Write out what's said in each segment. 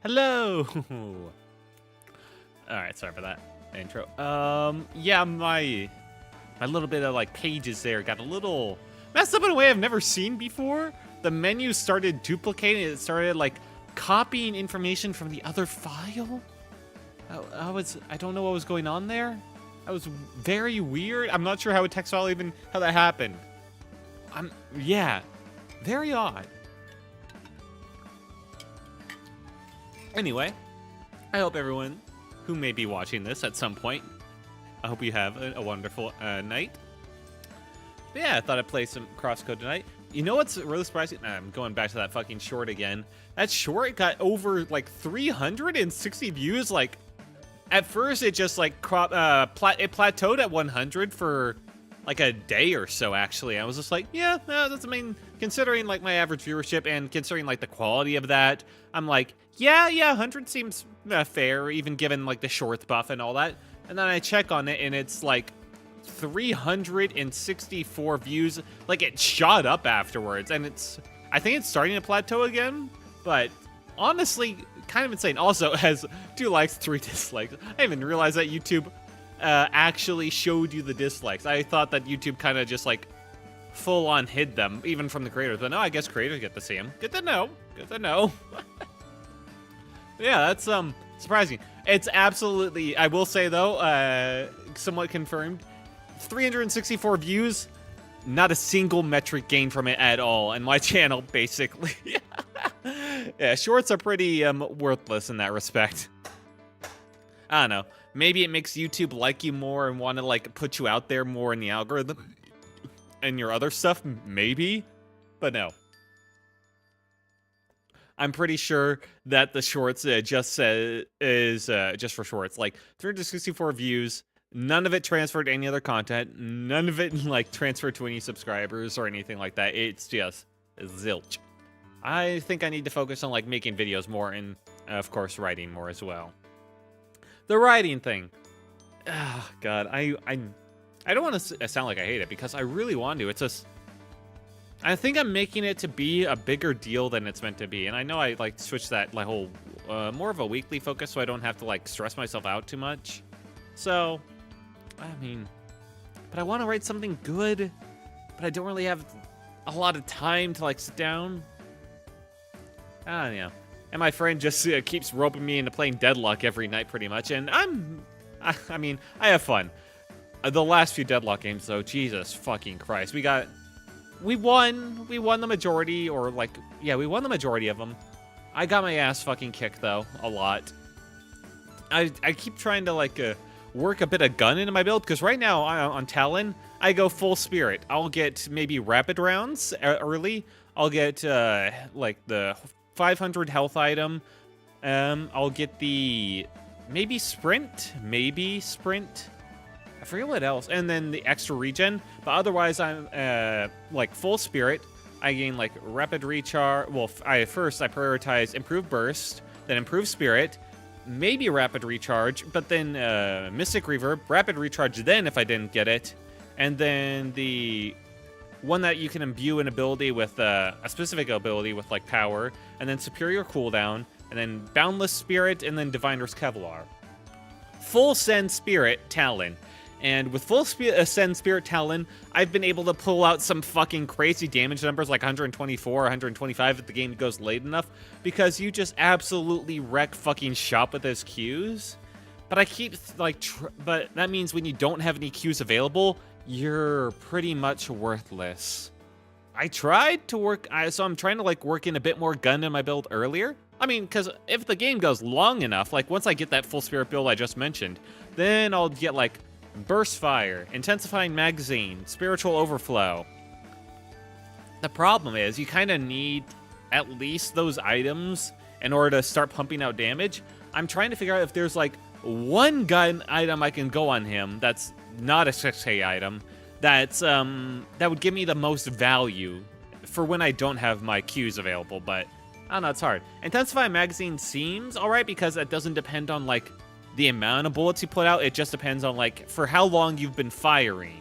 Hello. All right, sorry for that intro. Yeah, my little bit of like pages there got a little messed up in a way I've never seen before. The menu started duplicating. It started like copying information from the other file. I don't know what was going on there. That was very weird. I'm not sure how a text file how that happened. Yeah, very odd. Anyway, I hope everyone who may be watching this at some point, I hope you have a wonderful night. But yeah, I thought I'd play some Crosscode tonight. You know what's really surprising? I'm going back to that fucking short again. That short got over like 360 views. Like, at first it just like it plateaued at 100 for like a day or so. Actually, I was just like, yeah, no, that's, I mean, considering like my average viewership and considering like the quality of that, I'm like, yeah, 100 seems fair, even given like the shorts buff and all that. And then I check on it and it's like 364 views. Like, it shot up afterwards, and I think it's starting to plateau again, but honestly, kind of insane. Also has 2 likes, 3 dislikes. I didn't even realize that YouTube actually showed you the dislikes. I thought that YouTube kind of just like full on hid them, even from the creators, but no, I guess creators get to see them. Good to know. Good to know. Yeah, that's surprising. It's absolutely, I will say though, somewhat confirmed, 364 views, not a single metric gained from it at all in my channel, basically. Yeah, shorts are pretty worthless in that respect. I don't know. Maybe it makes YouTube like you more and want to like put you out there more in the algorithm and your other stuff, maybe, but no. I'm pretty sure that the shorts just is just for shorts, like 364 views. None of it transferred to any other content. None of it like transferred to any subscribers or anything like that. It's just zilch. I think I need to focus on like making videos more and of course writing more as well. The writing thing. Oh, God, I don't want to sound like I hate it because I really want to. It's just, I think I'm making it to be a bigger deal than it's meant to be. And I know I like switched that like whole more of a weekly focus so I don't have to like stress myself out too much. So, I mean, but I want to write something good, but I don't really have a lot of time to like sit down. I don't know. And my friend just keeps roping me into playing Deadlock every night pretty much. And I mean, I have fun. The last few Deadlock games though, Jesus fucking Christ. We won the majority, or like, yeah, we won the majority of them. I got my ass fucking kicked though, a lot. I keep trying to like work a bit of gun into my build, because right now on Talon, I go full spirit. I'll get maybe rapid rounds early. I'll get like the 500 health item. I'll get the maybe sprint. I forget what else. And then the extra regen. But otherwise, I'm like full spirit. I gain like rapid recharge. Well, first I prioritize improved burst, then improved spirit, maybe rapid recharge, but then mystic reverb, rapid recharge then if I didn't get it, and then the one that you can imbue an ability with a specific ability with like power, and then superior cooldown, and then boundless spirit, and then divine risk Kevlar. Full send spirit Talon. And with full Ascend Spirit Talon, I've been able to pull out some fucking crazy damage numbers like 124, 125 if the game goes late enough, because you just absolutely wreck fucking shop with those Qs. But I keep, like, but that means when you don't have any Qs available, you're pretty much worthless. I tried to work, so I'm trying to, like, work in a bit more gun in my build earlier. I mean, because if the game goes long enough, like, once I get that full Spirit build I just mentioned, then I'll get, like, Burst Fire, Intensifying Magazine, Spiritual Overflow. The problem is you kind of need at least those items in order to start pumping out damage. I'm trying to figure out if there's like one gun item I can go on him that's not a 6K item that's that would give me the most value for when I don't have my Qs available, but I don't know, it's hard. Intensifying Magazine seems alright because it doesn't depend on like the amount of bullets you put out. It just depends on like for how long you've been firing,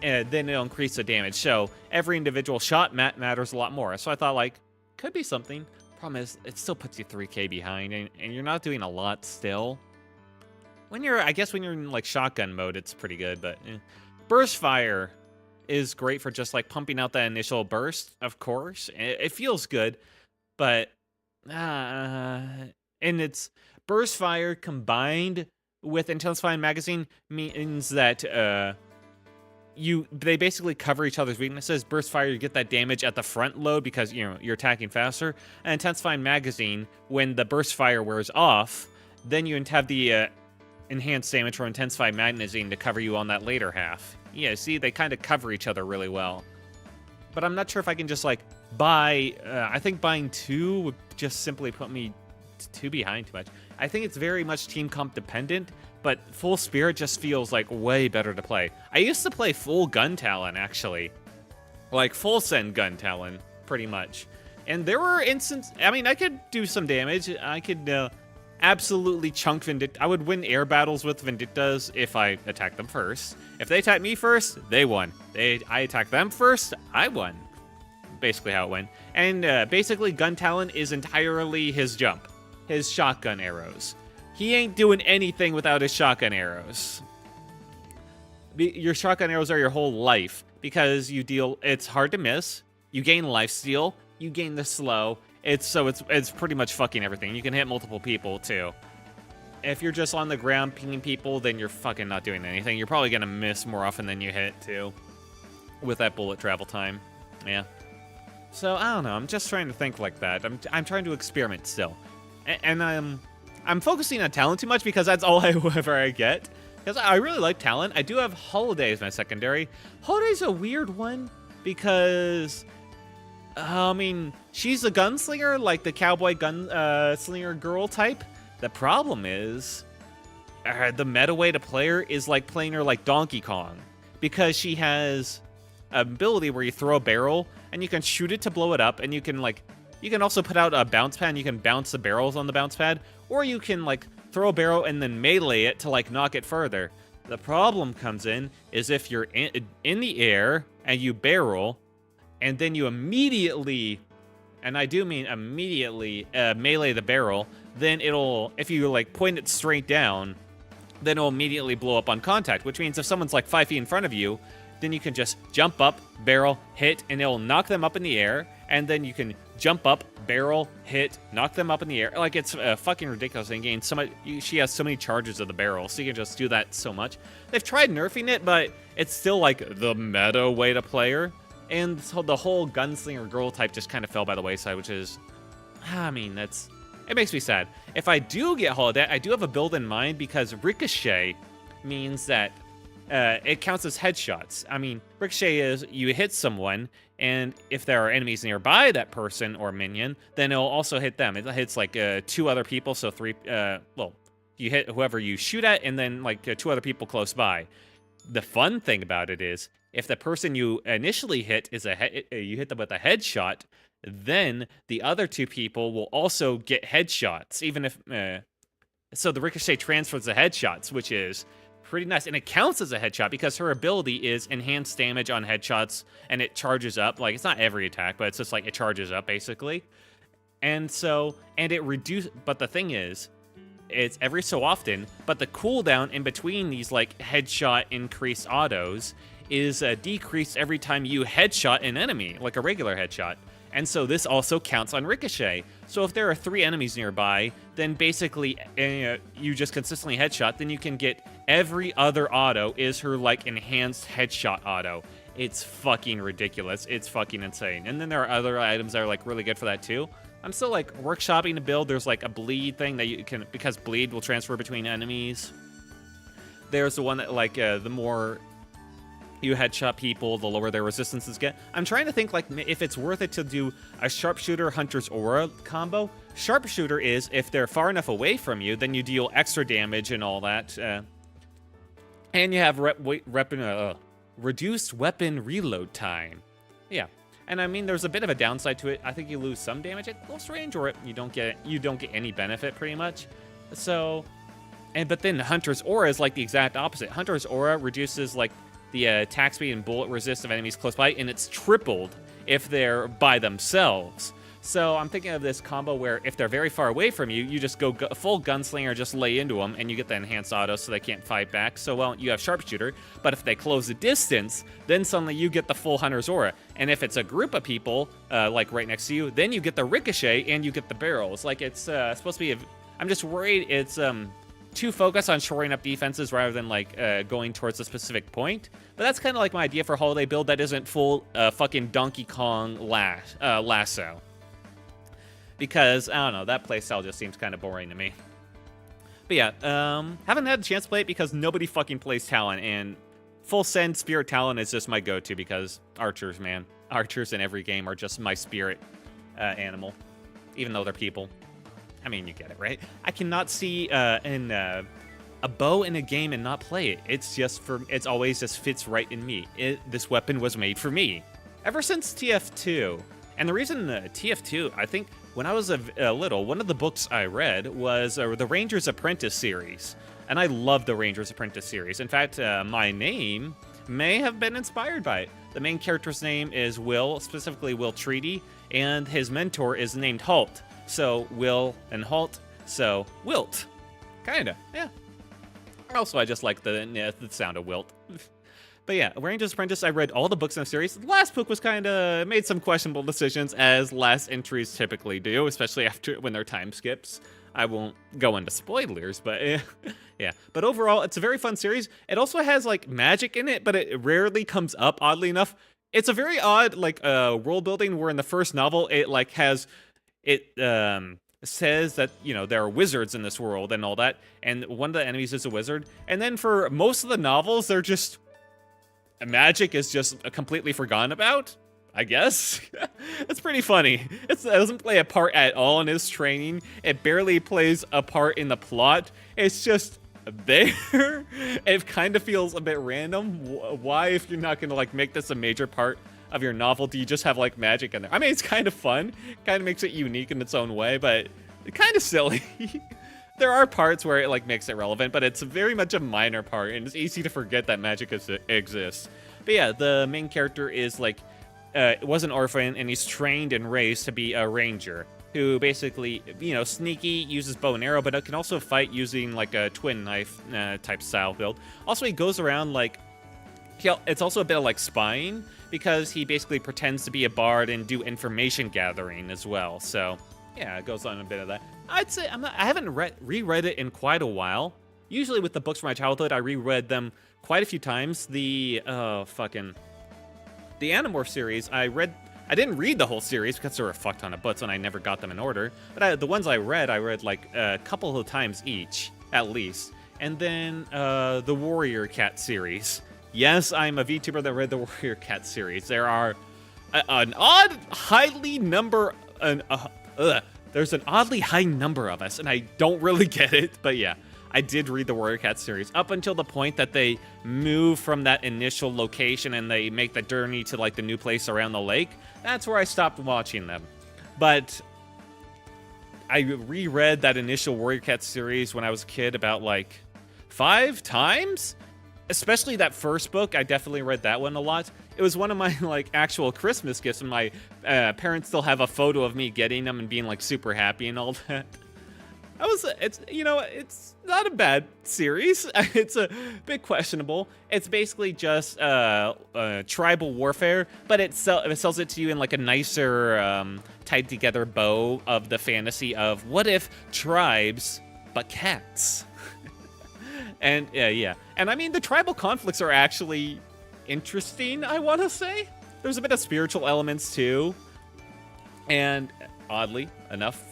and then it'll increase the damage. So every individual shot matters a lot more. So I thought like could be something. Problem is, it still puts you 3k behind, and you're not doing a lot still. I guess when you're in like shotgun mode, it's pretty good, but burst fire is great for just like pumping out that initial burst, of course. It feels good, but and it's burst fire combined with intensifying magazine means that they basically cover each other's weaknesses. Burst fire, you get that damage at the front load because you're attacking faster. And intensifying magazine, when the burst fire wears off, then you have the enhanced damage from intensified magazine to cover you on that later half. Yeah, see, they kind of cover each other really well. But I'm not sure if I can just like buy. I think buying 2 would just simply put me 2 behind too much. I think it's very much team comp dependent, but full spirit just feels like way better to play. I used to play full gun talon actually, like full send gun talon pretty much, and there were instances. I mean, I could do some damage. I could absolutely chunk Vindicta. I would win air battles with Vindictas if I attacked them first. If they attacked me first, they won. I attacked them first, I won. Basically how it went. And basically gun talon is entirely his jump. His shotgun arrows. He ain't doing anything without his shotgun arrows. Your shotgun arrows are your whole life because it's hard to miss. You gain lifesteal, you gain the slow. It's pretty much fucking everything. You can hit multiple people too. If you're just on the ground pinging people, then you're fucking not doing anything. You're probably gonna miss more often than you hit too, with that bullet travel time. Yeah. So I don't know. I'm just trying to think like that. I'm trying to experiment still, and I'm focusing on talent too much because that's all I get. Because I really like talent. I do have Holiday as my secondary. Holiday's a weird one because, I mean, she's a gunslinger, like the cowboy gunslinger girl type. The problem is, the meta way to play her is like playing her like Donkey Kong, because she has an ability where you throw a barrel and you can shoot it to blow it up, and you can also put out a bounce pad and you can bounce the barrels on the bounce pad, or you can like throw a barrel and then melee it to like knock it further. The problem comes in is if you're in the air and you barrel, and then you immediately, and I do mean immediately, melee the barrel, then if you like point it straight down, then it'll immediately blow up on contact, which means if someone's like 5 feet in front of you, then you can just jump up, barrel, hit, and it'll knock them up in the air, and then you can jump up, barrel, hit, knock them up in the air. Like, it's fucking ridiculous. And gain so much. She has so many charges of the barrel, so you can just do that so much. They've tried nerfing it, but it's still like the meta way to play her. And so the whole gunslinger girl type just kind of fell by the wayside, which is, I mean, it makes me sad. If I do get Holodeck, I do have a build in mind, because Ricochet means that it counts as headshots. I mean, Ricochet is you hit someone, and if there are enemies nearby that person or minion, then it'll also hit them. It hits like 2 other people, so 3. Well, you hit whoever you shoot at, and then like 2 other people close by. The fun thing about it is, if the person you initially hit is you hit them with a headshot, then the other 2 people will also get headshots, even if. So the Ricochet transfers the headshots, which is pretty nice, and it counts as a headshot because her ability is enhanced damage on headshots, and it charges up. Like, it's not every attack, but it's just like it charges up basically, and it reduces. But the thing is, it's every so often. But the cooldown in between these like headshot increased autos is decreased every time you headshot an enemy, like a regular headshot. And so this also counts on Ricochet. So if there are 3 enemies nearby, then basically you just consistently headshot, then you can get every other auto is her like enhanced headshot auto. It's fucking ridiculous. It's fucking insane. And then there are other items that are like really good for that too. I'm still like workshopping a build. There's like a bleed thing that you can, because bleed will transfer between enemies. There's the one that like the more you headshot people, the lower their resistances get. I'm trying to think like if it's worth it to do a sharpshooter hunter's aura combo. Sharpshooter is if they're far enough away from you, then you deal extra damage and all that. And you have reduced weapon reload time. Yeah. And I mean, there's a bit of a downside to it. I think you lose some damage at close range, or you don't get any benefit pretty much. So, but then Hunter's Aura is like the exact opposite. Hunter's Aura reduces like the attack speed and bullet resist of enemies close by, and it's tripled if they're by themselves. So I'm thinking of this combo where if they're very far away from you, you just go full gunslinger, just lay into them, and you get the enhanced auto so they can't fight back. So, well, you have sharpshooter, but if they close the distance, then suddenly you get the full hunter's aura. And if it's a group of people, like right next to you, then you get the ricochet and you get the barrels. Like it's supposed to be, I'm just worried it's too focused on shoring up defenses rather than like going towards a specific point. But that's kind of like my idea for holiday build that isn't full fucking Donkey Kong lasso. Because, I don't know, that playstyle just seems kind of boring to me. But yeah, haven't had a chance to play it because nobody fucking plays Talon, and full send Spirit Talon is just my go-to because archers, man. Archers in every game are just my spirit animal, even though they're people. I mean, you get it, right? I cannot see a bow in a game and not play it. It's always just fits right in me. This weapon was made for me. Ever since TF2. And the reason TF2, I think, when I was little, one of the books I read was the Ranger's Apprentice series. And I love the Ranger's Apprentice series. In fact, my name may have been inspired by it. The main character's name is Will, specifically Will Treaty, and his mentor is named Halt. So, Will and Halt, so Wilt. Kinda, yeah. Also, I just like the sound of Wilt. But yeah, Ranger's Apprentice, I read all the books in the series. The last book was kind of made some questionable decisions, as last entries typically do, especially when they're time skips. I won't go into spoilers, but yeah. But overall, it's a very fun series. It also has like magic in it, but it rarely comes up, oddly enough. It's a very odd like world building where in the first novel it like has says that, you know, there are wizards in this world and all that, and one of the enemies is a wizard. And then for most of the novels, they're just magic is just completely forgotten about, I guess. It's pretty funny. It doesn't play a part at all in his training. It barely plays a part in the plot. It's just there. It kind of feels a bit random. Why, if you're not going to like make this a major part of your novel, do you just have like magic in there? I mean, it's kind of fun. Kind of makes it unique in its own way, but kind of silly. There are parts where it like makes it relevant, but it's very much a minor part, and it's easy to forget that magic exists. But yeah, the main character is like, was an orphan, and he's trained and raised to be a ranger, who basically, you know, sneaky, uses bow and arrow, but it can also fight using like a twin knife type style build. Also, he goes around like, it's also a bit of like spying, because he basically pretends to be a bard and do information gathering as well. So yeah, it goes on a bit of that. I'd say I haven't reread it in quite a while. Usually with the books from my childhood, I reread them quite a few times. The Animorph series, I didn't read the whole series because there were a fuck ton of books and I never got them in order. But the ones I read like a couple of times each, at least. And then the Warrior Cat series. Yes, I'm a VTuber that read the Warrior Cat series. There are an odd, highly number... There's an oddly high number of us, and I don't really get it, but yeah, I did read the Warrior Cat series up until the point that they move from that initial location and they make the journey to like the new place around the lake. That's where I stopped watching them. But I reread that initial Warrior Cat series when I was a kid about like 5 times. Especially that first book, I definitely read that one a lot. It was one of my like actual Christmas gifts, and my parents still have a photo of me getting them and being like super happy and all that. It's not a bad series. It's a bit questionable. It's basically just tribal warfare, but it sells it to you in like a nicer, tied together bow of the fantasy of what if tribes, but cats. And yeah, and I mean the tribal conflicts are actually interesting, I want to say. There's a bit of spiritual elements too, and oddly enough,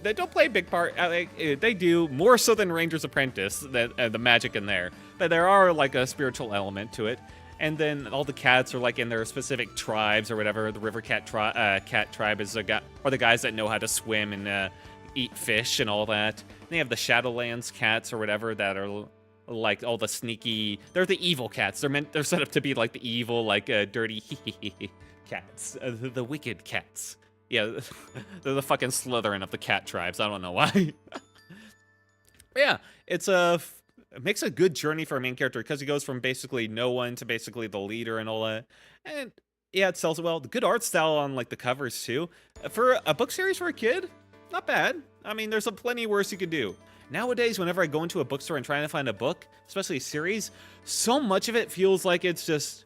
they don't play a big part. They do more so than Ranger's Apprentice, the magic in there, but there are like a spiritual element to it. And then all the cats are like in their specific tribes or whatever. The River Cat tribe is the guys that know how to swim and eat fish and all that. And they have the Shadowlands cats or whatever that are like all the sneaky. They're the evil cats. They're set up to be like the evil, like dirty cats, the wicked cats. Yeah, they're the fucking Slytherin of the cat tribes. I don't know why. Yeah, it makes a good journey for a main character because he goes from basically no one to basically the leader and all that. And Yeah, it sells well. The good art style on like the covers too. For a book series for a kid, not bad. I mean, there's a plenty worse you could do. Nowadays, whenever I go into a bookstore and trying to find a book, especially a series, so much of it feels like it's just,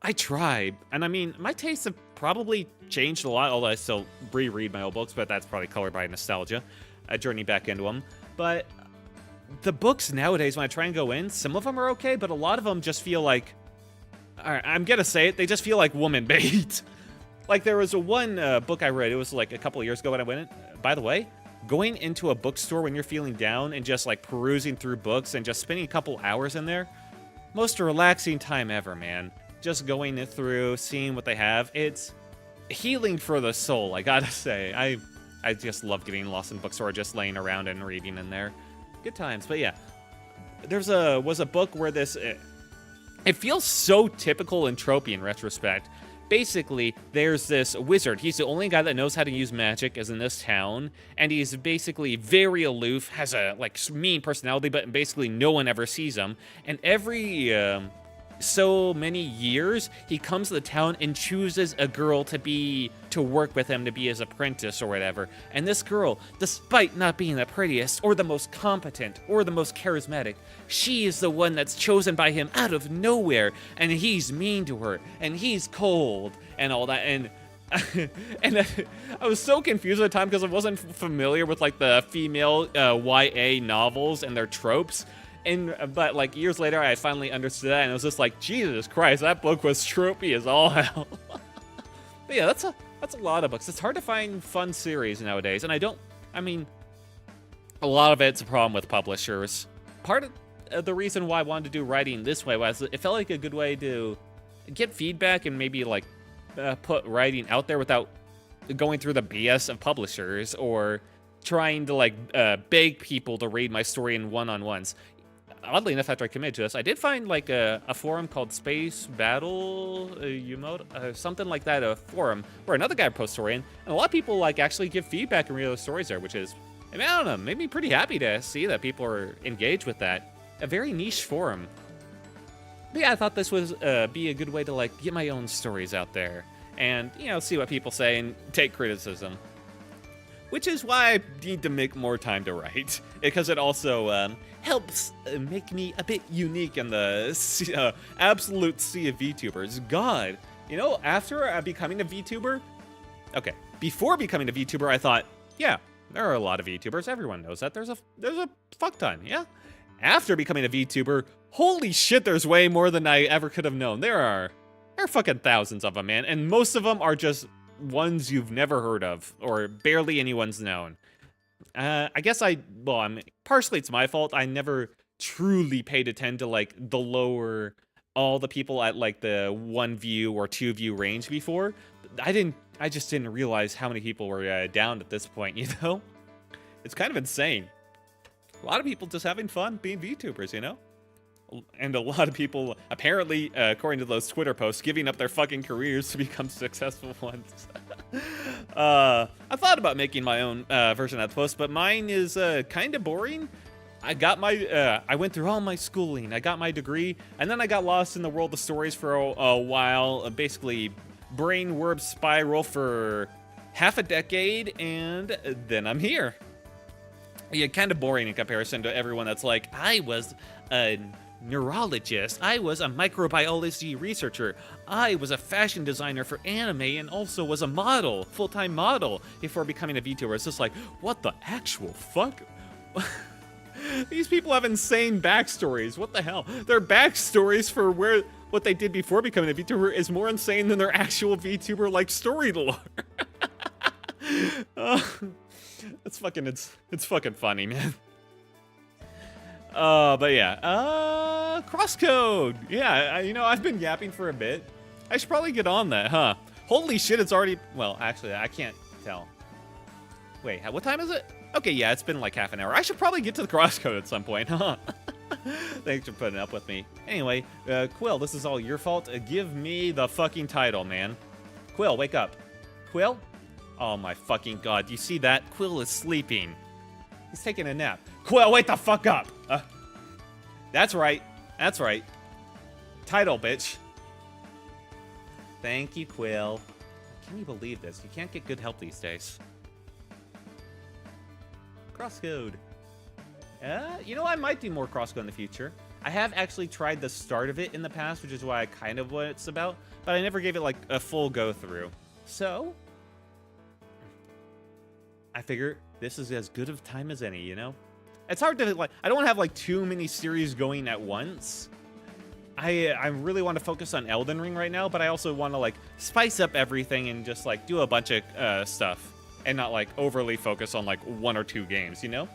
I tried. And I mean, my tastes have probably changed a lot, although I still reread my old books, but that's probably colored by nostalgia. I journey back into them. But the books nowadays, when I try and go in, some of them are okay, but a lot of them just feel like, all right, I'm gonna say it, they just feel like woman bait. Like there was one book I read, it was like a couple of years ago when I went in. By the way, going into a bookstore when you're feeling down and just like perusing through books and just spending a couple hours in there, most relaxing time ever, man. Just going through, seeing what they have, it's healing for the soul, I gotta say. I just love getting lost in bookstore, just laying around and reading in there. Good times. But yeah, was a book where this, it feels so typical and tropey in retrospect. Basically, there's this wizard. He's the only guy that knows how to use magic as in this town, and he's basically very aloof, has a like mean personality, but basically no one ever sees him. And every so many years, he comes to the town and chooses a girl to work with him, to be his apprentice or whatever. And this girl, despite not being the prettiest or the most competent or the most charismatic, she is the one that's chosen by him out of nowhere. And he's mean to her, and he's cold, and all that. And and I was so confused at the time because I wasn't familiar with like the female YA novels and their tropes. But like years later, I finally understood that, and it was just like, Jesus Christ, that book was tropey as all hell. But yeah, that's a lot of books. It's hard to find fun series nowadays, and I mean, a lot of it's a problem with publishers. Part of the reason why I wanted to do writing this way was it felt like a good way to get feedback and maybe like put writing out there without going through the BS of publishers or trying to like beg people to read my story in one-on-ones. Oddly enough, after I committed to this, I did find like a forum called Space Battle, something like that, a forum where another guy posts story in, and a lot of people like actually give feedback and read those stories there, which is, I mean, I don't know, made me pretty happy to see that people are engaged with that. A very niche forum. But yeah, I thought this was be a good way to like get my own stories out there and, you know, see what people say and take criticism. Which is why I need to make more time to write, because it also helps make me a bit unique in the absolute sea of VTubers. God, you know, after becoming a VTuber, okay, before becoming a VTuber, I thought, yeah, there are a lot of VTubers. Everyone knows that. There's a fuck ton, yeah. After becoming a VTuber, holy shit, there's way more than I ever could have known. There are fucking thousands of them, man, and most of them are just ones you've never heard of or barely anyone's known. I guess I mean, partially it's my fault. I never truly paid attention to like the lower, all the people at like the 1 view or 2 view range before. I just didn't realize how many people were down at this point, you know? It's kind of insane. A lot of people just having fun being VTubers, you know? And a lot of people, apparently, according to those Twitter posts, giving up their fucking careers to become successful ones. I thought about making my own version of that post, but mine is kind of boring. I went through all my schooling, I got my degree, and then I got lost in the world of stories for a while, basically brain-warp spiral for half a decade, and then I'm here. Yeah, kind of boring in comparison to everyone that's like, I was a neurologist, I was a microbiology researcher, I was a fashion designer for anime and also was a model, full-time model, before becoming a VTuber. It's just like, what the actual fuck? These people have insane backstories. What the hell? Their backstories for what they did before becoming a VTuber is more insane than their actual VTuber like story lore. It's fucking funny, man. But yeah, crosscode. Yeah, you know, I've been yapping for a bit. I should probably get on that, huh? Holy shit, it's already, well, actually, I can't tell. Wait, what time is it? Okay, yeah, it's been like half an hour. I should probably get to the crosscode at some point, huh? Thanks for putting up with me. Anyway, Quill, this is all your fault. Give me the fucking title, man. Quill, wake up. Quill? Oh my fucking god, do you see that? Quill is sleeping. He's taking a nap. Quill, wake the fuck up! That's right. That's right. Title, bitch. Thank you, Quill. Can you believe this? You can't get good help these days. Crosscode. You know, I might do more crosscode in the future. I have actually tried the start of it in the past, which is why I kind of what it's about, but I never gave it like a full go through. So I figure this is as good of time as any, you know? It's hard to, like, I don't have like too many series going at once. I really want to focus on Elden Ring right now, but I also want to like spice up everything and just like do a bunch of stuff and not like overly focus on like 1 or 2 games, you know?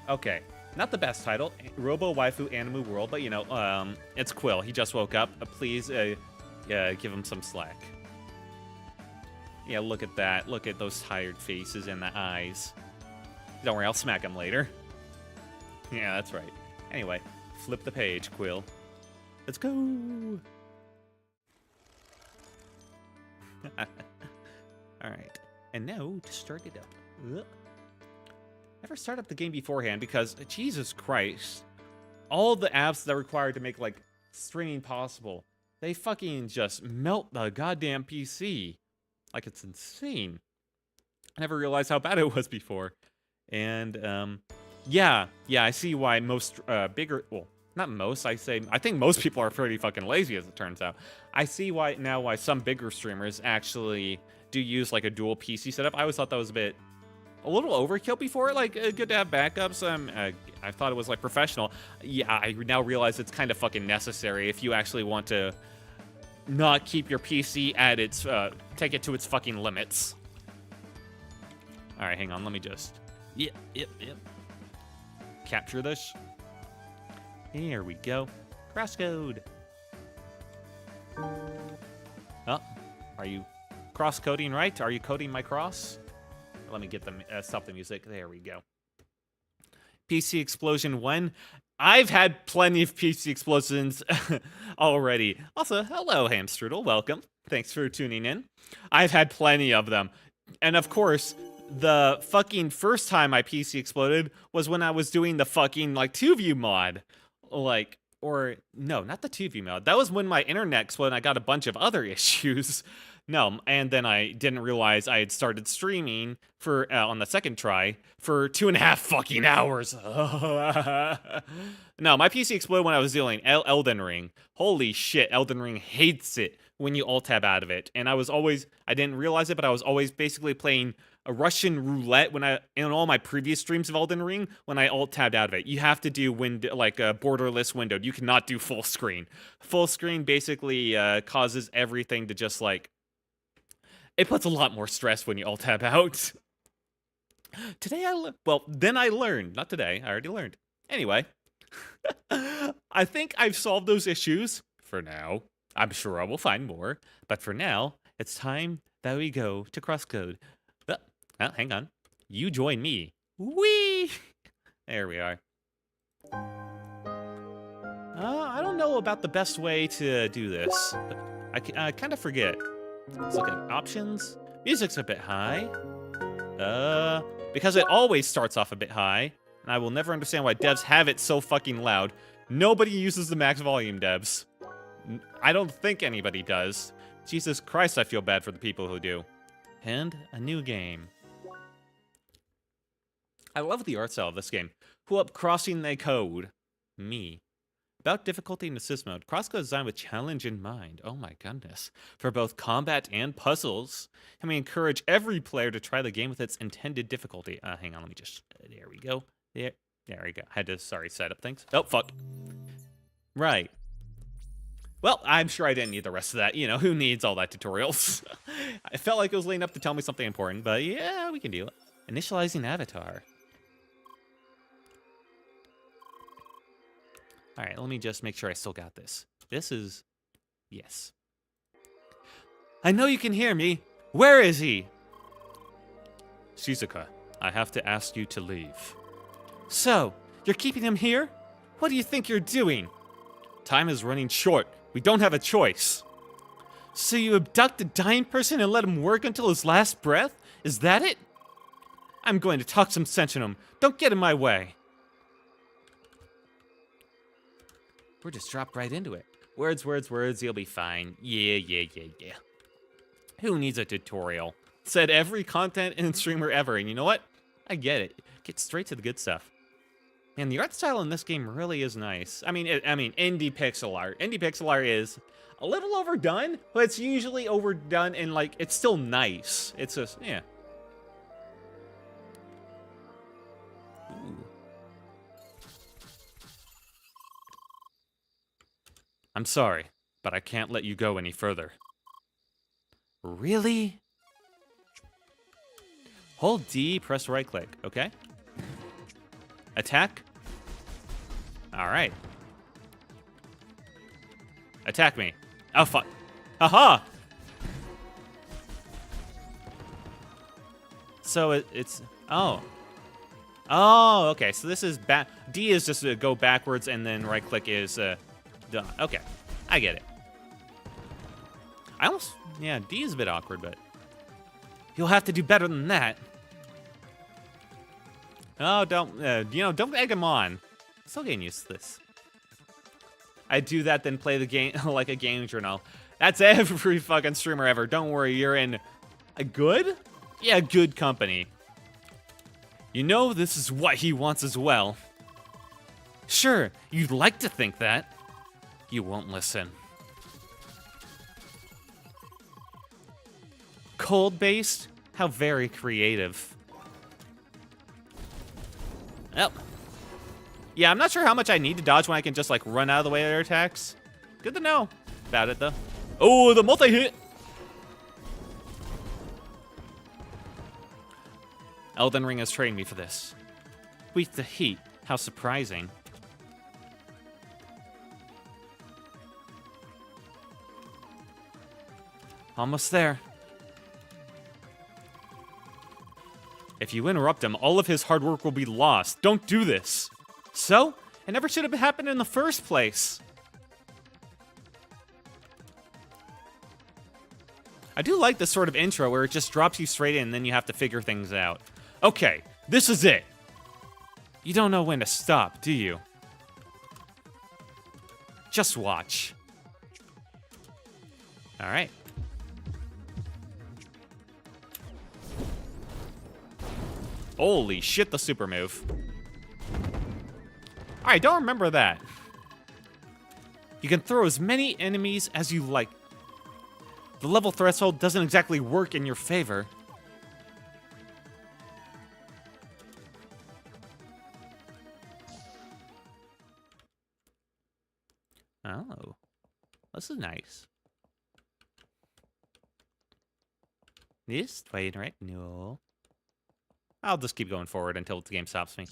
Okay, not the best title, Robo Waifu Animu World, but you know, it's Quill. He just woke up. Please, give him some slack. Yeah, look at that. Look at those tired faces and the eyes. Don't worry, I'll smack him later. Yeah, that's right. Anyway, flip the page, Quill. Let's go. All right, and now to start it up. Never start up the game beforehand because, Jesus Christ, all the apps that are required to make, like, streaming possible, they fucking just melt the goddamn PC. Like, it's insane. I never realized how bad it was before. And, yeah, I see why most, bigger, well, not most, I think most people are pretty fucking lazy, as it turns out. I see why some bigger streamers actually do use, like, a dual PC setup. I always thought that was a little overkill before, like, good to have backups. I thought it was, like, professional. Yeah, I now realize it's kind of fucking necessary if you actually want to not keep your PC at its, take it to its fucking limits. All right, hang on, let me just, yep. Capture this. Here we go. Crosscode. Oh, are you cross-coding right? Are you coding my cross? Let me get them, stop the music. There we go. PC Explosion 1. I've had plenty of PC Explosions already. Also, hello, Hamstrudel. Welcome. Thanks for tuning in. I've had plenty of them. And of course, the fucking first time my PC exploded was when I was doing the fucking, like, 2View mod. Like, or, no, not the 2View mod. That was when my internet exploded and I got a bunch of other issues. No, and then I didn't realize I had started streaming for on the second try for 2.5 fucking hours. No, my PC exploded when I was doing Elden Ring. Holy shit, Elden Ring hates it when you alt-tab out of it. And I didn't realize it, but I was always basically playing a Russian roulette in all my previous streams of Elden Ring when I alt-tabbed out of it. You have to do a borderless windowed. You cannot do full screen. Full screen basically causes everything to just like, it puts a lot more stress when you alt-tab out. Today then I learned. Not today, I already learned. Anyway, I think I've solved those issues for now. I'm sure I will find more, but for now, it's time that we go to crosscode. Hang on. You join me. Whee! There we are. I don't know about the best way to do this. I kind of forget. Let's look at options. Music's a bit high. Because it always starts off a bit high, and I will never understand why devs have it so fucking loud. Nobody uses the max volume, devs. I don't think anybody does. Jesus Christ, I feel bad for the people who do. And a new game. I love the art style of this game. Who up crossing the code? Me. About difficulty and assist mode. Crosscode is designed with challenge in mind. Oh my goodness. For both combat and puzzles. And we encourage every player to try the game with its intended difficulty. Hang on, let me just... There we go. There we go. I had to, set up things. Oh, fuck. Right. Well, I'm sure I didn't need the rest of that. You know, who needs all that tutorials? I felt like it was leading up to tell me something important, but yeah, we can do it. Initializing avatar. All right, let me just make sure I still got this. This is... Yes. I know you can hear me. Where is he? Shizuka, I have to ask you to leave. So, you're keeping him here? What do you think you're doing? Time is running short. We don't have a choice. So you abduct a dying person and let him work until his last breath? Is that it? I'm going to talk some sense in him. Don't get in my way. We're just dropped right into it. Words, words, words, you'll be fine. Yeah. Who needs a tutorial? Said every content and streamer ever, and you know what? I get it. Get straight to the good stuff. And the art style in this game really is nice. I mean, indie pixel art. Indie pixel art is a little overdone, but it's usually overdone and, like, it's still nice. It's just, yeah. Ooh. I'm sorry, but I can't let you go any further. Really? Hold D, press right click, okay? Attack. All right. Attack me. Oh, fuck. Aha! So it's... Oh. Oh, okay. So this is back... D is just to go backwards, and then right-click is... done. Okay. I get it. I almost... Yeah, D is a bit awkward, but... You'll have to do better than that. Oh, don't... don't egg him on. Still getting used to this. I do that, then play the game like a game journal. That's every fucking streamer ever. Don't worry, you're in a good? Yeah, good company. You know this is what he wants as well. Sure, you'd like to think that. You won't listen. Cold-based? How very creative. Oh. Yeah, I'm not sure how much I need to dodge when I can just, like, run out of the way of their attacks. Good to know about it, though. Oh, the multi-hit! Elden Ring has trained me for this. With the heat. How surprising. Almost there. If you interrupt him, all of his hard work will be lost. Don't do this. So, it never should have happened in the first place. I do like this sort of intro where it just drops you straight in and then you have to figure things out. Okay, this is it. You don't know when to stop, do you? Just watch. All right. Holy shit, the super move. Alright, don't remember that. You can throw as many enemies as you like. The level threshold doesn't exactly work in your favor. Oh. This is nice. This way, right? No. I'll just keep going forward until the game stops me.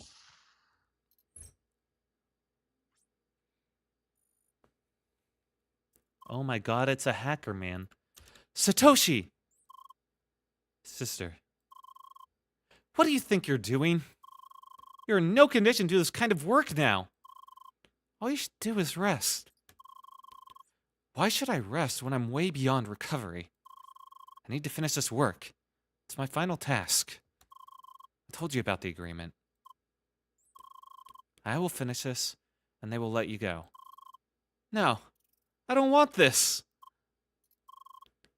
Oh my god, it's a hacker, man. Satoshi! Sister. What do you think you're doing? You're in no condition to do this kind of work now. All you should do is rest. Why should I rest when I'm way beyond recovery? I need to finish this work. It's my final task. I told you about the agreement. I will finish this, and they will let you go. No, I don't want this.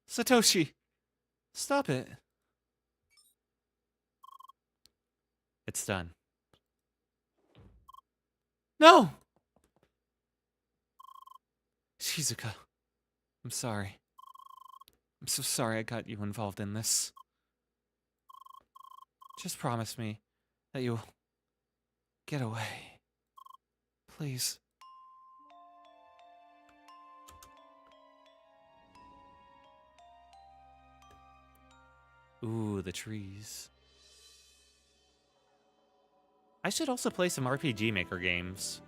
Satoshi, stop it. It's done. No! Shizuka, I'm sorry. I'm so sorry I got you involved in this. Just promise me that you'll get away. Please. Ooh, the trees. I should also play some RPG Maker games.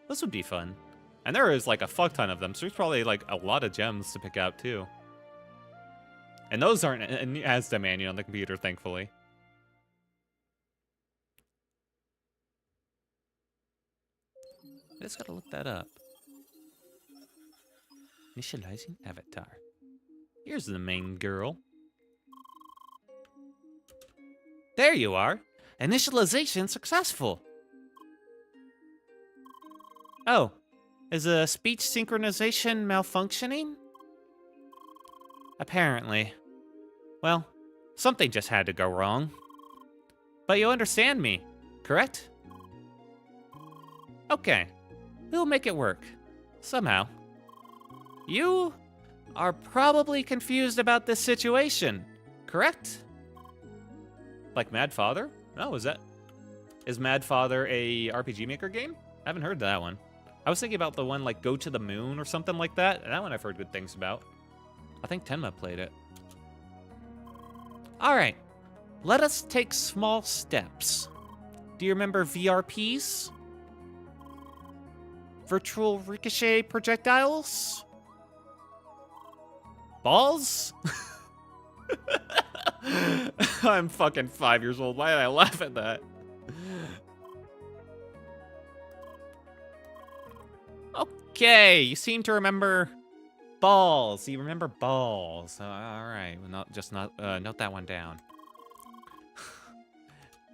This would be fun. And there is like a fuck ton of them, so there's probably like a lot of gems to pick out too. And those aren't as demanding on the computer, thankfully. I just gotta look that up. Initializing avatar. Here's the main girl. There you are. Initialization successful. Oh, Is a speech synchronization malfunctioning? Apparently. Well, something just had to go wrong. But you understand me, correct? Okay, we'll make it work. Somehow. You are probably confused about this situation, correct? Like Mad Father? Oh, is Mad Father a RPG Maker game? I haven't heard that one. I was thinking about the one like Go to the Moon or something like that. That one I've heard good things about. I think Tenma played it. All right, let us take small steps. Do you remember VRPs? Virtual ricochet projectiles? Balls? I'm fucking 5 years old. Why did I laugh at that? Okay, you seem to remember balls. You remember balls. All right, well, note that one down.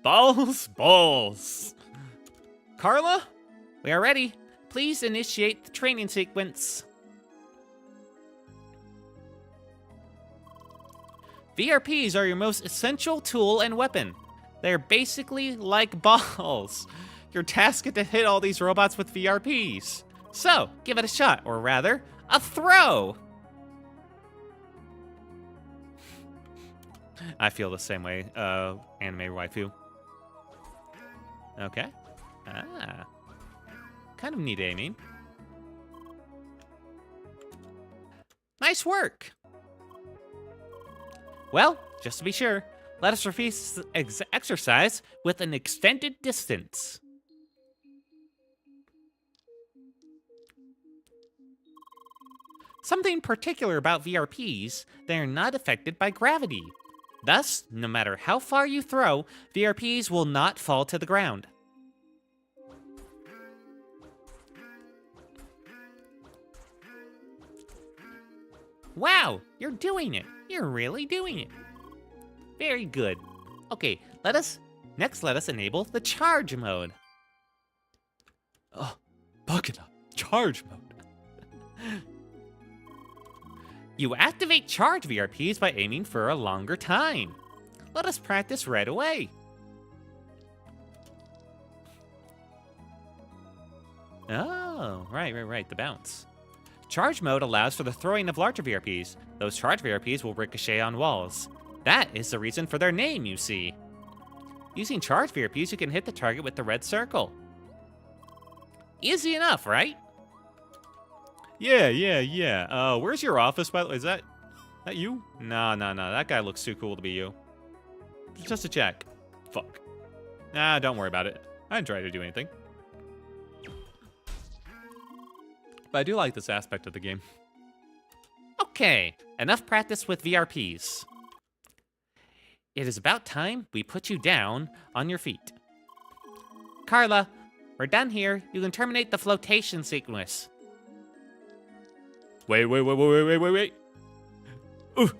Balls. Carla, we are ready. Please initiate the training sequence. VRPs are your most essential tool and weapon. They're basically like balls. Your task is to hit all these robots with VRPs. So, give it a shot, or rather, a throw! I feel the same way, anime waifu. Okay. Ah. Kind of neat aiming. Nice work! Well, just to be sure, let us repeat this exercise with an extended distance. Something particular about VRPs, they are not affected by gravity. Thus, no matter how far you throw, VRPs will not fall to the ground. Wow, you're doing it. You're really doing it. Very good. Okay, next let us enable the charge mode. Oh, bucket up. Charge mode. You activate charge VRPs by aiming for a longer time. Let us practice right away. Oh, right, the bounce. Charge mode allows for the throwing of larger VRPs. Those charge VRPs will ricochet on walls. That is the reason for their name, you see. Using charge VRPs, you can hit the target with the red circle. Easy enough, right? Yeah. Where's your office, by the way? Is that you? No. That guy looks too cool to be you. Just a check. Fuck. Nah, don't worry about it. I didn't try to do anything. But I do like this aspect of the game. Okay, enough practice with VRPs. It is about time we put you down on your feet. Carla, we're done here. You can terminate the flotation sequence. Wait. Ooh.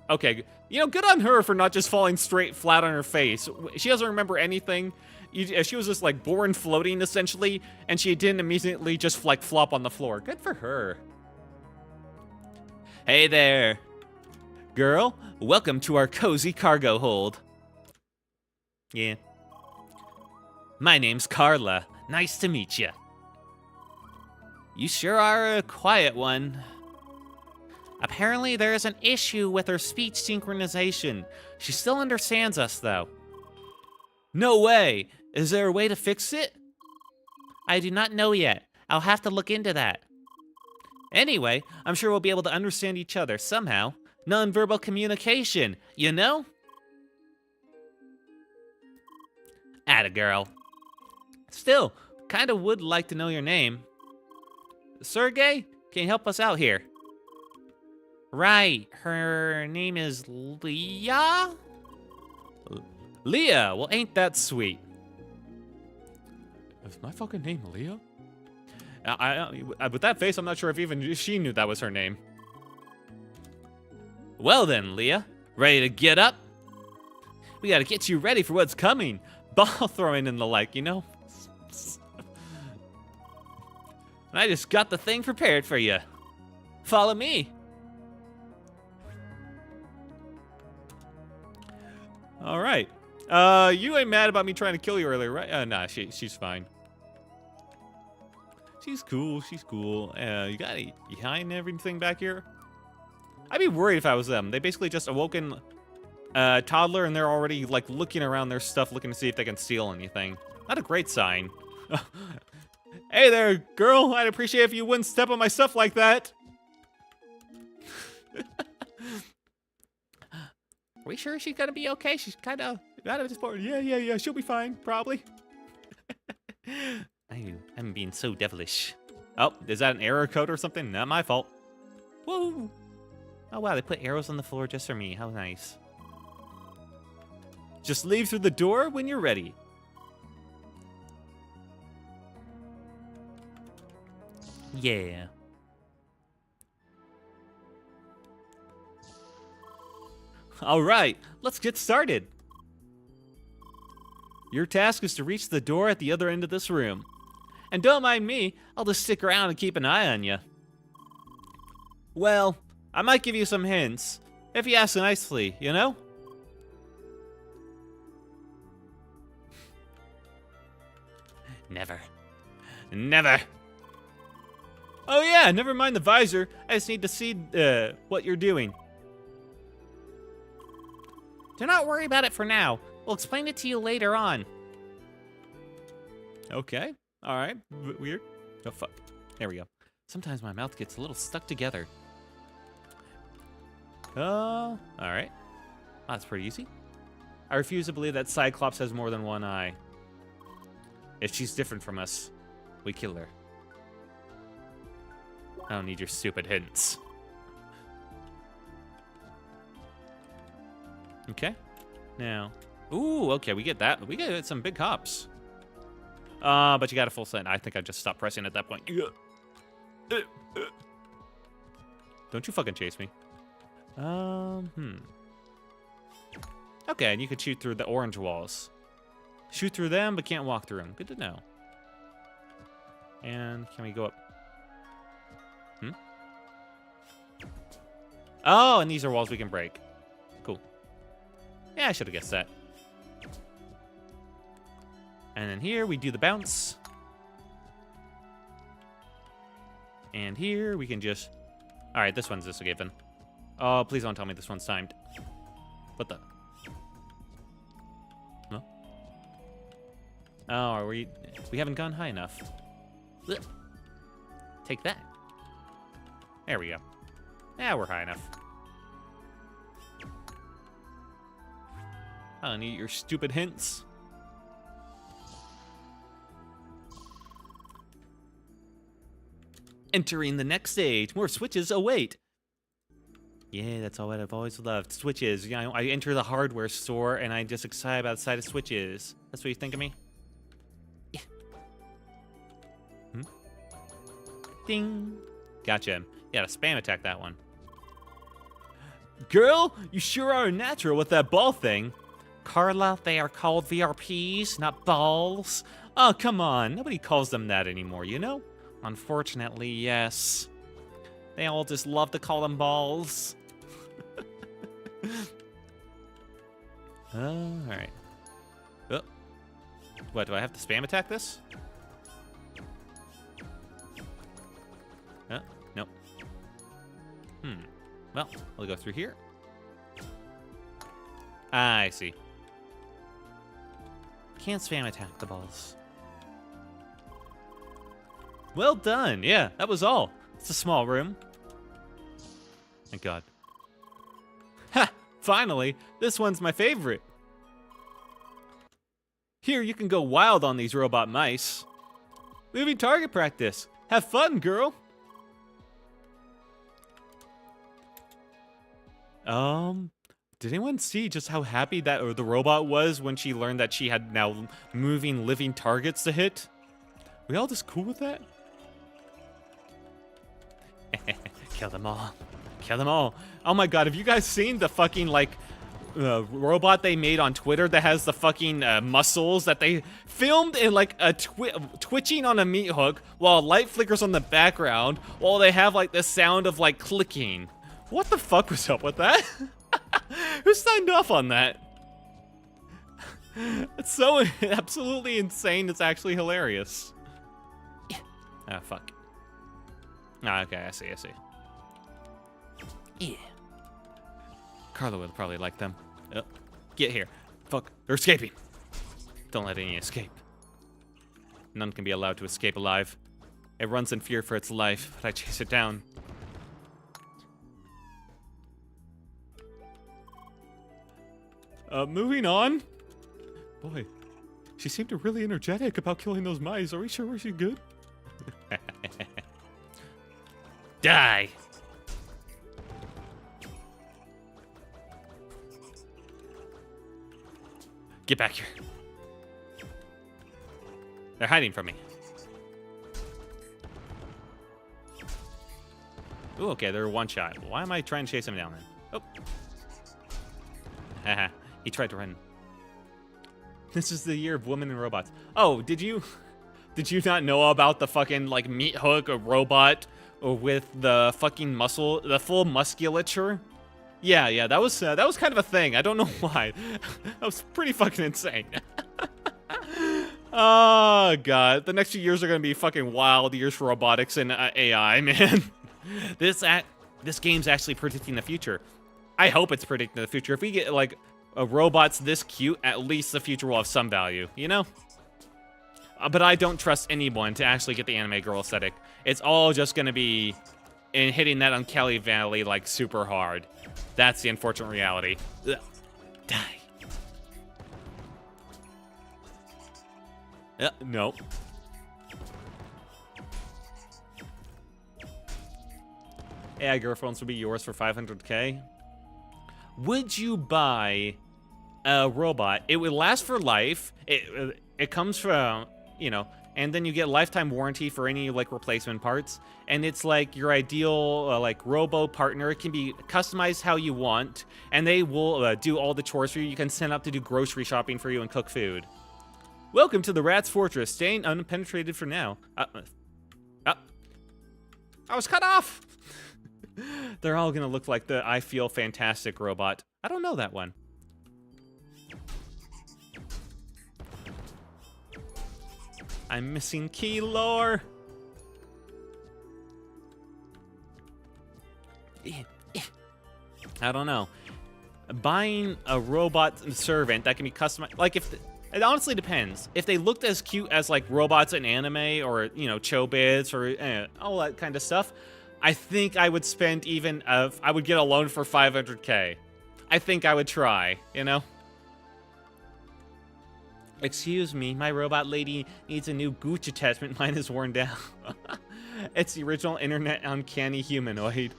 Okay, good on her for not just falling straight flat on her face. She doesn't remember anything. She was just like born floating essentially, and she didn't immediately just like flop on the floor. Good for her. Hey there, girl. Welcome to our cozy cargo hold. Yeah. My name's Carla. Nice to meet you. You sure are a quiet one. Apparently there is an issue with her speech synchronization. She still understands us though. No way! Is there a way to fix it? I do not know yet. I'll have to look into that. Anyway, I'm sure we'll be able to understand each other somehow. Nonverbal communication, you know? Atta girl. Still, kinda would like to know your name. Sergey, can you help us out here? Right, her name is Leah? Leah, well ain't that sweet. Is my fucking name Leah? With that face, I'm not sure if even she knew that was her name. Well then, Leah, ready to get up? We gotta get you ready for what's coming. Ball throwing and the like, you know? And I just got the thing prepared for you. Follow me. All right. You ain't mad about me trying to kill you earlier, right? Nah, she's fine. She's cool. She's cool. You got any behind everything back here? I'd be worried if I was them. They basically just awoken toddler, and they're already like looking around their stuff, looking to see if they can steal anything. Not a great sign. Hey there, girl. I'd appreciate if you wouldn't step on my stuff like that. Are we sure she's gonna be okay? She's kind of just bored. Yeah. She'll be fine, probably. I'm being so devilish. Oh, is that an error code or something? Not my fault. Whoa. Oh, wow, they put arrows on the floor just for me. How nice. Just leave through the door when you're ready. Yeah. All right, let's get started. Your task is to reach the door at the other end of this room. And don't mind me, I'll just stick around and keep an eye on you. Well, I might give you some hints, if you ask nicely, you know? Never. Never. Oh yeah, never mind the visor. I just need to see what you're doing. Do not worry about it for now. We'll explain it to you later on. Okay. All right. Weird. Oh, fuck. There we go. Sometimes my mouth gets a little stuck together. All right. Oh, that's pretty easy. I refuse to believe that Cyclops has more than one eye. If she's different from us, we kill her. I don't need your stupid hints. Okay. Now. Ooh, okay, we get that. We get some big hops. But you got a full set. I think I just stopped pressing at that point. Don't you fucking chase me. Okay, and you could shoot through the orange walls. Shoot through them, but can't walk through them. Good to know. And can we go up? Oh, and these are walls we can break. Cool. Yeah, I should have guessed that. And then here we do the bounce. And here we can just... Alright, this one's just a given. Oh, please don't tell me this one's timed. What the... No? Oh, we haven't gone high enough. Ugh. Take that. There we go. Yeah, we're high enough. I don't need your stupid hints. Entering the next stage. More switches await. Yeah, that's all what I've always loved. Switches. You know, I enter the hardware store and I just excited about the sight of switches. That's what you think of me? Yeah. Ding. Gotcha. You gotta spam attack that one. Girl, you sure are natural with that ball thing. Carla, they are called VRPs, not balls. Oh, come on. Nobody calls them that anymore, you know? Unfortunately, yes. They all just love to call them balls. Alright. Oh. What, do I have to spam attack this? Nope. Well, we'll go through here. I see. Can't spam attack the balls. Well done. Yeah, that was all. It's a small room. Thank God. Ha! Finally, this one's my favorite. Here, you can go wild on these robot mice. Moving target practice. Have fun, girl. Did anyone see just how happy that the robot was when she learned that she had now moving living targets to hit? We all just cool with that? Kill them all. Kill them all. Oh my God, have you guys seen the fucking, like, robot they made on Twitter that has the fucking muscles that they filmed in like a twitching on a meat hook while light flickers on the background while they have like the sound of like clicking. What the fuck was up with that? Who signed off on that? It's so absolutely insane. It's actually hilarious. Ah, fuck. Ah, okay, I see. Yeah. Carla would probably like them. Get here. Fuck, they're escaping. Don't let any escape. None can be allowed to escape alive. It runs in fear for its life, but I chase it down. Moving on. Boy, she seemed really energetic about killing those mice. Are we sure she's good? Die! Get back here. They're hiding from me. Ooh, okay, they're one shot. Why am I trying to chase him down then? Oh. Haha, he tried to run. This is the year of women and robots. Oh, did you not know about the fucking, like, meat hook or robot with the fucking muscle, the full musculature? Yeah, that was kind of a thing. I don't know why. That was pretty fucking insane. Oh, God. The next few years are going to be fucking wild years for robotics and AI, man. This game's actually predicting the future. I hope it's predicting the future. If we get, like, robots this cute, at least the future will have some value, you know? But I don't trust anyone to actually get the anime girl aesthetic. It's all just going to be in hitting that Uncanny Valley, like, super hard. That's the unfortunate reality. Ugh. Die. No. AI girlfriends would be yours for 500k. Would you buy a robot? It would last for life. It comes from, you know, and then you get lifetime warranty for any like replacement parts. And it's like your ideal like robo partner. It can be customized how you want, and they will do all the chores for you. You can send up to do grocery shopping for you and cook food. Welcome to the Rat's Fortress, staying unpenetrated for now. I was cut off. They're all gonna look like the I Feel Fantastic robot. I don't know that one. I'm missing key lore. I don't know. Buying a robot servant that can be customized, like it honestly depends. If they looked as cute as like robots in anime or, you know, Chobits or all that kind of stuff, I think I would spend I would get a loan for 500k. I think I would try, you know? Excuse me, my robot lady needs a new Gooch attachment. Mine is worn down. It's the original internet uncanny humanoid.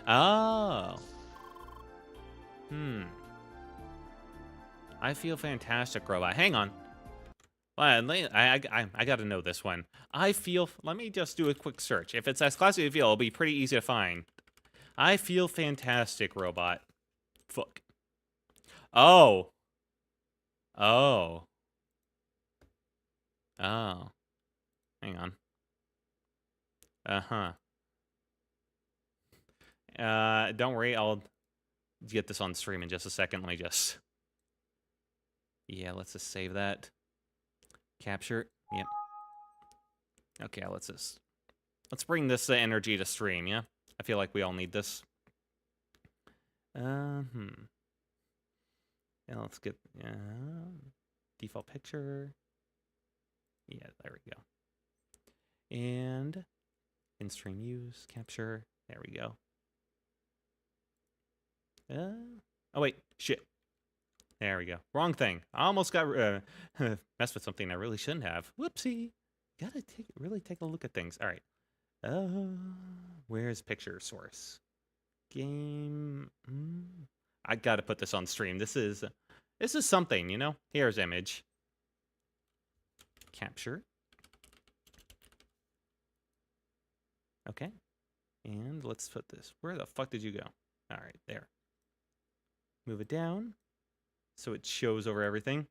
Oh. I Feel Fantastic robot. Hang on. I gotta know this one. Let me just do a quick search. If it's as classy as you feel, it'll be pretty easy to find. I Feel Fantastic robot. Fuck. Oh. Oh. Oh. Hang on. Don't worry, I'll get this on stream in just a second. Let me just... Yeah, let's just save that. Capture. Yep. Okay, let's bring this energy to stream, yeah? I feel like we all need this. Yeah, let's get default picture. Yeah, there we go. And in-stream use, capture. There we go. Oh wait, shit. There we go. Wrong thing. I almost got messed with something I really shouldn't have. Whoopsie. Gotta really take a look at things. All right. Where's picture source? Game. I gotta put this on stream. This is something, you know. Here's image. Capture. Okay. And let's put this. Where the fuck did you go? All right, there. Move it down so it shows over everything.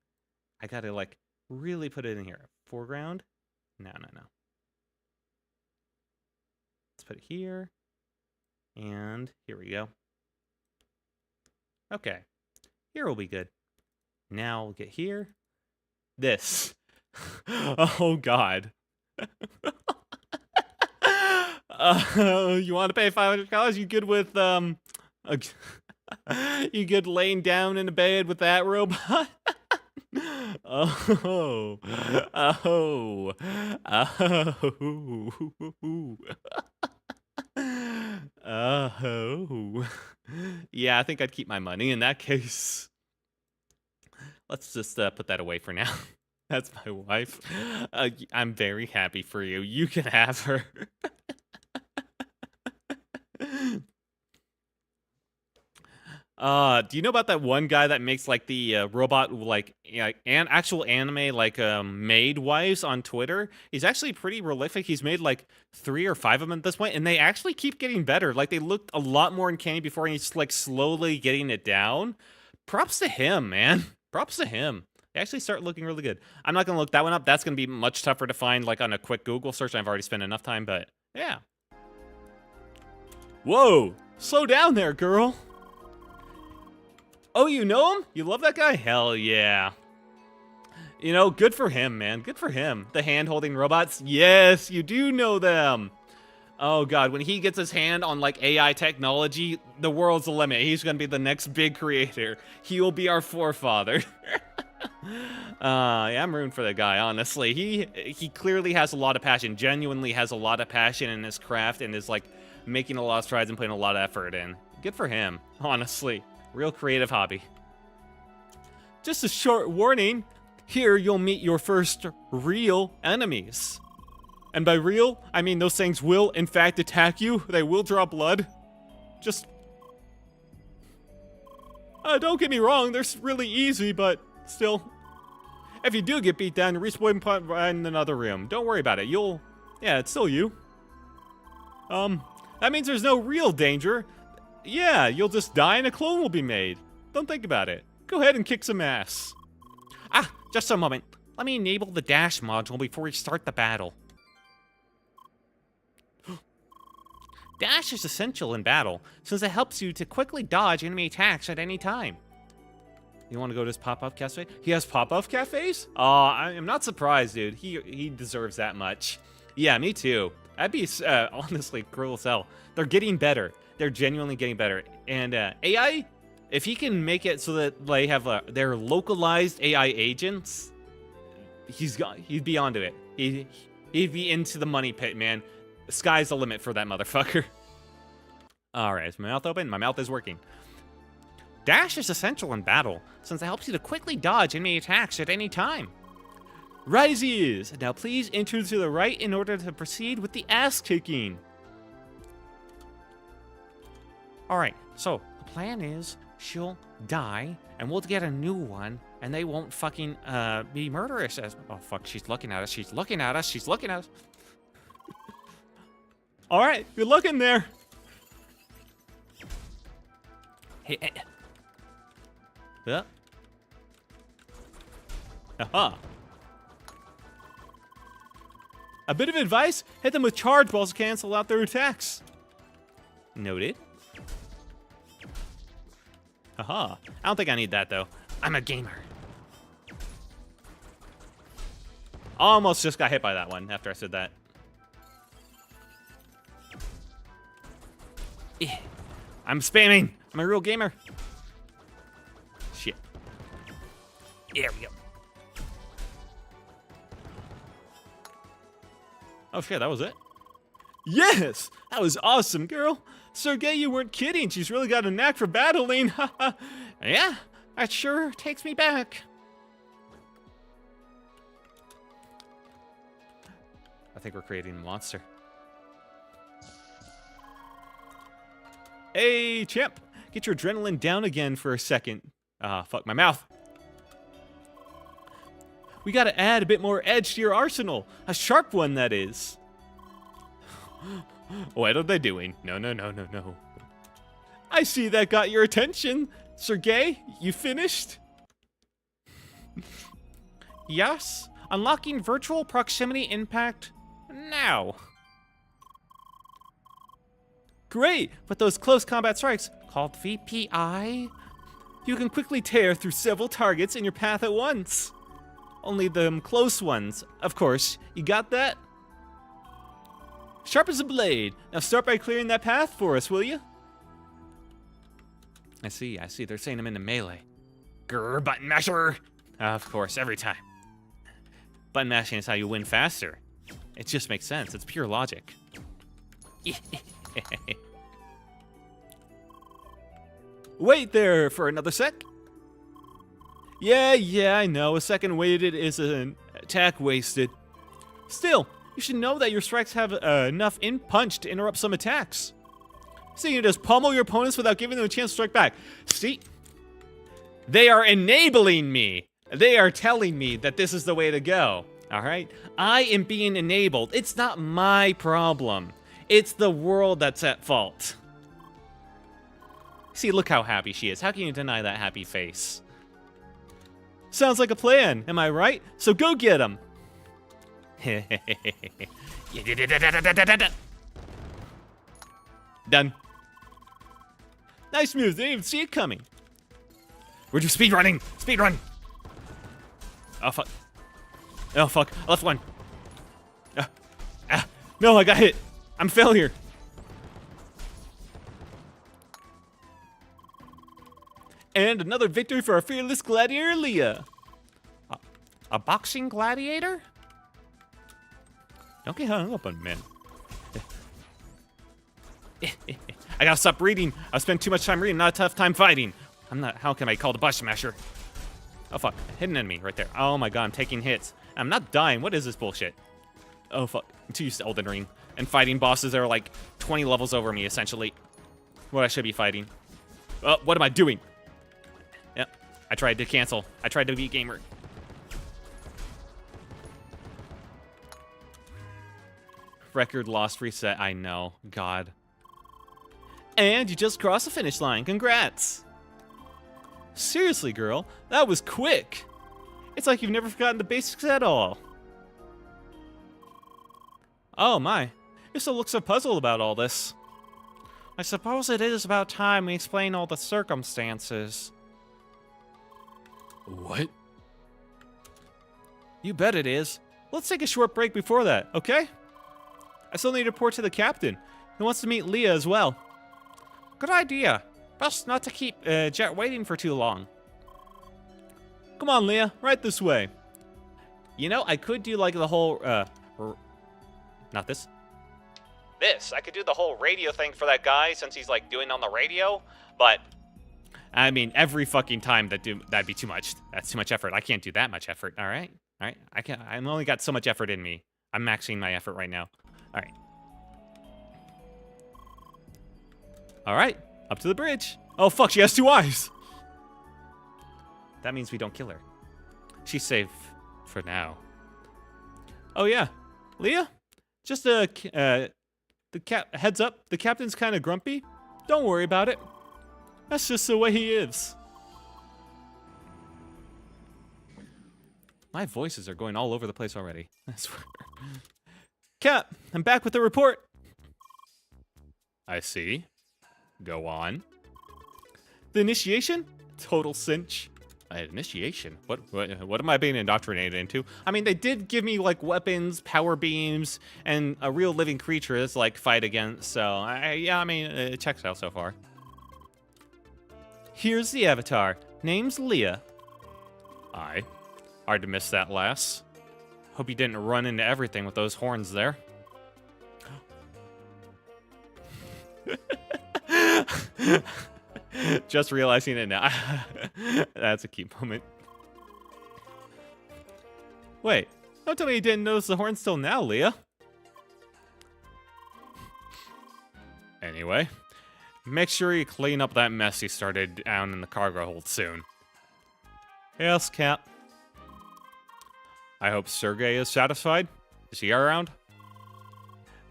I gotta like really put it in here. Foreground. No. Let's put it here. And here we go. Okay. Here will be good. Now we'll get here. This. Oh, God. You want to pay $500? You good with, you good laying down in a bed with that robot? Oh. Yeah, I think I'd keep my money in that case. Let's just put that away for now. That's my wife. I'm very happy for you. You can have her. Do you know about that one guy that makes like the robot like actual anime like maid wives on Twitter? He's actually pretty prolific. He's made like 3 or 5 of them at this point, and they actually keep getting better. Like they looked a lot more uncanny before, and he's like slowly getting it down. Props to him, man. Props to him. They actually start looking really good. I'm not gonna look that one up. That's gonna be much tougher to find like on a quick Google search. I've already spent enough time, but yeah. Whoa! Slow down there, girl. Oh, you know him? You love that guy? Hell yeah. You know, good for him, man. Good for him. The hand-holding robots? Yes, you do know them. Oh, God. When he gets his hand on, like, AI technology, the world's the limit. He's going to be the next big creator. He will be our forefather. Yeah, I'm rooting for the guy, honestly. He clearly has a lot of passion. Genuinely has a lot of passion in his craft and is, like, making a lot of strides and putting a lot of effort in. Good for him, honestly. Real creative hobby. Just a short warning. Here you'll meet your first real enemies. And by real, I mean those things will in fact attack you. They will draw blood. Just... don't get me wrong, they're really easy, but still. If you do get beat down, respawn in another room. Don't worry about it. Yeah, it's still you. That means there's no real danger. Yeah, you'll just die and a clone will be made. Don't think about it. Go ahead and kick some ass. Ah, just a moment. Let me enable the dash module before we start the battle. Dash is essential in battle, since it helps you to quickly dodge enemy attacks at any time. You want to go to his pop-up cafe? He has pop-up cafes? I'm not surprised, dude. He deserves that much. Yeah, me too. That'd be, honestly, cruel as hell. They're getting better. They're genuinely getting better. And AI, if he can make it so that they have their localized AI agents, he'd be onto it. He'd be into the money pit, man. The sky's the limit for that motherfucker. All right, is my mouth open? My mouth is working. Dash is essential in battle, since it helps you to quickly dodge enemy attacks at any time. Right as he is. Now please enter to the right in order to proceed with the ass kicking. Alright, so the plan is she'll die and we'll get a new one and they won't fucking be murderous as— oh fuck, she's looking at us, she's looking at us, she's looking at us. Alright, good looking there. Hey, hey. Yeah. Aha. A bit of advice, hit them with charge balls to cancel out their attacks. Noted. Haha. I don't think I need that, though. I'm a gamer. Almost just got hit by that one after I said that. I'm spamming. I'm a real gamer. Shit. There we go. Oh shit, that was it? Yes! That was awesome, girl! Sergey, you weren't kidding. She's really got a knack for battling. Yeah, that sure takes me back. I think we're creating a monster. Hey, champ! Get your adrenaline down again for a second. Fuck my mouth. We gotta add a bit more edge to your arsenal. A sharp one, that is. What are they doing? No. I see that got your attention. Sergey, you finished? Yes. Unlocking virtual proximity impact now. Great, but those close combat strikes, called VPI, you can quickly tear through several targets in your path at once. Only the close ones, of course. You got that? Sharp as a blade. Now start by clearing that path for us, will you? I see. They're saying I'm into melee. Grr, button masher. Of course, every time. Button mashing is how you win faster. It just makes sense. It's pure logic. Wait there for another sec. Yeah, I know. A second waited is an attack wasted. Still, you should know that your strikes have enough in punch to interrupt some attacks. So you just pummel your opponents without giving them a chance to strike back. See? They are enabling me. They are telling me that this is the way to go. All right? I am being enabled. It's not my problem. It's the world that's at fault. See, look how happy she is. How can you deny that happy face? Sounds like a plan, am I right? So go get him. Done. Nice move. Didn't even see it coming. We're just speed running. Speed run. Oh fuck. Oh fuck. I left one. No, I got hit. I'm a failure. And another victory for our fearless gladiator, Leah. A boxing gladiator? Don't get hung up on men. I gotta stop reading. I spent too much time reading, not a tough time fighting. I'm not, how can I call the button masher? Oh fuck, hidden enemy right there. Oh my god, I'm taking hits. I'm not dying, what is this bullshit? Oh fuck, I'm too used to Elden Ring. And fighting bosses that are like 20 levels over me, essentially. What I should be fighting. Oh, what am I doing? Yep, I tried to cancel. I tried to beat gamer. Record lost reset, I know, god. And you just crossed the finish line, congrats! Seriously, girl, that was quick! It's like you've never forgotten the basics at all. Oh my, you still look so puzzled about all this. I suppose it is about time we explain all the circumstances. What? You bet it is. Let's take a short break before that, okay? I still need to report to the captain. He wants to meet Leah as well. Good idea. Best not to keep Jet waiting for too long. Come on, Leah. Right this way. You know, I could do like the whole, not this. This. I could do the whole radio thing for that guy since he's like doing on the radio. But, I mean, every fucking time that'd be too much. That's too much effort. I can't do that much effort. All right? All right? I've only got so much effort in me. I'm maxing my effort right now. All right. All right. Up to the bridge. Oh, fuck. She has 2 eyes. That means we don't kill her. She's safe for now. Oh, yeah. Leah? Just heads up. The captain's kind of grumpy. Don't worry about it. That's just the way he is. My voices are going all over the place already. I swear. Cap, I'm back with the report. I see. Go on. The initiation? Total cinch. Initiation? What am I being indoctrinated into? I mean, they did give me, like, weapons, power beams, and a real living creature to, like, fight against, so, yeah, I mean, it checks out so far. Here's the avatar. Name's Leah. Aye. Hard to miss that lass. Hope you didn't run into everything with those horns there. Just realizing it now. That's a key moment. Wait, don't tell me you didn't notice the horns till now, Leah. Anyway, make sure you clean up that mess you started down in the cargo hold soon. Yes, Cap. I hope Sergey is satisfied. Is he around?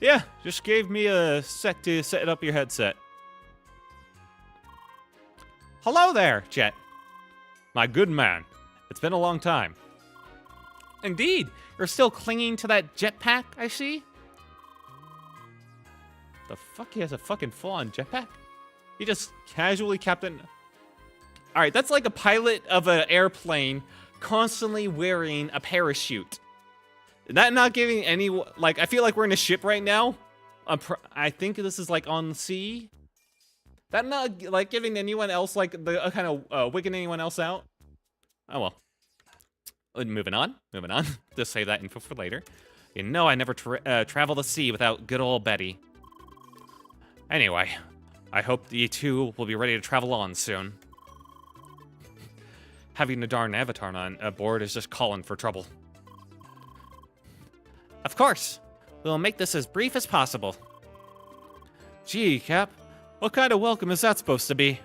Yeah, just gave me a sec to set up your headset. Hello there, Jet. My good man. It's been a long time. Indeed. You're still clinging to that jetpack, I see? The fuck? He has a fucking full-on jetpack? He just casually captain... Alright, that's like a pilot of an airplane constantly wearing a parachute. That not giving any... Like, I feel like we're in a ship right now. I think this is like on the sea. That not like giving anyone else like the kind of wigging anyone else out. Oh well. Moving on. Just save that info for later. You know I never travel the sea without good old Betty. Anyway, I hope you two will be ready to travel on soon. Having a darn avatar on board is just calling for trouble. Of course. We'll make this as brief as possible. Gee, Cap. What kind of welcome is that supposed to be?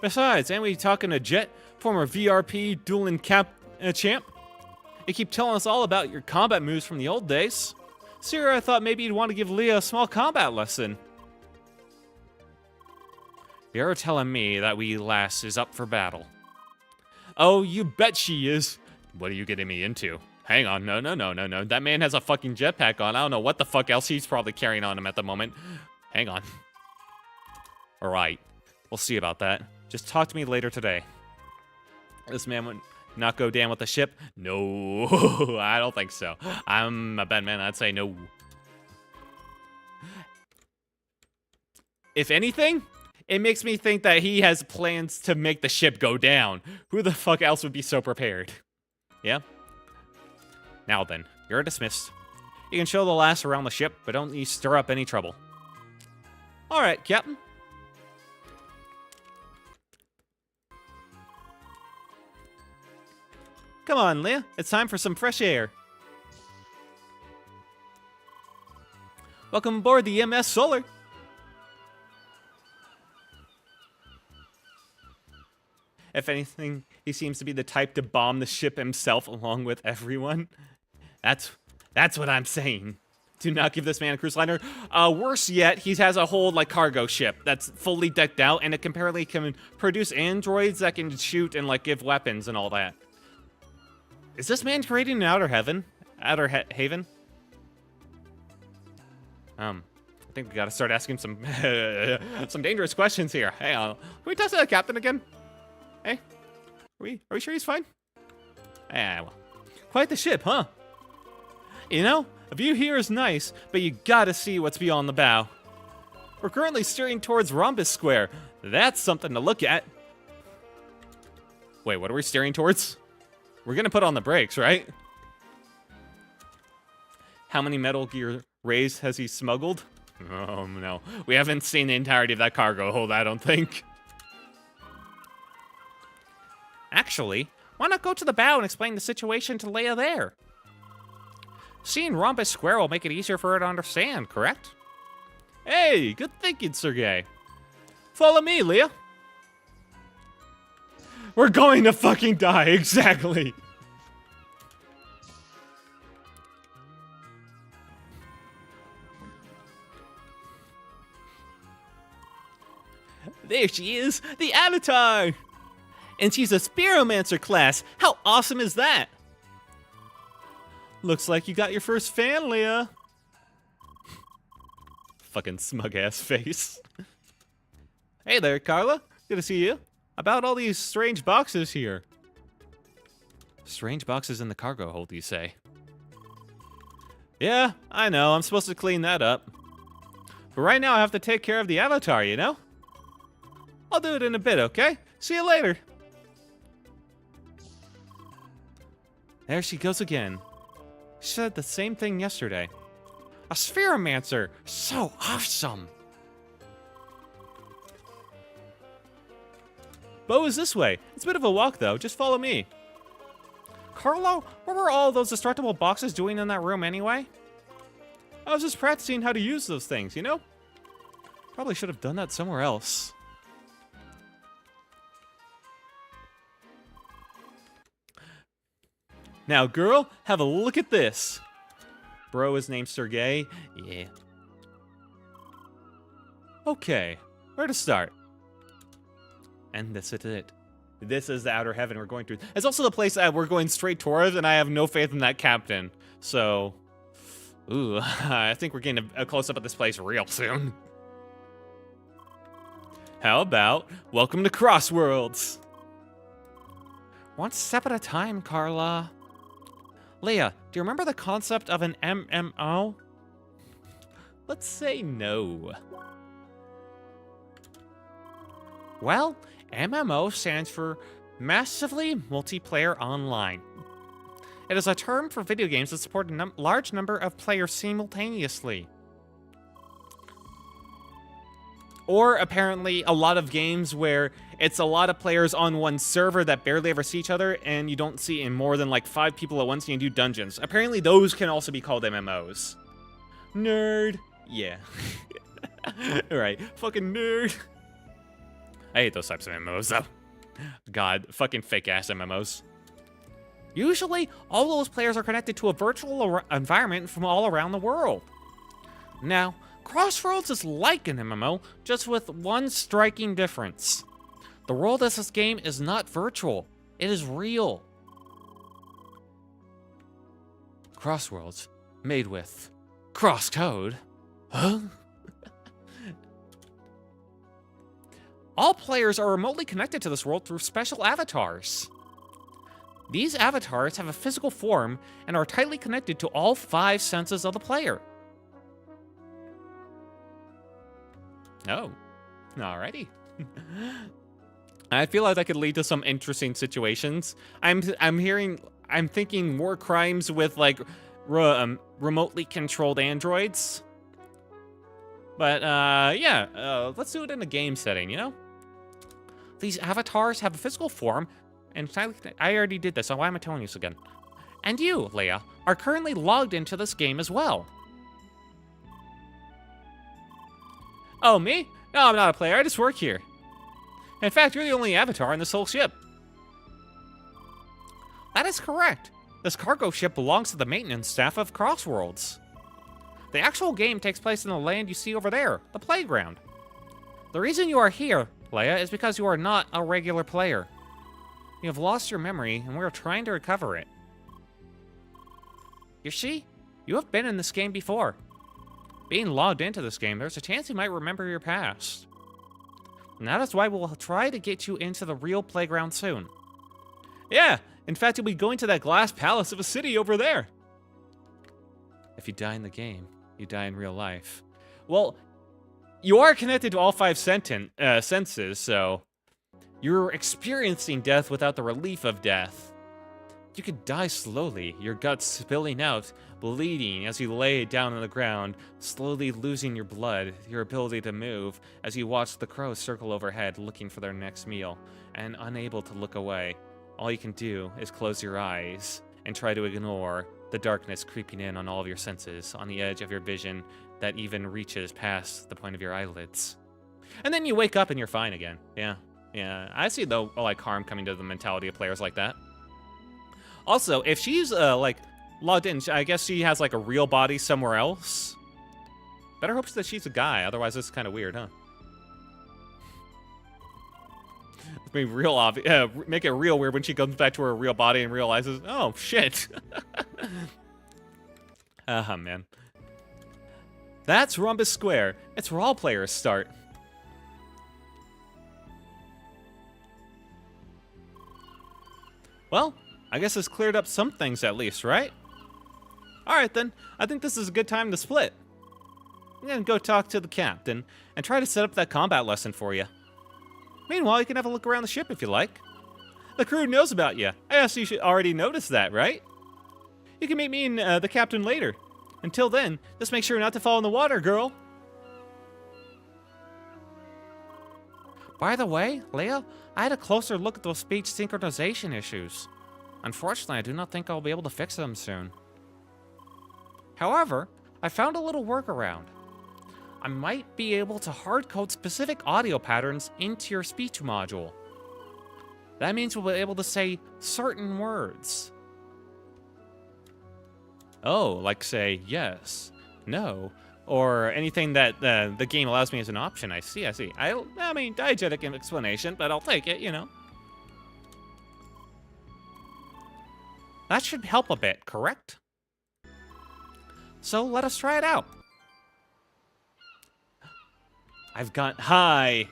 Besides, ain't we talking to Jet, former VRP dueling champ? You keep telling us all about your combat moves from the old days. Sir, I thought maybe you'd want to give Leah a small combat lesson. You're telling me that wee lass is up for battle. Oh, you bet she is. What are you getting me into? Hang on, no. That man has a fucking jetpack on. I don't know what the fuck else he's probably carrying on him at the moment. Hang on. Alright, we'll see about that. Just talk to me later today. This man would not go down with the ship? No, I don't think so. I'm a bad man, I'd say no. If anything, it makes me think that he has plans to make the ship go down. Who the fuck else would be so prepared? Yeah? Now then, you're dismissed. You can show the lass around the ship, but don't you stir up any trouble. Alright, Captain. Come on, Leah. It's time for some fresh air. Welcome aboard the MS Solar. If anything, he seems to be the type to bomb the ship himself along with everyone. That's what I'm saying. Do not give this man a cruise liner. Worse yet, he has a whole like cargo ship that's fully decked out, and it apparently can produce androids that can shoot and like give weapons and all that. Is this man creating an outer haven? I think we gotta start asking some some dangerous questions here. Hey, can we test the captain again? Hey, are we sure he's fine? Ah, well, quite the ship, huh? You know, a view here is nice, but you gotta see what's beyond the bow. We're currently steering towards Rhombus Square. That's something to look at. Wait, what are we steering towards? We're gonna put on the brakes, right? How many Metal Gear Rays has he smuggled? Oh, no. We haven't seen the entirety of that cargo hold, I don't think. Actually, why not go to the bow and explain the situation to Leia there? Seeing Rhombus Square will make it easier for her to understand, correct? Hey, good thinking, Sergey. Follow me, Leia. We're going to fucking die, exactly. There she is, the Avatar! And she's a Spiromancer class. How awesome is that? Looks like you got your first fan, Leia. Fucking smug-ass face. Hey there, Carla. Good to see you. About all these strange boxes here. Strange boxes in the cargo hold, you say? Yeah, I know. I'm supposed to clean that up. But right now I have to take care of the Avatar, you know? I'll do it in a bit, okay? See you later. There she goes again. She said the same thing yesterday. A Spheromancer! So awesome! Bo is this way. It's a bit of a walk, though. Just follow me. Carlo, what were all those destructible boxes doing in that room anyway? I was just practicing how to use those things, you know? Probably should have done that somewhere else. Now, girl, have a look at this. Bro is named Sergey. Yeah. Okay, where to start? And this is it. This is the outer heaven we're going through. It's also the place that we're going straight towards, and I have no faith in that captain. So, ooh, I think we're getting a close-up of this place real soon. How about welcome to Crossworlds? One step at a time, Carla. Leah, do you remember the concept of an MMO? Let's say no. Well, MMO stands for Massively Multiplayer Online. It is a term for video games that support a large number of players simultaneously. Or apparently a lot of games where it's a lot of players on one server that barely ever see each other, and you don't see in more than like 5 people at once and you do dungeons. Apparently those can also be called MMOs. Nerd. Yeah. Alright, fucking nerd. I hate those types of MMOs though. God, fucking fake ass MMOs. Usually, all those players are connected to a virtual environment from all around the world. Now, Crossroads is like an MMO, just with one striking difference. The world of this game is not virtual, it is real. Crossworlds, made with cross-code. Huh? All players are remotely connected to this world through special avatars. These avatars have a physical form and are tightly connected to all 5 senses of the player. Oh, alrighty. I feel like that could lead to some interesting situations. I'm thinking more crimes with like remotely controlled androids. But yeah, let's do it in a game setting, you know? These avatars have a physical form, and I already did this, so why am I telling you this again? And you, Leia, are currently logged into this game as well. Oh, me? No, I'm not a player, I just work here. In fact, you're the only avatar on this whole ship. That is correct. This cargo ship belongs to the maintenance staff of Crossworlds. The actual game takes place in the land you see over there, the playground. The reason you are here, Leia, is because you are not a regular player. You have lost your memory, and we are trying to recover it. You see, you have been in this game before. Being logged into this game, there's a chance you might remember your past. And that is why we'll try to get you into the real playground soon. Yeah, in fact, you'll be going to that glass palace of a city over there. If you die in the game, you die in real life. Well, you are connected to all 5 senses, so you're experiencing death without the relief of death. You could die slowly, your guts spilling out, bleeding as you lay down on the ground, slowly losing your blood, your ability to move, as you watch the crows circle overhead looking for their next meal, and unable to look away. All you can do is close your eyes and try to ignore the darkness creeping in on all of your senses, on the edge of your vision that even reaches past the point of your eyelids. And then you wake up and you're fine again. Yeah, I see though, like harm coming to the mentality of players like that. Also, if she's like logged in, I guess she has like a real body somewhere else. Better hope that she's a guy, otherwise this is kind of weird, huh? Make real obvious, make it real weird when she comes back to her real body and realizes, oh shit. Man. That's Rhombus Square. It's where all players start. Well, I guess it's cleared up some things at least, right? Alright then, I think this is a good time to split. I'm gonna go talk to the captain and try to set up that combat lesson for you. Meanwhile, you can have a look around the ship if you like. The crew knows about you. I guess you should already notice that, right? You can meet me and the captain later. Until then, just make sure not to fall in the water, girl. By the way, Leia, I had a closer look at those speech synchronization issues. Unfortunately, I do not think I'll be able to fix them soon. However, I found a little workaround. I might be able to hard-code specific audio patterns into your speech module. That means we'll be able to say certain words. Oh, like say yes, no, or anything that the game allows me as an option. I see. I mean, diegetic explanation, but I'll take it, you know. That should help a bit, correct? So let us try it out. I've got hi.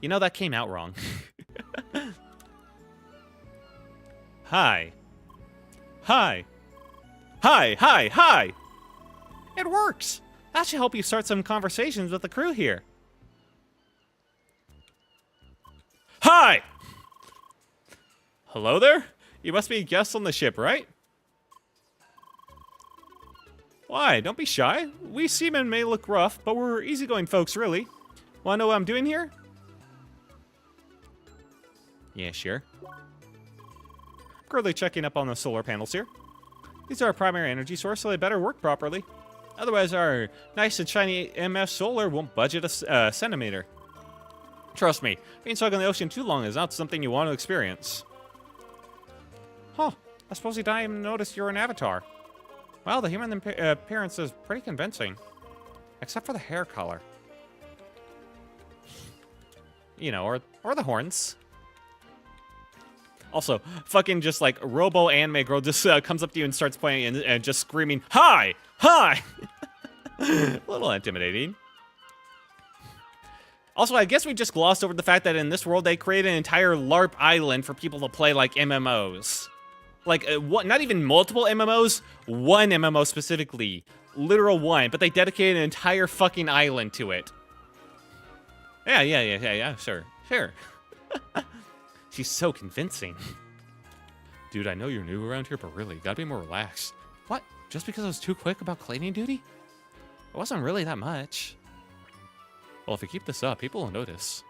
You know, that came out wrong. Hi. Hi. Hi. It works. That should help you start some conversations with the crew here. Hi! Hello there? You must be guests on the ship, right? Why? Don't be shy. We seamen may look rough, but we're easygoing folks, really. Wanna know what I'm doing here? Yeah, sure. Currently checking up on the solar panels here. These are our primary energy source, so they better work properly. Otherwise, our nice and shiny MS solar won't budget a centimeter. Trust me, being stuck in the ocean too long is not something you want to experience. Huh, I suppose you didn't even notice you're an avatar. Well, the human appearance is pretty convincing. Except for the hair color. You know, or the horns. Also, fucking just like robo anime girl just comes up to you and starts playing and just screaming, "Hi! Hi!" A little intimidating. Also, I guess we just glossed over the fact that in this world they created an entire LARP island for people to play like MMOs. Like, not even multiple MMOs, one MMO specifically. Literal one, but they dedicated an entire fucking island to it. Yeah, sure. She's so convincing. Dude, I know you're new around here, but really, you gotta be more relaxed. What? Just because I was too quick about cleaning duty? It wasn't really that much. Well, if you keep this up, people will notice.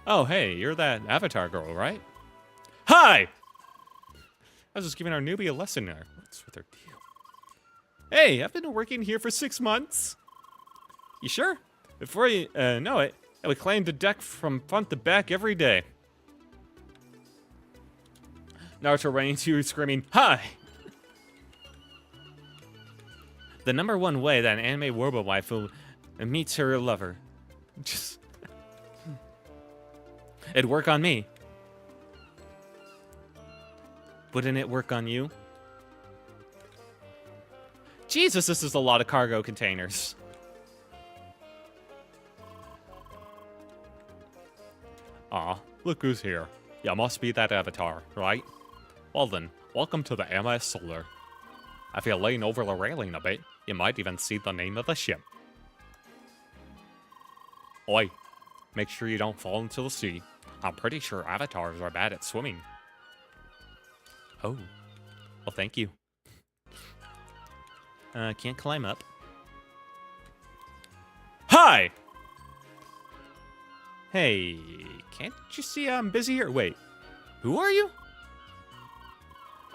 Oh, hey, you're that avatar girl, right? Hi! I was just giving our newbie a lesson there. What's with her deal? Hey, I've been working here for 6 months. You sure? Before you know it, I would clean the deck from front to back every day. Naruto running to you screaming, "Hi!" The number one way that an anime robo waifu meets her lover. Just... It'd work on me. Wouldn't it work on you? Jesus, this is a lot of cargo containers. Aw, look who's here. Ya must be that avatar, right? Well then, welcome to the MS Solar. If you lean over the railing a bit, you might even see the name of the ship. Oi, make sure you don't fall into the sea. I'm pretty sure avatars are bad at swimming. Oh, well thank you. Can't climb up. Hi! Hey, can't you see I'm busy here? Wait, who are you?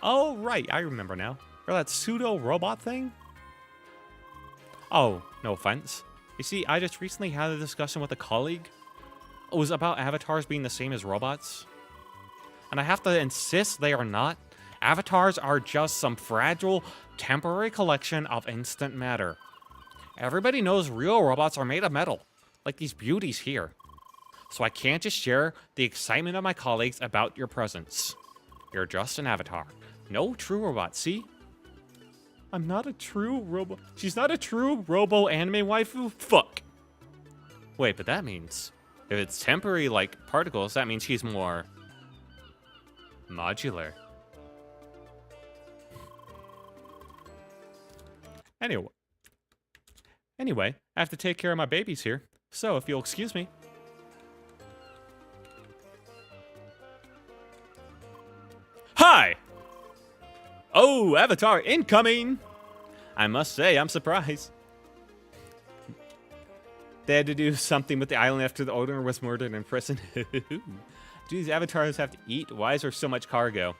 Oh, right, I remember now. You're that pseudo-robot thing? Oh, no offense. You see, I just recently had a discussion with a colleague. It was about avatars being the same as robots. And I have to insist they are not. Avatars are just some fragile, temporary collection of instant matter. Everybody knows real robots are made of metal, like these beauties here. So I can't just share the excitement of my colleagues about your presence. You're just an avatar. No true robot, see? I'm not a true robo... She's not a true robo anime waifu? Fuck. Wait, but that means... If it's temporary, like, particles, that means she's more... modular. Anyway, I have to take care of my babies here. So, if you'll excuse me. Hi! Oh, Avatar incoming! I must say, I'm surprised. They had to do something with the island after the owner was murdered in prison. Do these avatars have to eat? Why is there so much cargo?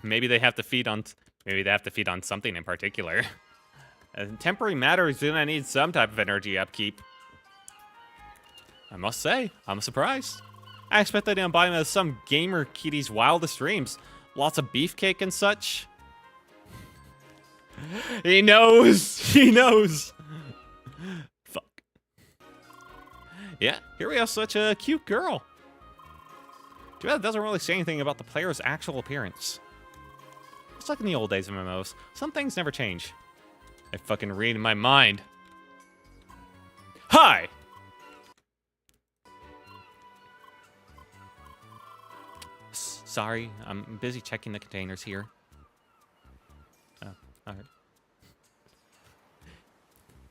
Maybe they have to feed on... Maybe they have to feed on something in particular. Temporary matter is gonna need some type of energy upkeep. I must say, I'm surprised. I expected to buy them as some gamer kiddie's wildest dreams. Lots of beefcake and such. He knows. He knows. Fuck. Yeah, here we have such a cute girl. Too bad it doesn't really say anything about the player's actual appearance. It's like in the old days of MMOs. Some things never change. I fucking read in my mind. Hi! Sorry, I'm busy checking the containers here. Oh, alright.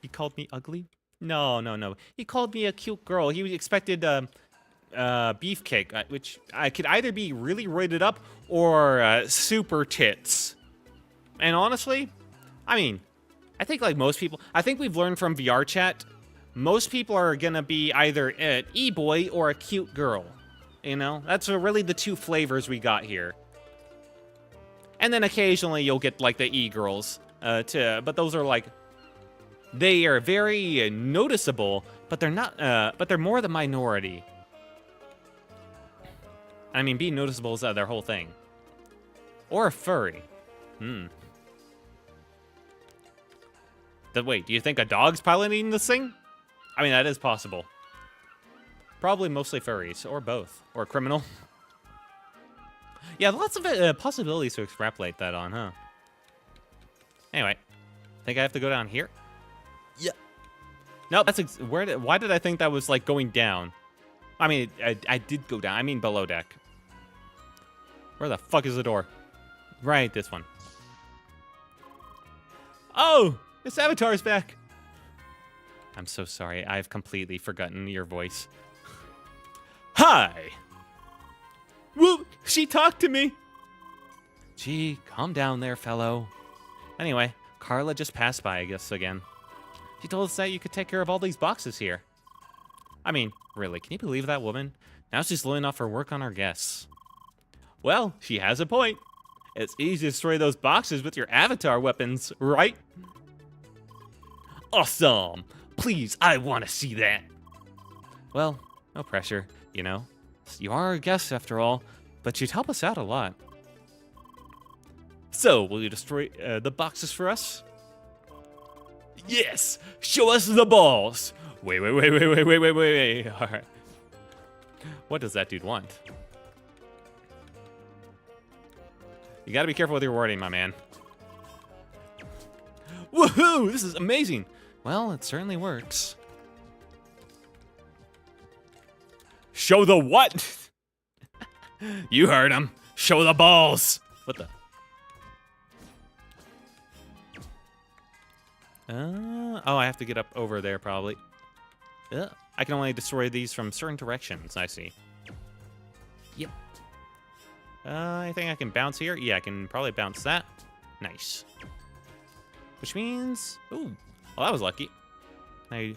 He called me ugly? No. He called me a cute girl. He expected beefcake, which I could either be really roided up or super tits. And honestly, I mean, I think like most people, I think we've learned from VR chat, most people are gonna be either an e-boy or a cute girl. You know, that's really the two flavors we got here. And then occasionally you'll get like the e-girls, but those are like, they are very noticeable, but they're not, but they're more the minority. I mean, being noticeable is their whole thing. Or a furry. Wait, do you think a dog's piloting this thing? I mean, that is possible. Probably mostly furries, or both. Or criminal. Yeah, lots of possibilities to extrapolate that on, huh? Anyway, think I have to go down here? Yeah. No, that's why did I think that was like going down? I mean, I did go down. I mean below deck. Where the fuck is the door? Right, this one. Oh, this avatar's back. I'm so sorry. I've completely forgotten your voice. Hi. Woo, she talked to me. Gee, calm down there, fellow. Anyway, Carla just passed by, I guess, again. She told us that you could take care of all these boxes here. I mean, really, can you believe that woman? Now she's loading off her work on our guests. Well, she has a point. It's easy to destroy those boxes with your avatar weapons, right? Awesome. Please, I want to see that. Well, no pressure, you know. You are a guest after all, but you'd help us out a lot. So, will you destroy the boxes for us? Yes! Show us the balls! Wait. All right. What does that dude want? You gotta be careful with your wording, my man. Woohoo! This is amazing! Well, it certainly works. Show the what? You heard him. Show the balls! What the? Oh, I have to get up over there, probably. I can only destroy these from certain directions, I see. Yep. I think I can bounce here. Yeah, I can probably bounce that. Nice. Which means... Ooh. Well, that was lucky. Hey,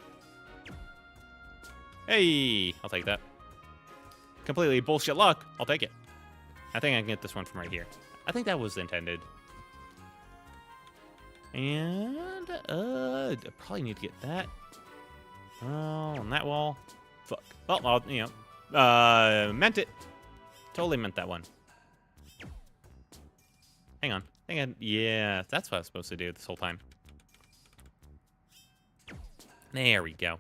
I'll take that. Completely bullshit luck. I'll take it. I think I can get this one from right here. I think that was intended. And, I probably need to get that. Oh, on that wall. Fuck. Oh, well, you know. Meant it. Totally meant that one. Hang on. Yeah, that's what I was supposed to do this whole time. There we go.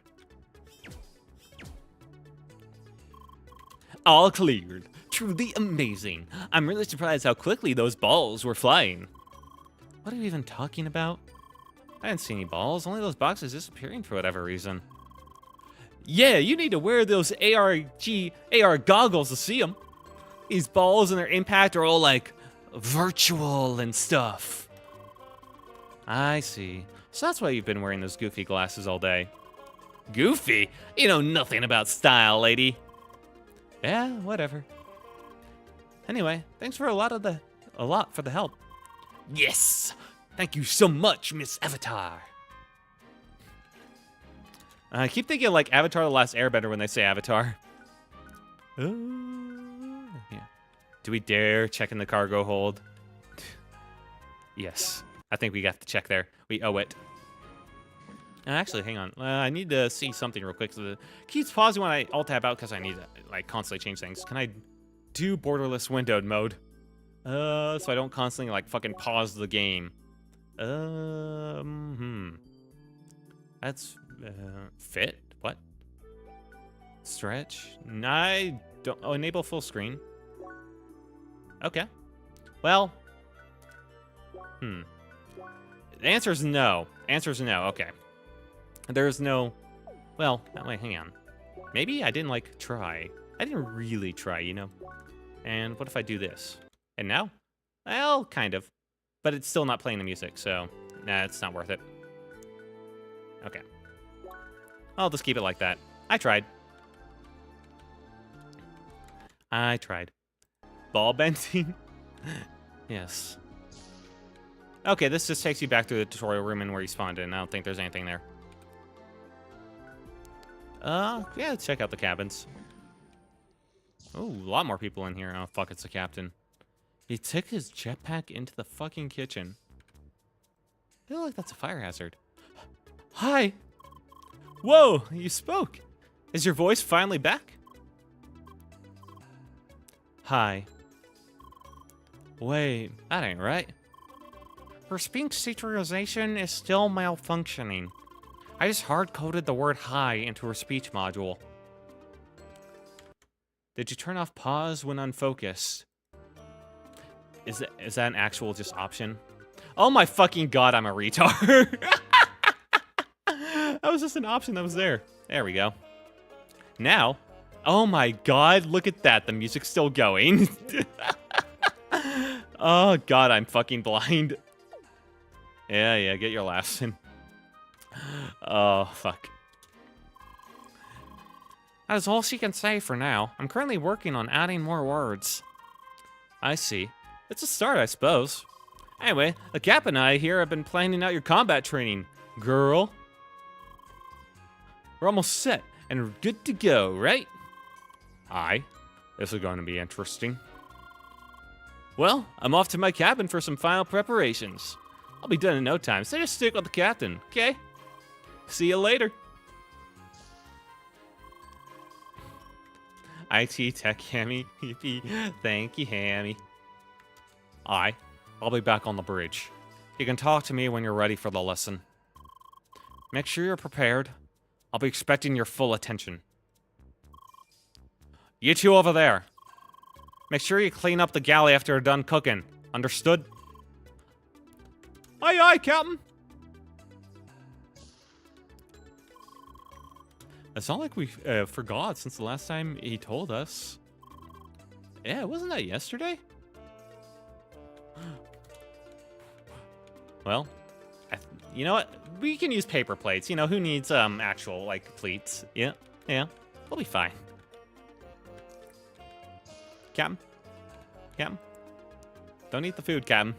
All cleared. Truly amazing. I'm really surprised how quickly those balls were flying. What are you even talking about? I didn't see any balls, only those boxes disappearing for whatever reason. Yeah, you need to wear those AR goggles to see them. These balls and their impact are all like virtual and stuff. I see. So that's why you've been wearing those goofy glasses all day. Goofy? You know nothing about style, lady. Yeah, whatever. Anyway, thanks for a lot for the help. Yes! Thank you so much, Miss Avatar. I keep thinking like Avatar: The Last Airbender when they say Avatar. Yeah. Do we dare check in the cargo hold? Yes. I think we got to check there. We owe it. Actually, hang on. I need to see something real quick. So it keeps pausing when I alt tab out because I need to like constantly change things. Can I do borderless windowed mode? So I don't constantly, like, fucking pause the game. That's, fit? What? Stretch? I don't, oh, enable full screen. Okay. Well. The answer's no. Answer's no, okay. There's no, well, wait, hang on. Maybe I didn't, like, try. I didn't really try, you know? And what if I do this? And now? Well, kind of. But it's still not playing the music, so nah, it's not worth it. Okay. I'll just keep it like that. I tried. I tried. Ball bending? Yes. Okay, this just takes you back to the tutorial room and where you spawned in. I don't think there's anything there. Yeah, let's check out the cabins. Oh, a lot more people in here. Oh, fuck, it's the captain. He took his jetpack into the fucking kitchen. I feel like that's a fire hazard. Hi! Whoa, you spoke! Is your voice finally back? Hi. Wait, that ain't right. Her speech synchronization is still malfunctioning. I just hard-coded the word hi into her speech module. Did you turn off pause when unfocused? Is that an actual just option? Oh my fucking god, I'm a retard. That was just an option that was there. There we go. Now, oh my god, look at that. The music's still going. Oh god, I'm fucking blind. Yeah, get your laughs in. Oh, fuck. That is all she can say for now. I'm currently working on adding more words. I see. It's a start, I suppose. Anyway, the Cap and I here have been planning out your combat training, girl. We're almost set and good to go, right? Aye. This is going to be interesting. Well, I'm off to my cabin for some final preparations. I'll be done in no time, so just stick with the captain, okay? See you later. IT Tech Hammy. Thank you, Hammy. I'll be back on the bridge. You can talk to me when you're ready for the lesson. Make sure you're prepared. I'll be expecting your full attention. You two over there. Make sure you clean up the galley after you're done cooking. Understood? Aye, aye, Captain. It's not like we forgot since the last time he told us. Yeah, wasn't that yesterday? Well, you know what? We can use paper plates. You know, who needs actual, like, plates? Yeah, we'll be fine. Captain? Captain? Don't eat the food, Captain.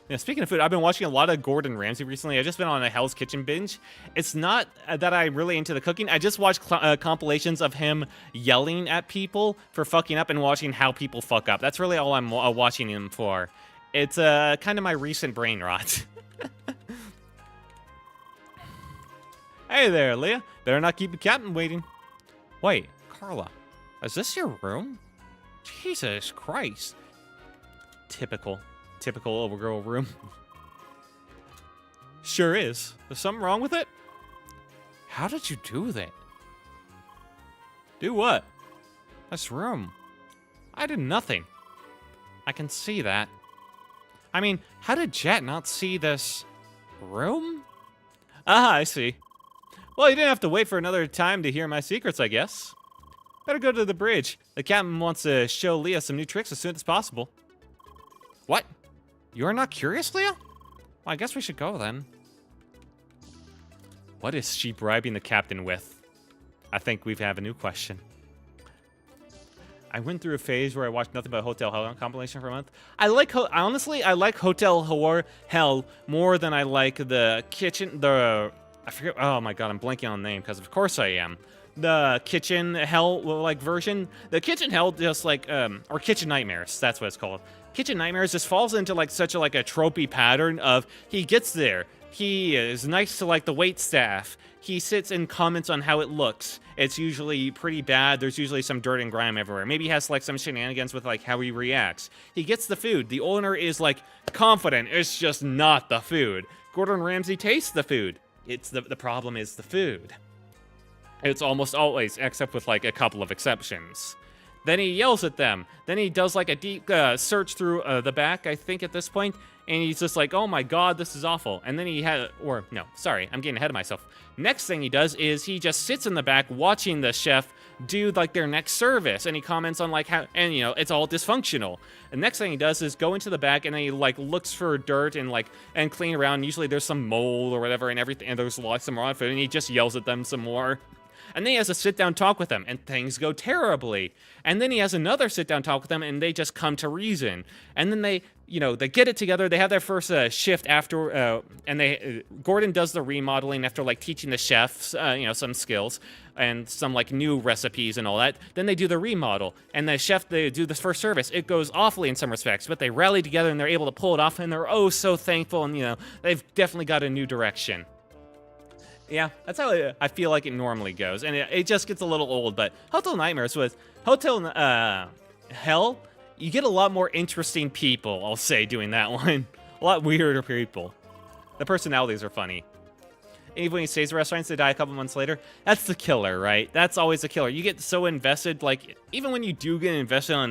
Yeah, speaking of food, I've been watching a lot of Gordon Ramsay recently. I've just been on a Hell's Kitchen binge. It's not that I'm really into the cooking. I just watch compilations of him yelling at people for fucking up and watching how people fuck up. That's really all I'm watching him for. It's kind of my recent brain rot. Hey there, Leah. Better not keep the captain waiting. Wait, Carla, is this your room? Jesus Christ. Typical overgirl room. Sure is. There's something wrong with it? How did you do that? Do what? This room. I did nothing. I can see that. I mean, how did Jet not see this room? Ah, I see. Well, you didn't have to wait for another time to hear my secrets, I guess. Better go to the bridge. The captain wants to show Leah some new tricks as soon as possible. What? You are not curious, Leah? Well, I guess we should go then. What is she bribing the captain with? I think we have a new question. I went through a phase where I watched nothing but Hotel Hell compilation for a month. Honestly, I like Hotel Hell more than I like the kitchen, I forget, oh my god, I'm blanking on the name, because of course I am. The Kitchen Hell, like, version. The Kitchen Hell just, like, or Kitchen Nightmares, that's what it's called. Kitchen Nightmares just falls into, like, such a, like, a tropey pattern of, he gets there, He is nice to like the wait staff. He sits and comments on how it looks. It's usually pretty bad. There's usually some dirt and grime everywhere. Maybe he has like some shenanigans with like how he reacts. He gets the food. The owner is like confident. It's just not the food. Gordon Ramsay tastes the food. It's the problem is the food. It's almost always, except with like a couple of exceptions. Then he yells at them. Then he does like a deep search through the back, I think at this point, and he's just like, oh my god, this is awful. And then he no, sorry, I'm getting ahead of myself. Next thing he does is he just sits in the back watching the chef do like their next service, and he comments on like how, and you know, it's all dysfunctional. The next thing he does is go into the back and then he like looks for dirt and like and clean around. Usually there's some mold or whatever and everything, and there's lots of raw food, and he just yells at them some more. And then he has a sit-down talk with them, and things go terribly. And then he has another sit-down talk with them, and they just come to reason. And then they, you know, they get it together. They have their first shift after, and Gordon does the remodeling after, like, teaching the chefs, you know, some skills and some, like, new recipes and all that. Then they do the remodel, and the chef, they do the first service. It goes awfully in some respects, but they rally together, and they're able to pull it off, and they're oh so thankful, and, you know, they've definitely got a new direction. Yeah, that's how I feel like it normally goes, and it just gets a little old, but Hotel Nightmares was Hotel Hell, you get a lot more interesting people, I'll say, doing that one. A lot weirder people. The personalities are funny. Even when he stays at restaurants, they die a couple months later. That's the killer, right? That's always the killer. You get so invested, like, even when you do get invested on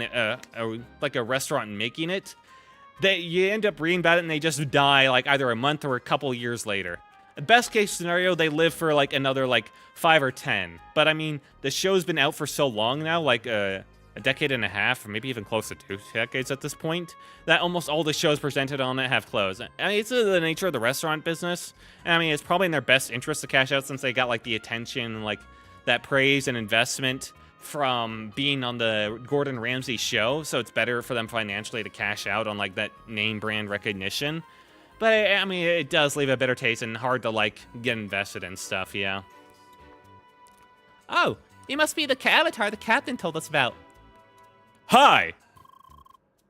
like a restaurant making it, that you end up reading about it and they just die, like, either a month or a couple years later. Best case scenario, they live for like another like 5 or 10. But I mean, the show's been out for so long now, like a decade and a half, or maybe even close to 2 decades at this point, that almost all the shows presented on it have closed. I mean, it's the nature of the restaurant business. And I mean, it's probably in their best interest to cash out since they got like the attention, like that praise and investment from being on the Gordon Ramsay show. So it's better for them financially to cash out on like that name brand recognition. But, I mean, it does leave a bitter taste and hard to, like, get invested in stuff, yeah. Oh, you must be the avatar the captain told us about. Hi!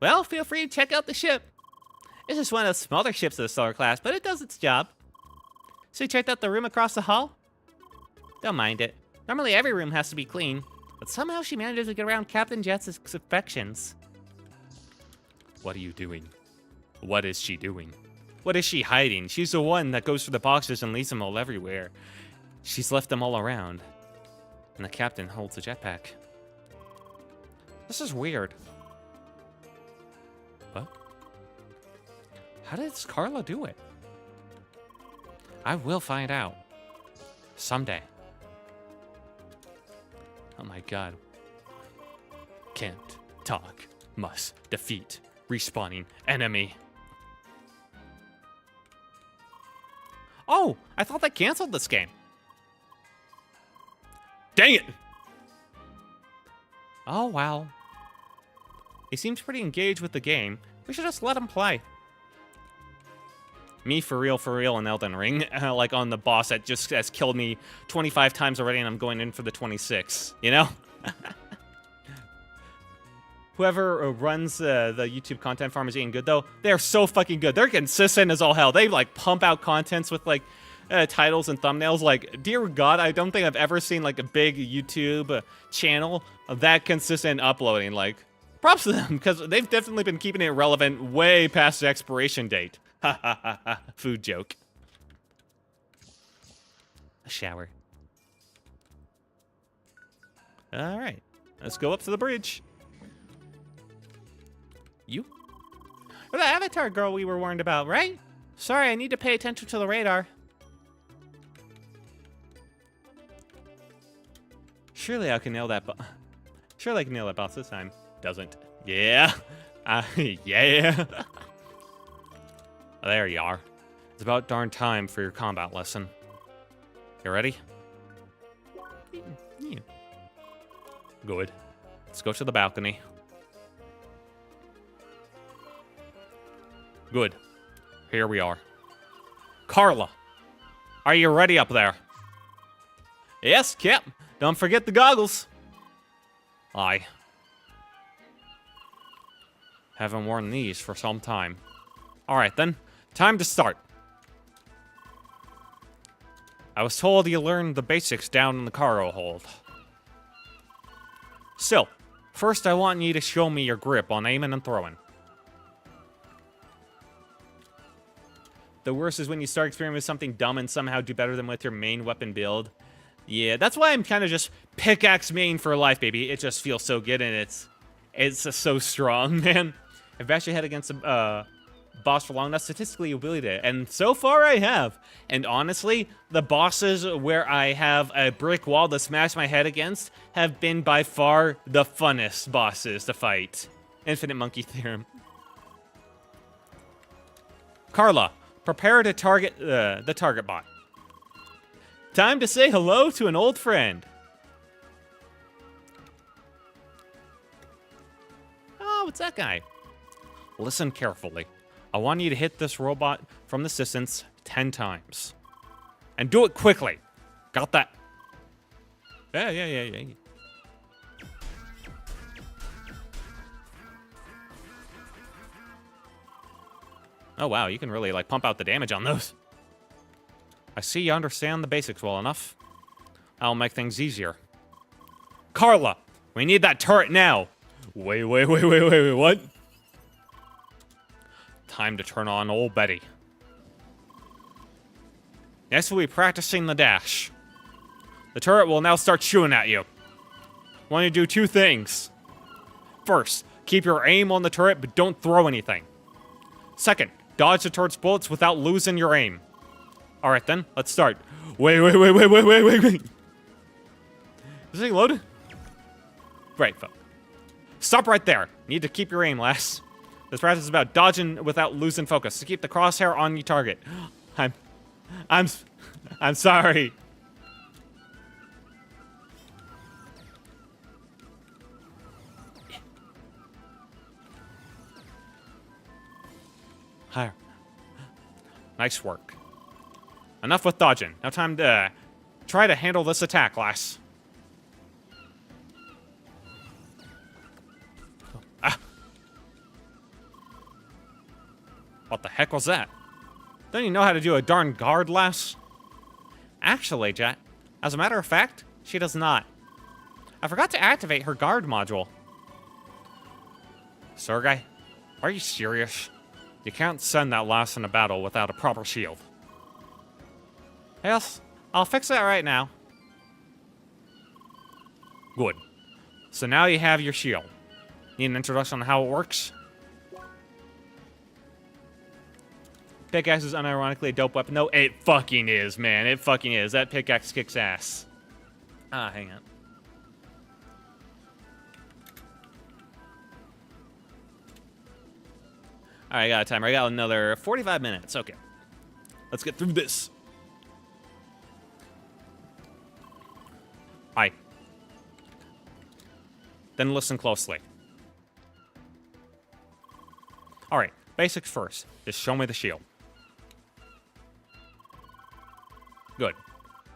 Well, feel free to check out the ship. This is one of the smaller ships of the solar class, but it does its job. So you checked out the room across the hall? Don't mind it. Normally every room has to be clean, but somehow she manages to get around Captain Jet's affections. What are you doing? What is she doing? What is she hiding? She's the one that goes through the boxes and leaves them all everywhere. She's left them all around. And the captain holds a jetpack. This is weird. What? How did Carla do it? I will find out. Someday. Oh my god. Can't talk. Must defeat. Respawning enemy. Oh, I thought they canceled this game. Dang it! Oh, wow. He seems pretty engaged with the game. We should just let him play. Me for real in Elden Ring. Like on the boss that just has killed me 25 times already and I'm going in for the 26, you know? Whoever runs the YouTube content farm is eating good, though. They're so fucking good. They're consistent as all hell. They, like, pump out contents with, like, titles and thumbnails. Like, dear God, I don't think I've ever seen, like, a big YouTube channel that consistent uploading. Like, props to them, because they've definitely been keeping it relevant way past the expiration date. Ha ha ha ha. Food joke. A shower. All right. Let's go up to the bridge. You? You're the avatar girl we were warned about, right? Sorry, I need to pay attention to the radar. Surely I can nail that Surely I can nail that boss this time. Doesn't. Yeah. Yeah. There you are. It's about darn time for your combat lesson. You ready? Yeah. Good. Let's go to the balcony. Good. Here we are. Carla, are you ready up there? Yes, Cap. Don't forget the goggles. I haven't worn these for some time. All right, then. Time to start. I was told you learned the basics down in the cargo hold. Still, first I want you to show me your grip on aiming and throwing. The worst is when you start experimenting with something dumb and somehow do better than with your main weapon build. Yeah, that's why I'm kind of just pickaxe main for life, baby. It just feels so good, and it's just so strong, man. I've bashed your head against a boss for long enough, statistically you'll beat it. And so far I have. And honestly, the bosses where I have a brick wall to smash my head against have been by far the funnest bosses to fight. Infinite Monkey Theorem. Carla, prepare to target the target bot. Time to say hello to an old friend. Oh, what's that guy? Listen carefully. I want you to hit this robot from the distance 10 times. And do it quickly. Got that? Yeah. Oh, wow, you can really, like, pump out the damage on those. I see you understand the basics well enough. I'll make things easier. Carla, we need that turret now. Wait, what? Time to turn on old Betty. Next we'll be practicing the dash. The turret will now start shooting at you. I want you to do two things. First, keep your aim on the turret, but don't throw anything. Second, dodge the turret's bullets without losing your aim. Alright then, let's start. Wait. Is this thing loaded? Right, fuck. Stop right there. Need to keep your aim, lass. This practice is about dodging without losing focus. So keep the crosshair on your target. I'm sorry. Higher. Nice work. Enough with dodging. Now time to try to handle this attack, lass. What the heck was that? Don't you know how to do a darn guard, lass? Actually, Jet, as a matter of fact, she does not. I forgot to activate her guard module. Sergei, are you serious? You can't send that lass in a battle without a proper shield. Yes, I'll fix that right now. Good. So now you have your shield. Need an introduction on how it works? Pickaxe is unironically a dope weapon. No, it fucking is, man. It fucking is. That pickaxe kicks ass. Hang on. Alright, I got a timer. I got another 45 minutes. Okay. Let's get through this. Alright. Then listen closely. Alright, basics first. Just show me the shield. Good.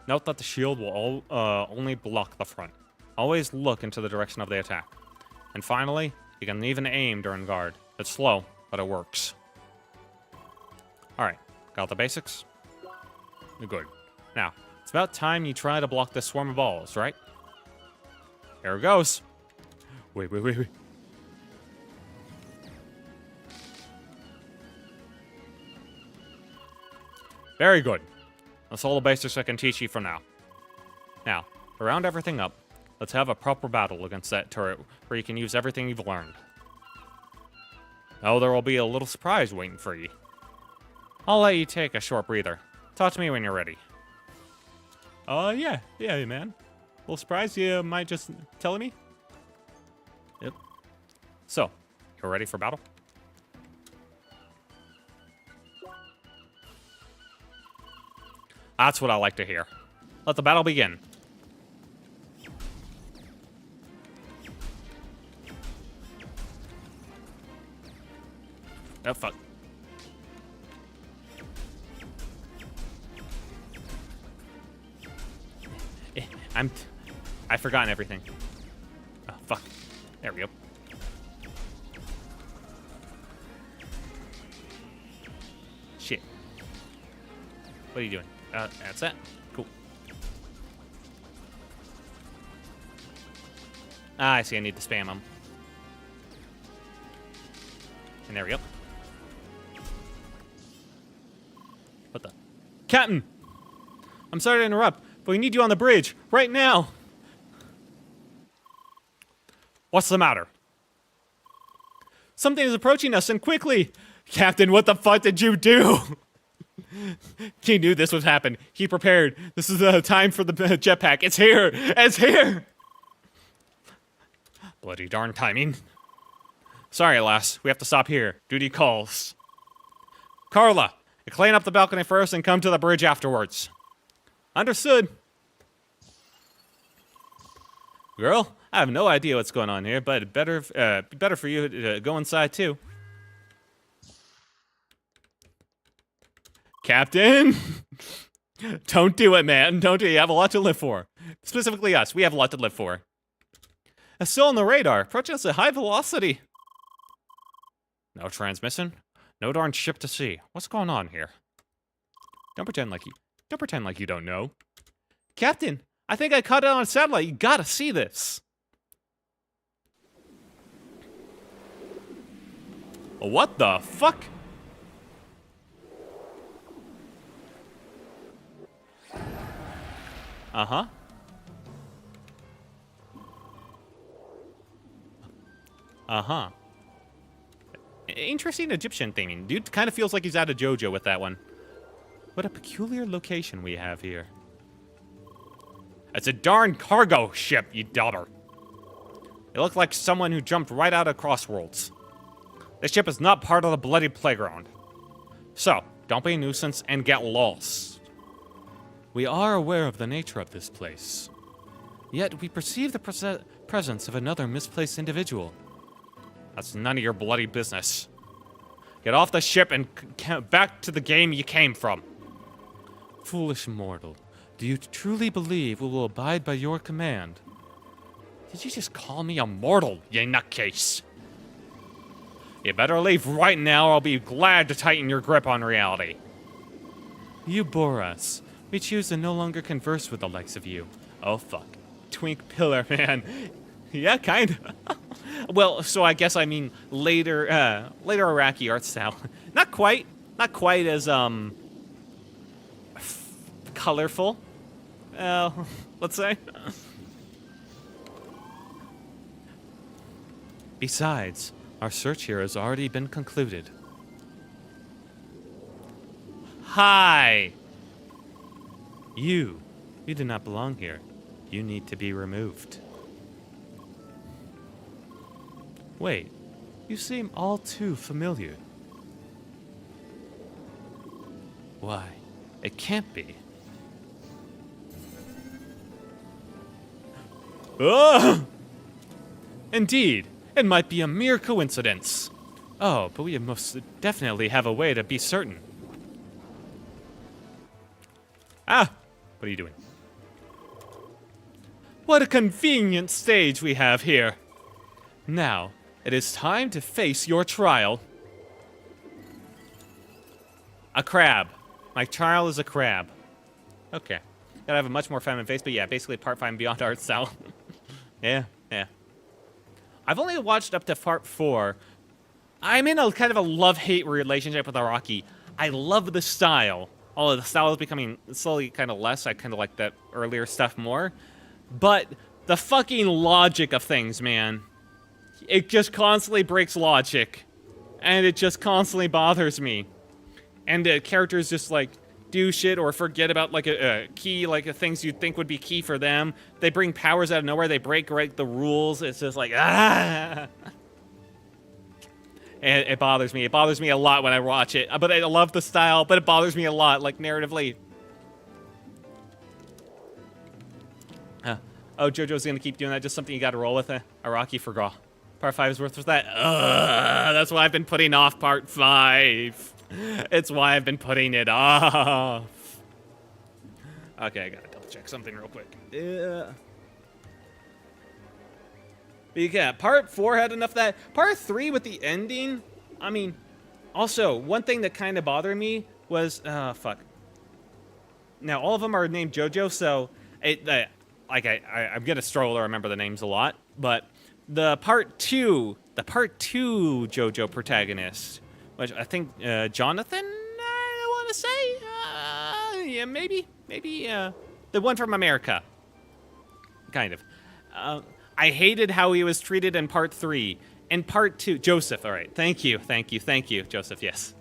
Note that the shield will only block the front. Always look into the direction of the attack. And finally, you can even aim during guard. It's slow, but it works. Alright, got the basics? Good. Now, it's about time you try to block this swarm of balls, right? Here it goes. Wait. Very good. That's all the basics I can teach you for now. Now, to round everything up, let's have a proper battle against that turret where you can use everything you've learned. Oh, there will be a little surprise waiting for you. I'll let you take a short breather. Talk to me when you're ready. Yeah, man. A little surprise you might just telling me? Yep. So, you're ready for battle? That's what I like to hear. Let the battle begin. Oh, fuck. I've forgotten everything. Oh, fuck. There we go. Shit. What are you doing? That's it. Cool. Ah, I see. I need to spam them. And there we go. What the? Captain! I'm sorry to interrupt, but we need you on the bridge, right now! What's the matter? Something is approaching us, and quickly! Captain, what the fuck did you do? He knew this would happen. He prepared. This is the time for the jetpack. It's here! It's here! Bloody darn timing. Sorry, lass. We have to stop here. Duty calls. Carla, clean up the balcony first and come to the bridge afterwards. Understood. Girl, I have no idea what's going on here, but it'd better for you to go inside too. Captain! Don't do it, man. Don't do it. You have a lot to live for. Specifically us. We have a lot to live for. Still on the radar. Approaching us at high velocity. No transmission. No darn ship to see. What's going on here? Don't pretend like you don't know. Captain, I think I caught it on satellite. You gotta see this. What the fuck? Uh-huh. Uh-huh. Interesting Egyptian theming. Dude kind of feels like he's out of JoJo with that one. What a peculiar location we have here. It's a darn cargo ship, you daughter. It looked like someone who jumped right out of Crossworlds. This ship is not part of the bloody playground. So, don't be a nuisance and get lost. We are aware of the nature of this place. Yet we perceive the presence of another misplaced individual. That's none of your bloody business. Get off the ship and back to the game you came from. Foolish mortal, do you truly believe we will abide by your command? Did you just call me a mortal, you nutcase? You better leave right now or I'll be glad to tighten your grip on reality. You bore us. We choose to no longer converse with the likes of you. Oh fuck. Twink pillar, man. Yeah, kinda. Well, so I guess I mean later Iraqi art style. Not quite as colorful. Let's say. Besides, our search here has already been concluded. Hi. You do not belong here. You need to be removed. Wait, you seem all too familiar. Why, it can't be. Oh! Indeed, it might be a mere coincidence. Oh, but we most definitely have a way to be certain. Ah! What are you doing? What a convenient stage we have here. Now, it is time to face your trial. A crab. My trial is a crab. Okay. Gotta have a much more feminine face, but yeah, basically part 5 and beyond art style. Yeah. I've only watched up to part 4. I'm in a kind of a love-hate relationship with Araki. I love the style. Although the style is becoming slowly kind of less. I kind of like that earlier stuff more. But the fucking logic of things, man. It just constantly breaks logic. And it just constantly bothers me. And the characters just, like, do shit or forget about, like, a key, like, things you'd think would be key for them. They bring powers out of nowhere. They break the rules. It's just like, ah! And it bothers me. It bothers me a lot when I watch it. But I love the style, but it bothers me a lot, like, narratively. Oh, JoJo's gonna keep doing that. Just something you gotta roll with. Araki forgot. Part 5 is worth that. That's why I've been putting off part 5. It's why I've been putting it off. Okay, I gotta double check something real quick. Yeah. But yeah, part 4 had enough of that. Part 3 with the ending, I mean, also, one thing that kind of bothered me was, fuck. Now, all of them are named JoJo, so, I'm gonna struggle to remember the names a lot, but the part two JoJo protagonist, which I think Jonathan, I want to say, yeah, maybe the one from America, kind of. I hated how he was treated in part 3. In part 2, Joseph. All right, thank you, Joseph. Yes.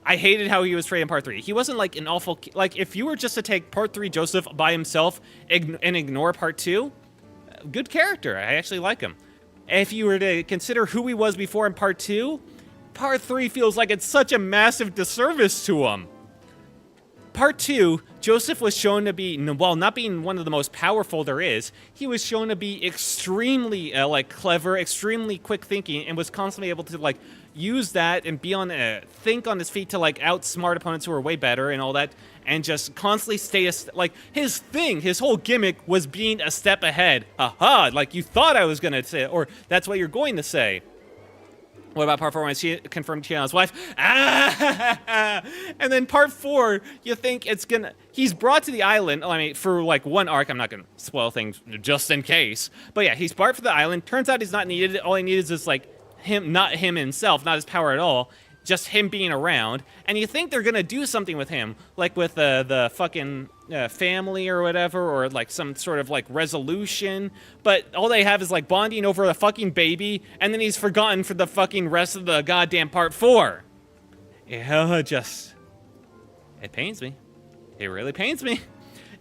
I hated how he was treated in part 3. He wasn't like an awful, like if you were just to take part 3 Joseph by himself and ignore part 2, good character. I actually like him. If you were to consider who he was before in part 2, part 3 feels like it's such a massive disservice to him. Part 2, Joseph was shown to be, while not being one of the most powerful there is, he was shown to be extremely like clever, extremely quick thinking, and was constantly able to like use that and be on think on his feet to like outsmart opponents who are way better and all that, and just constantly stay like his whole gimmick was being a step ahead. Aha! Like you thought I was gonna say, or that's what you're going to say. What about part 4 when she confirmed Tiana's wife? Ah! And then part 4, you think it's gonna... He's brought to the island, I mean, for like one arc. I'm not gonna spoil things just in case. But yeah, he's brought for the island. Turns out he's not needed. All he needs is like him, not him himself, not his power at all. Just him being around. And you think they're gonna do something with him. Like with the fucking family or whatever, or like some sort of like resolution, but all they have is like bonding over a fucking baby, and then he's forgotten for the fucking rest of the goddamn part 4. Yeah, it pains me. It really pains me.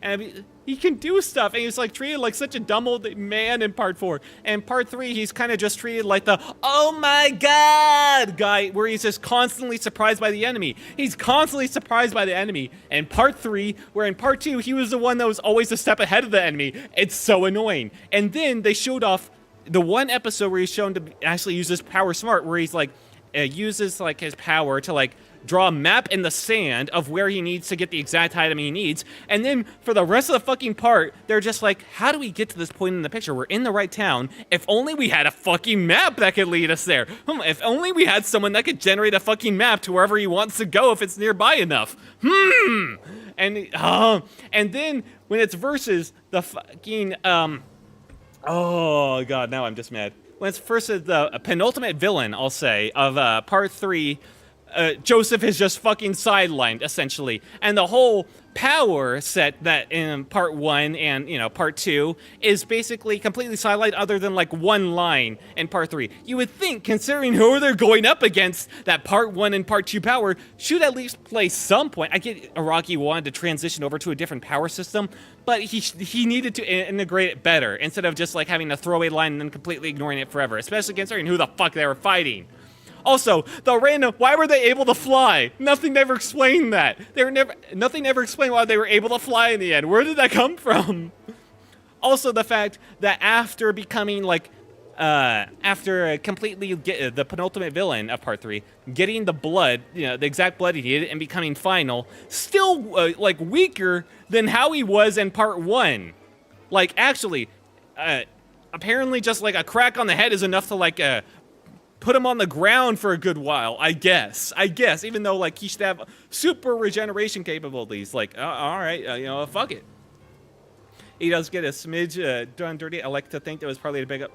And he can do stuff, and he's like treated like such a dumb old man in part 4. And part 3, he's kind of just treated like the oh my god guy, where he's just constantly surprised by the enemy. He's constantly surprised by the enemy. And part 3, where in part 2 he was the one that was always a step ahead of the enemy. It's so annoying. And then they showed off the one episode where he's shown to actually use his power smart, where he's like uses like his power to like draw a map in the sand of where he needs to get the exact item he needs, and then for the rest of the fucking part, they're just like, how do we get to this point in the picture? We're in the right town. If only we had a fucking map that could lead us there. If only we had someone that could generate a fucking map to wherever he wants to go if it's nearby enough. And then when it's versus the fucking, oh god, now I'm just mad. When it's versus the penultimate villain, I'll say, of part 3, Joseph is just fucking sidelined, essentially. And the whole power set that in part 1 and, you know, part 2 is basically completely sidelined other than like one line in part 3. You would think, considering who they're going up against, that part 1 and part 2 power should at least play some point. I get Araki wanted to transition over to a different power system, but he needed to integrate it better instead of just like having a throwaway line and then completely ignoring it forever, especially considering who the fuck they were fighting. Also, why were they able to fly? Nothing ever explained that. Nothing ever explained why they were able to fly in the end. Where did that come from? Also, the fact that after becoming like, after completely the penultimate villain of part 3, getting the blood, you know, the exact blood he needed and becoming final, still like weaker than how he was in part 1. Like actually, apparently just like a crack on the head is enough to like, put him on the ground for a good while, I guess, even though, like, he should have super regeneration capabilities. Like, all right, you know, fuck it. He does get a smidge done dirty. I like to think that was probably a big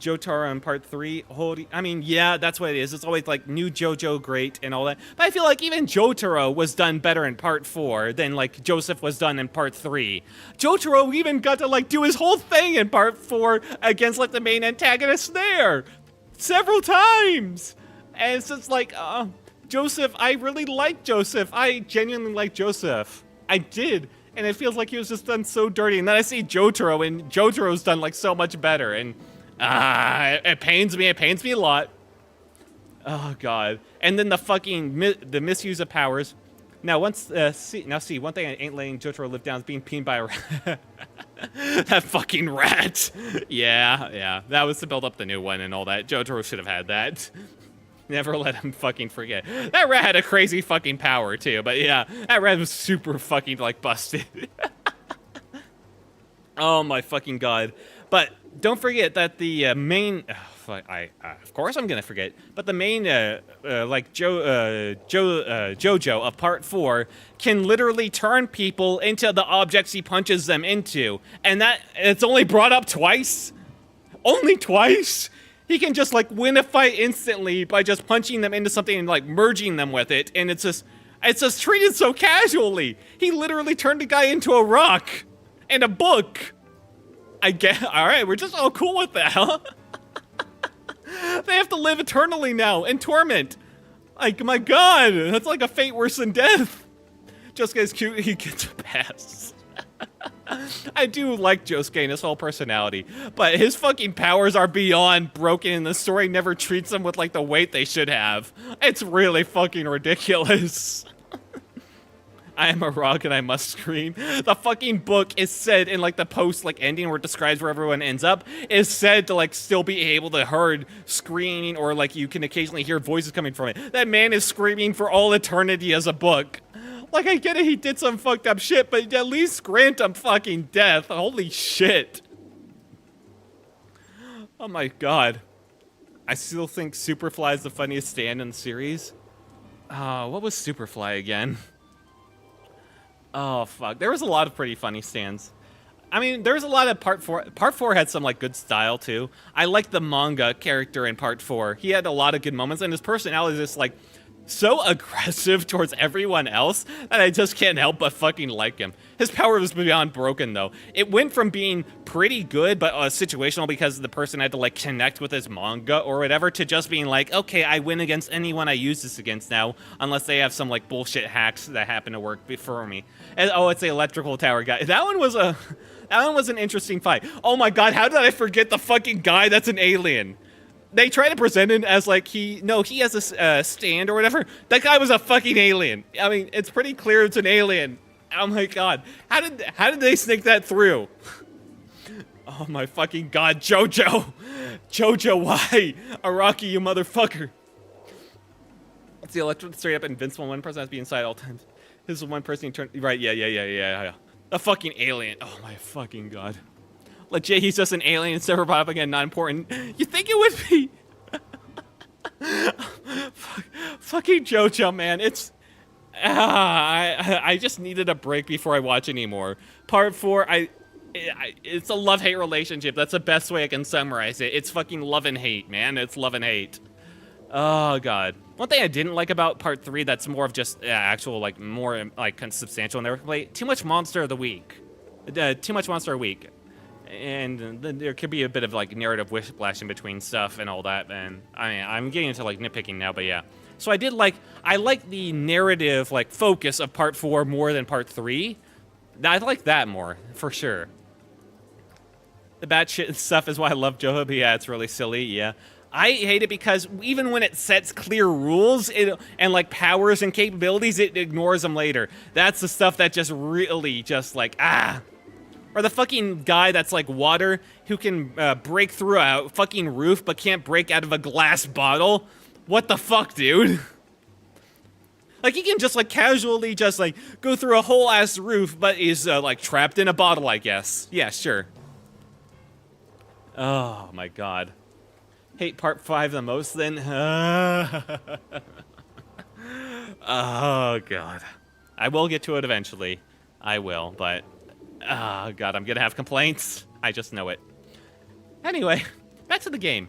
Jotaro in part 3. I mean, yeah, that's what it is. It's always, like, new JoJo great and all that. But I feel like even Jotaro was done better in part 4 than, like, Joseph was done in part 3. Jotaro even got to, like, do his whole thing in part 4 against, like, the main antagonist there. Several times! And it's just like, Joseph, I really like Joseph. I genuinely like Joseph. I did. And it feels like he was just done so dirty. And then I see Jotaro, and Jotaro's done, like, so much better. And, it pains me. It pains me a lot. Oh, God. And then the fucking, the misuse of powers. Now, one thing I ain't letting Jotaro live down is being peened by a rat. That fucking rat. Yeah. That was to build up the new one and all that. Jotaro should have had that. Never let him fucking forget. That rat had a crazy fucking power, too. But yeah, that rat was super fucking, like, busted. Oh, my fucking God. But don't forget that the main... of course I'm gonna forget. But the main, JoJo of part 4 can literally turn people into the objects he punches them into, and that it's only brought up twice. Only twice? He can just like win a fight instantly by just punching them into something and like merging them with it, and it's just treated so casually. He literally turned a guy into a rock and a book. I guess. All right, we're just all cool with that, huh? They have to live eternally now in torment. Like, my God, that's like a fate worse than death. Josuke is cute. He gets a pass. I do like Josuke and his whole personality, but his fucking powers are beyond broken, and the story never treats them with like the weight they should have. It's really fucking ridiculous. I am a rock and I must scream. The fucking book is said in like the post like ending where it describes where everyone ends up, is said to like still be able to heard screaming, or like you can occasionally hear voices coming from it. That man is screaming for all eternity as a book. Like, I get it, he did some fucked up shit, but at least grant him fucking death. Holy shit. Oh my God. I still think Superfly is the funniest stand in the series. What was Superfly again? Oh, fuck. There was a lot of pretty funny stands. I mean, there was a lot of Part 4. Part 4 had some, like, good style, too. I liked the manga character in Part 4. He had a lot of good moments, and his personality is just, like, so aggressive towards everyone else that I just can't help but fucking like him. His power was beyond broken, though. It went from being pretty good, but situational because the person had to, like, connect with his manga or whatever, to just being like, okay, I win against anyone I use this against now, unless they have some, like, bullshit hacks that happen to work for me. And, oh, it's the electrical tower guy. That one was an interesting fight. Oh my God, how did I forget the fucking guy that's an alien? They try to present it as like he has a stand or whatever. That guy was a fucking alien. I mean, it's pretty clear it's an alien. Oh my God, how did they sneak that through? Oh my fucking God, JoJo, why? Araki, you motherfucker. It's the electric straight up invincible. One person has to be inside all times. This is one person you turn right. Yeah. A fucking alien. Oh my fucking God. Legit, he's just an alien. It's never brought up again. Not important. You think it would be? Fucking JoJo, man. It's I just needed a break before I watch anymore. Part 4, it's a love-hate relationship. That's the best way I can summarize it. It's fucking love and hate, man. It's love and hate. Oh God. One thing I didn't like about Part 3 that's more of just actual like more like substantial and everything. Too much monster of the week. Too much monster of the week. And there could be a bit of like narrative whiplash in between stuff and all that, and I mean, I'm getting into like nitpicking now, but yeah. So I like the narrative like focus of Part 4 more than Part 3. I like that more, for sure. The batshit stuff is why I love Jojo, but yeah, it's really silly, yeah. I hate it because even when it sets clear rules and like powers and capabilities, it ignores them later. That's the stuff that just really just like, Or the fucking guy that's like water who can break through a fucking roof but can't break out of a glass bottle. What the fuck, dude? Like, he can just like casually just like go through a whole ass roof but is like trapped in a bottle, I guess. Yeah, sure. Oh my God. Hate Part 5 the most then? Oh God. I will get to it eventually. I will, but oh God, I'm gonna have complaints. I just know it. Anyway, back to the game.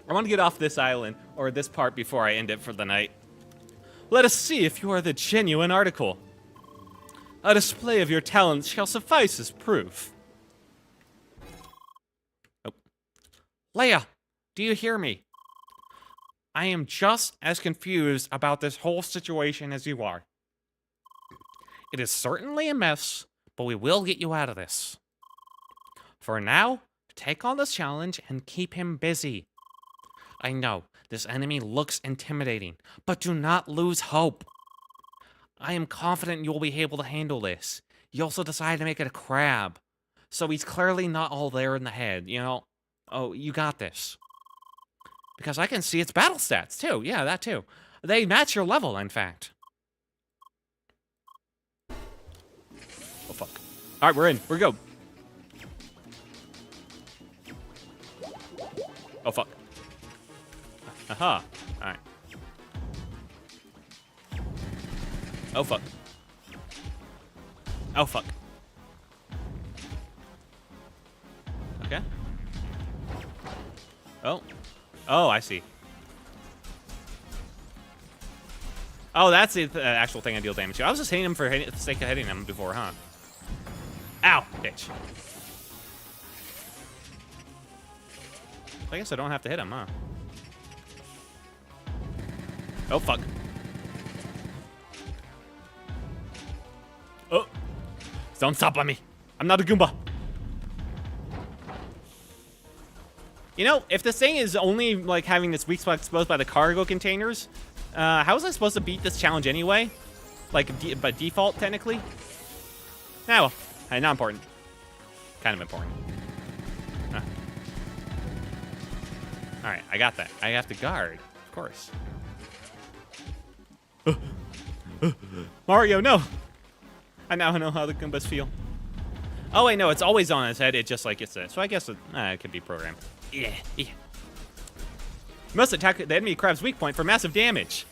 I want to get off this island, or this part, before I end it for the night. Let us see if you are the genuine article. A display of your talents shall suffice as proof. Oh. Leia, do you hear me? I am just as confused about this whole situation as you are. It is certainly a mess, but we will get you out of this. For now, take on this challenge and keep him busy. I know, this enemy looks intimidating, but do not lose hope. I am confident you'll be able to handle this. You also decided to make it a crab, so he's clearly not all there in the head, you know? Oh, you got this. Because I can see its battle stats, too. Yeah, that too. They match your level, in fact. Oh, fuck. All right, we're in. We're go. Oh, fuck. Aha. All right. Oh, fuck. Oh, fuck. Okay. Oh. Oh, I see. Oh, that's the actual thing I deal damage to. I was just hitting him for the sake of hitting him before, huh? Ow, bitch. I guess I don't have to hit him, huh? Oh, fuck. Oh. Don't stop on me. I'm not a Goomba. You know, if this thing is only, like, having its weak spot exposed by the cargo containers, how was I supposed to beat this challenge anyway? Like, by default, technically? Nah, well, hey, not important. Kind of important. Alright, I got that. I have to guard, of course. Mario, no! I now know how the Goombas feel. Oh, wait, no, it's always on his head. It just, like, it's this. So I guess it could be programmed. Yeah. You must attack the enemy crab's weak point for massive damage.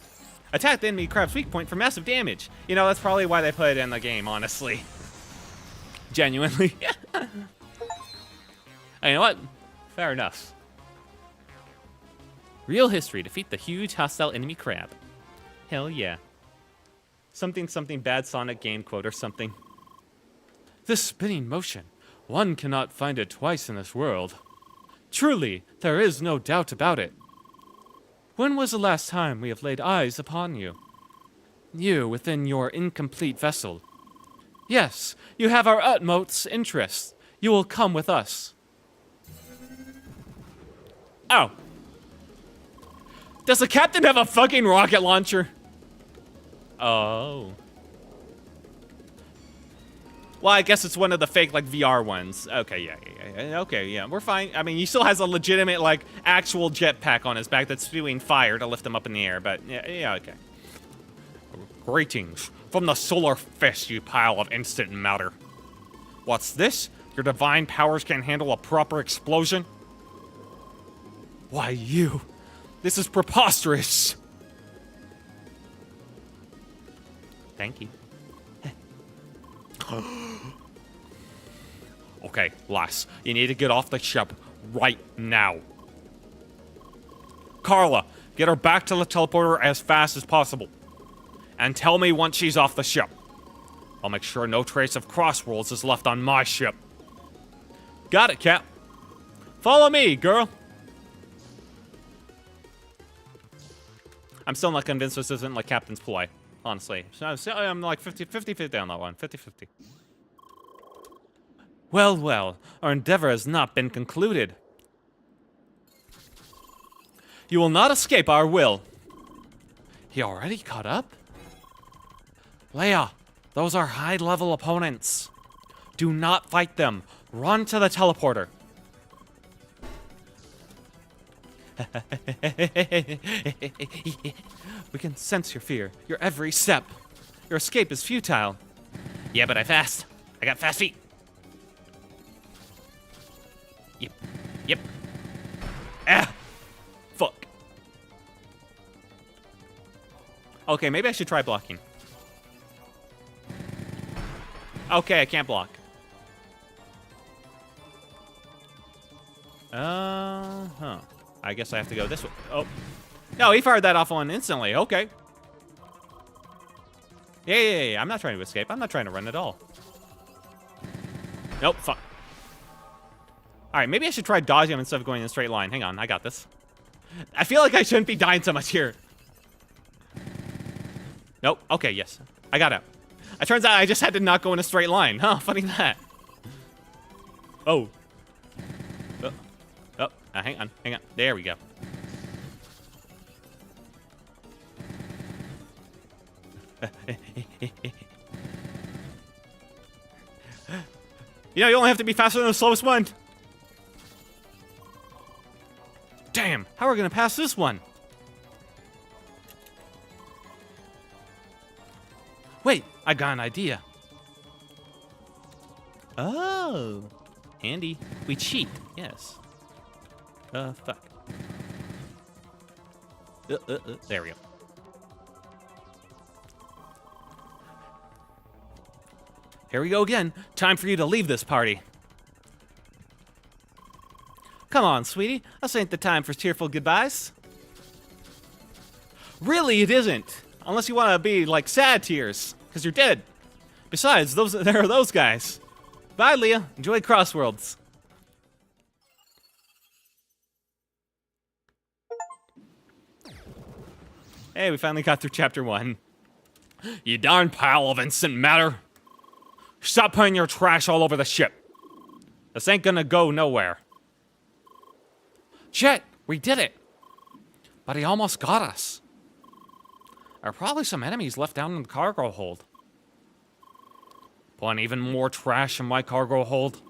Attack the enemy crab's weak point for massive damage. You know, that's probably why they put it in the game, honestly. Genuinely. And you know what? Fair enough. Real history. Defeat the huge hostile enemy crab. Hell yeah. Something bad Sonic game quote or something. This spinning motion. One cannot find it twice in this world. Truly, there is no doubt about it. When was the last time we have laid eyes upon you? You within your incomplete vessel. Yes, you have our utmost interest. You will come with us. Oh. Does the captain have a fucking rocket launcher? Oh. Well, I guess it's one of the fake, like, VR ones. Okay, yeah. Okay, yeah, we're fine. I mean, he still has a legitimate, like, actual jetpack on his back that's spewing fire to lift him up in the air, but yeah, okay. Greetings from the solar fist, you pile of instant matter. What's this? Your divine powers can't handle a proper explosion? Why, you. This is preposterous. Thank you. Okay, lass, you need to get off the ship right now. Carla, get her back to the teleporter as fast as possible. And tell me once she's off the ship. I'll make sure no trace of Crossworlds is left on my ship. Got it, Cap. Follow me, girl. I'm still not convinced this isn't like Captain's ploy, honestly. So I'm like 50-50 on that one. 50-50. Well, our endeavor has not been concluded. You will not escape our will. He already caught up? Leia, those are high-level opponents. Do not fight them. Run to the teleporter. We can sense your fear, your every step. Your escape is futile. Yeah, but I got fast feet. Yep. Ah! Fuck. Okay, maybe I should try blocking. Okay, I can't block. Huh. I guess I have to go this way. Oh. No, he fired that off on instantly. Okay. Yeah. I'm not trying to escape. I'm not trying to run at all. Nope, fuck. Alright, maybe I should try dodging him instead of going in a straight line. Hang on, I got this. I feel like I shouldn't be dying so much here. Nope, okay, yes. I got out. It turns out I just had to not go in a straight line. Huh, funny that. Oh. Hang on. There we go. You know, you only have to be faster than the slowest one. Damn, how are we gonna pass this one? Wait, I got an idea. Oh, handy. We cheat, yes. Fuck. There we go. Here we go again. Time for you to leave this party. Come on, sweetie. This ain't the time for tearful goodbyes. Really, it isn't. Unless you want to be like sad tears, because you're dead. Besides, there are those guys. Bye, Leah. Enjoy Crossworlds. Hey, we finally got through chapter 1. You darn pile of instant matter. Stop putting your trash all over the ship. This ain't gonna go nowhere. Shit, we did it. But he almost got us. There are probably some enemies left down in the cargo hold. Putting even more trash in my cargo hold.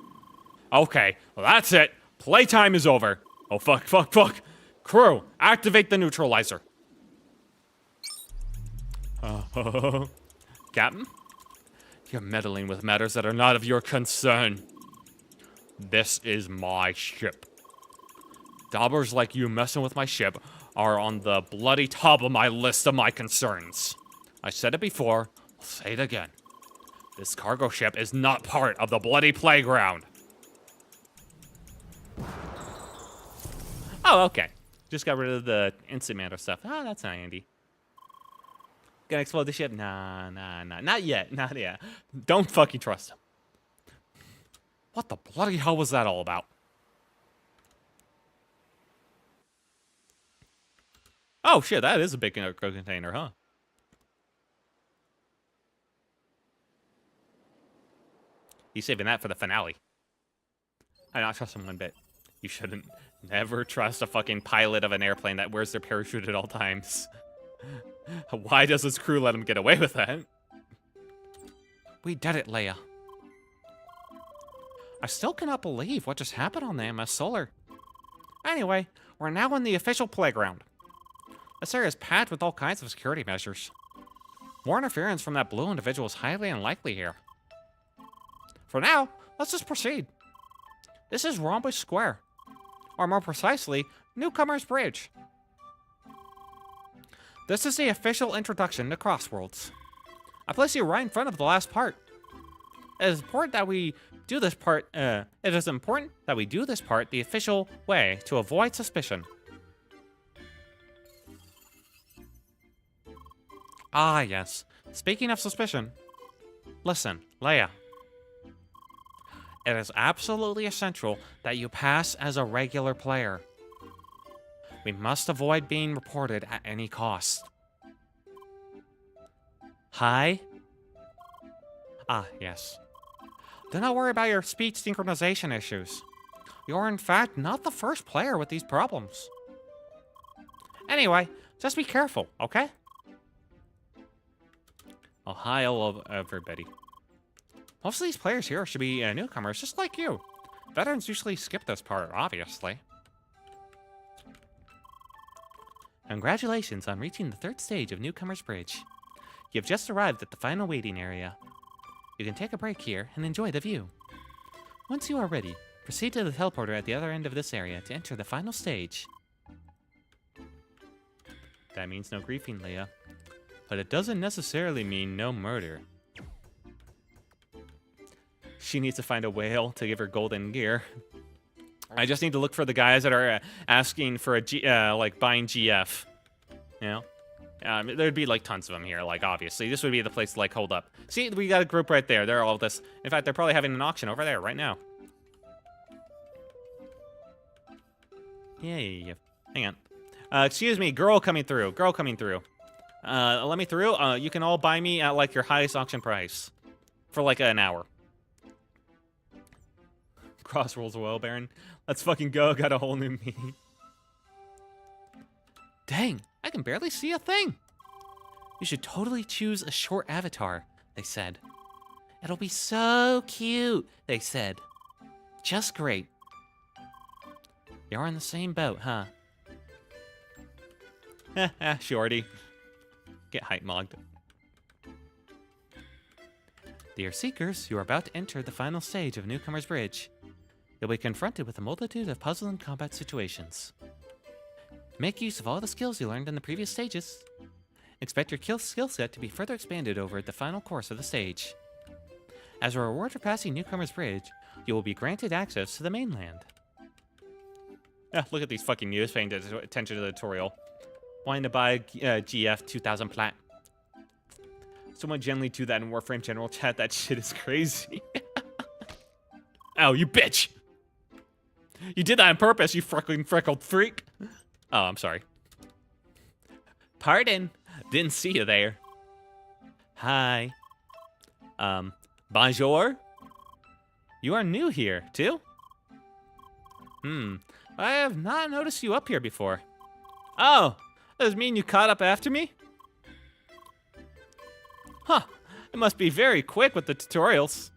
Okay, well that's it. Playtime is over. Oh fuck. Crew, activate the neutralizer. Captain? You're meddling with matters that are not of your concern. This is my ship. Daubers like you messing with my ship are on the bloody top of my list of my concerns. I said it before, I'll say it again. This cargo ship is not part of the bloody playground. Oh, okay. Just got rid of the instant matter stuff. Oh, that's not handy. Gonna explode the ship? Nah. Not yet. Don't fucking trust him. What the bloody hell was that all about? Oh shit, that is a big cargo container, huh? He's saving that for the finale. I don't trust him one bit. You shouldn't. Never trust a fucking pilot of an airplane that wears their parachute at all times. Why does his crew let him get away with that? We did it, Leia. I still cannot believe what just happened on the MS Solar. Anyway, we're now in the official playground. This area is packed with all kinds of security measures. More interference from that blue individual is highly unlikely here. For now, let's just proceed. This is Rhombus Square. Or more precisely, Newcomer's Bridge. This is the official introduction to Crossworlds. I place you right in front of the last part. It is important that we do this part the official way to avoid suspicion. Ah, yes. Speaking of suspicion, listen, Leia. It is absolutely essential that you pass as a regular player. We must avoid being reported at any cost. Hi? Ah, yes. Do not worry about your speech synchronization issues. You're in fact not the first player with these problems. Anyway, just be careful, okay? Oh, hi, hello, everybody. Most of these players here should be newcomers, just like you. Veterans usually skip this part, obviously. Congratulations on reaching the 3rd stage of Newcomer's Bridge. You have just arrived at the final waiting area. You can take a break here and enjoy the view. Once you are ready, proceed to the teleporter at the other end of this area to enter the final stage. That means no griefing, Leia. But it doesn't necessarily mean no murder. She needs to find a whale to give her golden gear. I just need to look for the guys that are asking for a like buying GF. You know? There'd be like tons of them here, like obviously. This would be the place to like hold up. See, we got a group right there. They're all this. In fact, they're probably having an auction over there right now. Yeah. Hang on. Excuse me, girl coming through. Let me through. You can all buy me at like your highest auction price. For like an hour. Crossworlds Oil Baron. Let's fucking go. Got a whole new me. Dang, I can barely see a thing. You should totally choose a short avatar, they said. It'll be so cute, they said. Just great. You're in the same boat, huh? Haha, shorty. Get hype mogged. Dear Seekers, you are about to enter the final stage of Newcomer's Bridge. You'll be confronted with a multitude of puzzle and combat situations. Make use of all the skills you learned in the previous stages. Expect your skill set to be further expanded over the final course of the stage. As a reward for passing Newcomer's Bridge, you will be granted access to the mainland. Look at these fucking news paying attention to the tutorial. Wanting to buy GF 2000 plat. Someone gently do that in Warframe general chat. That shit is crazy. Oh, you bitch! You did that on purpose, you fucking freckled freak. Oh, I'm sorry. Pardon. Didn't see you there. Hi. Bonjour? You are new here, too? I have not noticed you up here before. Oh, does it mean you caught up after me? Huh, it must be very quick with the tutorials.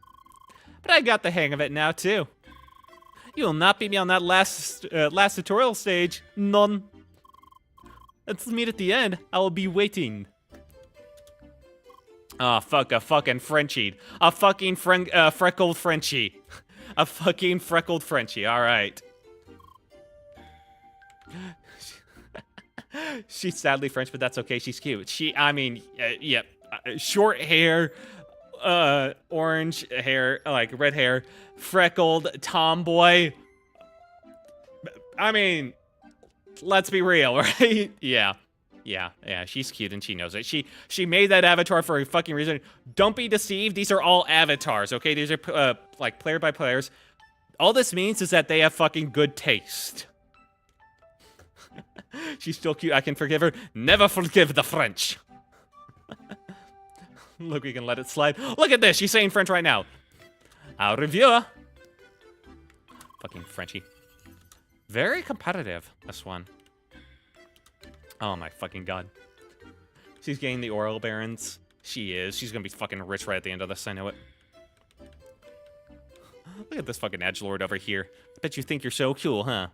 But I got the hang of it now, too. You will not beat me on that last tutorial stage. None. Let's meet at the end. I will be waiting. Oh, fuck, a fucking Frenchie. A fucking freckled Frenchie. A fucking freckled Frenchie, alright. She's sadly French, but that's okay, she's cute. Yep. Short hair, orange hair, like red hair, freckled tomboy. I mean, let's be real, right? Yeah, she's cute and she knows it. She made that avatar for a fucking reason. Don't be deceived, these are all avatars, okay? These are, like, player by players. All this means is that they have fucking good taste. She's still cute, I can forgive her. Never forgive the French. Look, we can let it slide. Look at this, she's saying French right now. Au revoir. Fucking Frenchie. Very competitive, this one. Oh my fucking god. She's getting the oil barons. She is. She's gonna be fucking rich right at the end of this, I know it. Look at this fucking edgelord over here. Bet you think you're so cool, huh?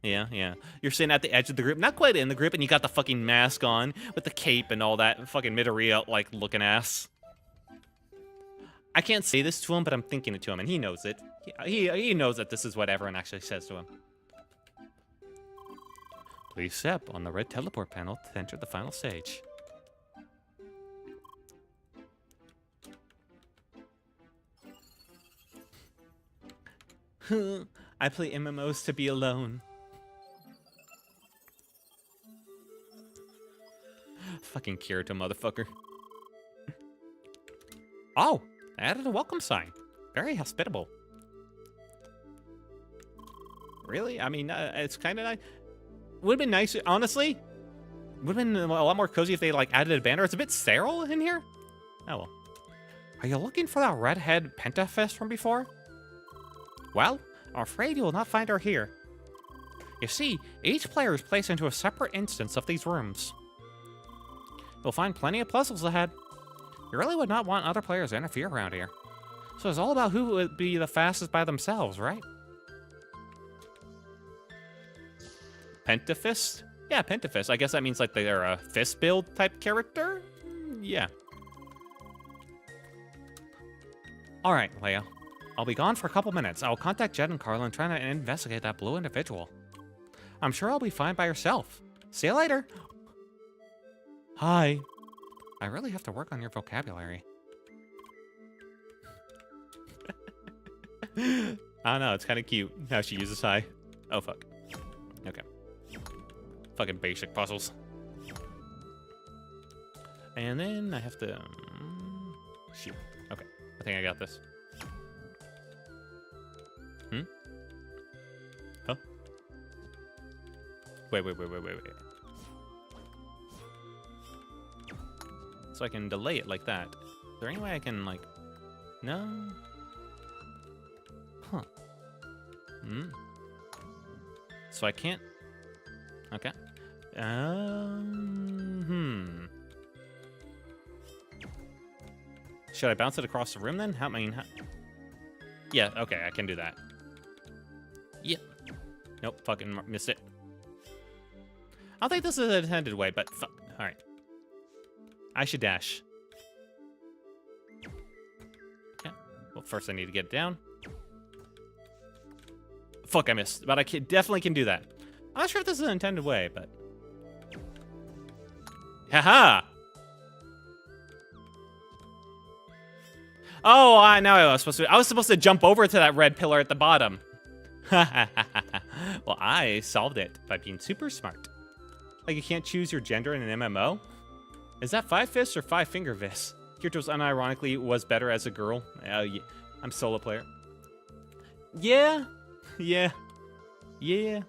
Yeah. You're sitting at the edge of the group, not quite in the group, and you got the fucking mask on with the cape and all that fucking Midoriya like looking ass. I can't say this to him, but I'm thinking it to him, and he knows it. He knows that this is what everyone actually says to him. Please step on the red teleport panel to enter the final stage. I play MMOs to be alone. Fucking Kirito, motherfucker. Oh, I added a welcome sign. Very hospitable. Really? I mean, it's kind of nice. Would have been nice, honestly. Would have been a lot more cozy if they, like, added a banner. It's a bit sterile in here. Oh, well. Are you looking for that redhead Pentafist from before? Well, I'm afraid you will not find her here. You see, each player is placed into a separate instance of these rooms. You'll find plenty of puzzles ahead. You really would not want other players to interfere around here. So it's all about who would be the fastest by themselves, right? Pentafist? Yeah, Pentafist. I guess that means like they're a fist build type character? Yeah. Alright, Leia. I'll be gone for a couple minutes. I'll contact Jed and Carla and try to investigate that blue individual. I'm sure I'll be fine by yourself. See you later. Hi. I really have to work on your vocabulary. I don't know, it's kind of cute how she uses hi. Oh, fuck. Okay. Fucking basic puzzles. And then I have to... shoot. Okay. I think I got this. Huh? Wait. So I can delay it like that. Is there any way I can, like... No? Huh. So I can't... Okay. Should I bounce it across the room then? Yeah, okay, I can do that. Yeah. Nope, fucking missed it. I don't think this is an intended way, but fuck. Alright. I should dash. Okay. Well, first I need to get it down. Fuck, I missed. But I definitely can do that. I'm not sure if this is an intended way, but... Haha! Oh, now I was supposed to jump over to that red pillar at the bottom. Well, I solved it by being super smart. Like, you can't choose your gender in an MMO? Is that Five Fists or Five Finger Fists? Kirito's unironically was better as a girl. Yeah, I'm solo player. Yeah. Yeah. Yeah.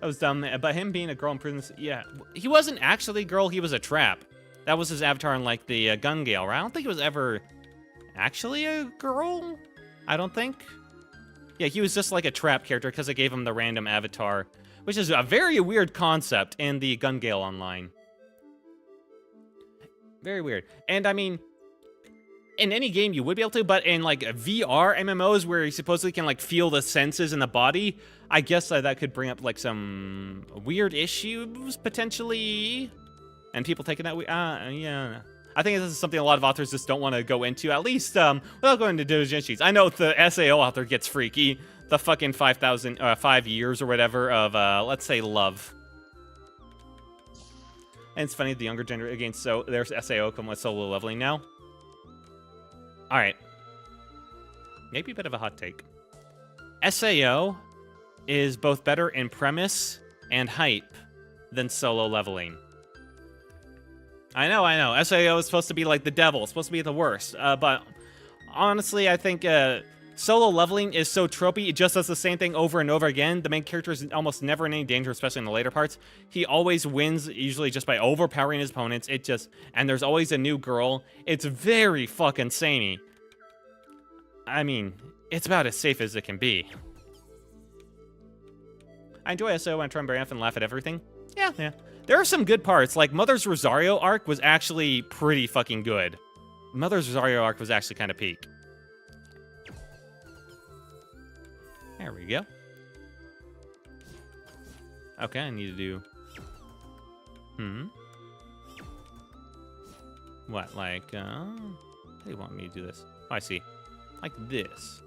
That was dumb. But him being a girl in prison, yeah. He wasn't actually a girl, he was a trap. That was his avatar in, like, the Gun Gale, right? I don't think he was ever actually a girl. I don't think. Yeah, he was just like a trap character because they gave him the random avatar, which is a very weird concept in the Gun Gale Online. Very weird. And I mean, in any game you would be able to, but in like VR MMOs where you supposedly can like feel the senses in the body, I guess that could bring up like some weird issues potentially. And people taking that, yeah. I think this is something a lot of authors just don't want to go into, at least without going into diligence sheets. I know the SAO author gets freaky. The fucking 5 years or whatever of, let's say, love. And it's funny, the younger gender, again, so there's SAO come with solo leveling now. All right. Maybe a bit of a hot take. SAO is both better in premise and hype than solo leveling. I know. SAO is supposed to be like the devil. It's supposed to be the worst. But honestly, I think solo leveling is so tropey. It just does the same thing over and over again. The main character is almost never in any danger, especially in the later parts. He always wins, usually just by overpowering his opponents. And there's always a new girl. It's very fucking samey. I mean, it's about as safe as it can be. I enjoy SAO when I try and laugh and laugh at everything. Yeah. There are some good parts, like Mother's Rosario arc was actually pretty fucking good. Mother's Rosario arc was actually kind of peak. There we go. Okay, I need to do... What, like, how do you want me to do this? Oh, I see. Like this.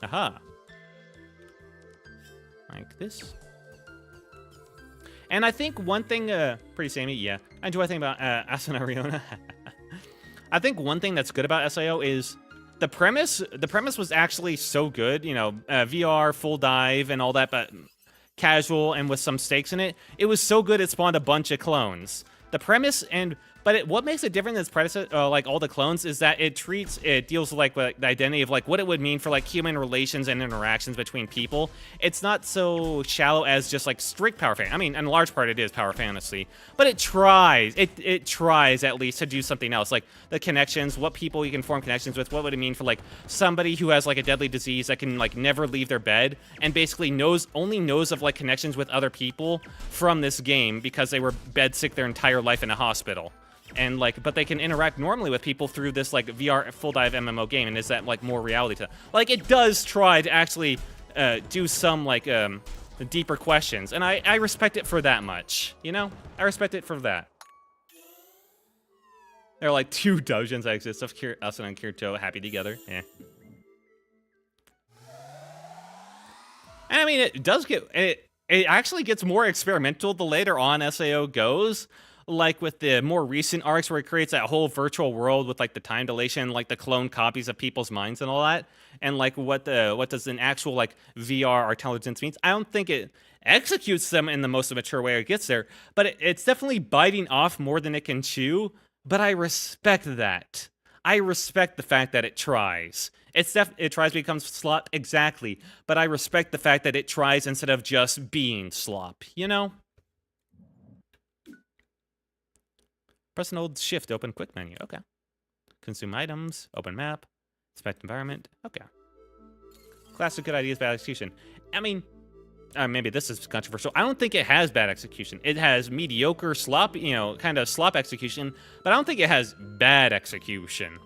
Aha. Like this. And I think one thing, pretty samey, yeah. I enjoy thinking about Asuna Riona. I think one thing that's good about SAO is the premise was actually so good, you know, VR, full dive, and all that, but casual and with some stakes in it. It was so good it spawned a bunch of clones. The premise but what makes it different than its predecessor, like all the clones, is that it deals with like the identity of like what it would mean for like human relations and interactions between people. It's not so shallow as just like strict power fantasy. I mean, in large part it is power fantasy, but it tries. It tries at least to do something else, like the connections, what people you can form connections with. What would it mean for like somebody who has like a deadly disease that can like never leave their bed and basically only knows of like connections with other people from this game because they were bed sick their entire life in a hospital. And like, but they can interact normally with people through this like VR full dive MMO game, and is that like more reality to like it does try to actually do some like deeper questions, and I respect it for that much, you know? I respect it for that. There are like 2 dojins that exist of Asuna and Kirito happy together. Yeah. And I mean, it does get it actually gets more experimental the later on SAO goes. Like with the more recent arcs where it creates that whole virtual world with like the time dilation, like the clone copies of people's minds and all that, and like what does an actual like VR or intelligence means. I don't think it executes them in the most mature way it gets there, but it's definitely biting off more than it can chew. But I respect that. I respect the fact that it tries. It tries to become slop, exactly, but I respect the fact that it tries instead of just being slop, you know? Press and hold shift to open quick menu. Okay. Consume items. Open map. Inspect environment. Okay. Classic good ideas, bad execution. I mean, maybe this is controversial. I don't think it has bad execution. It has mediocre slop, you know, kind of slop execution, but I don't think it has bad execution.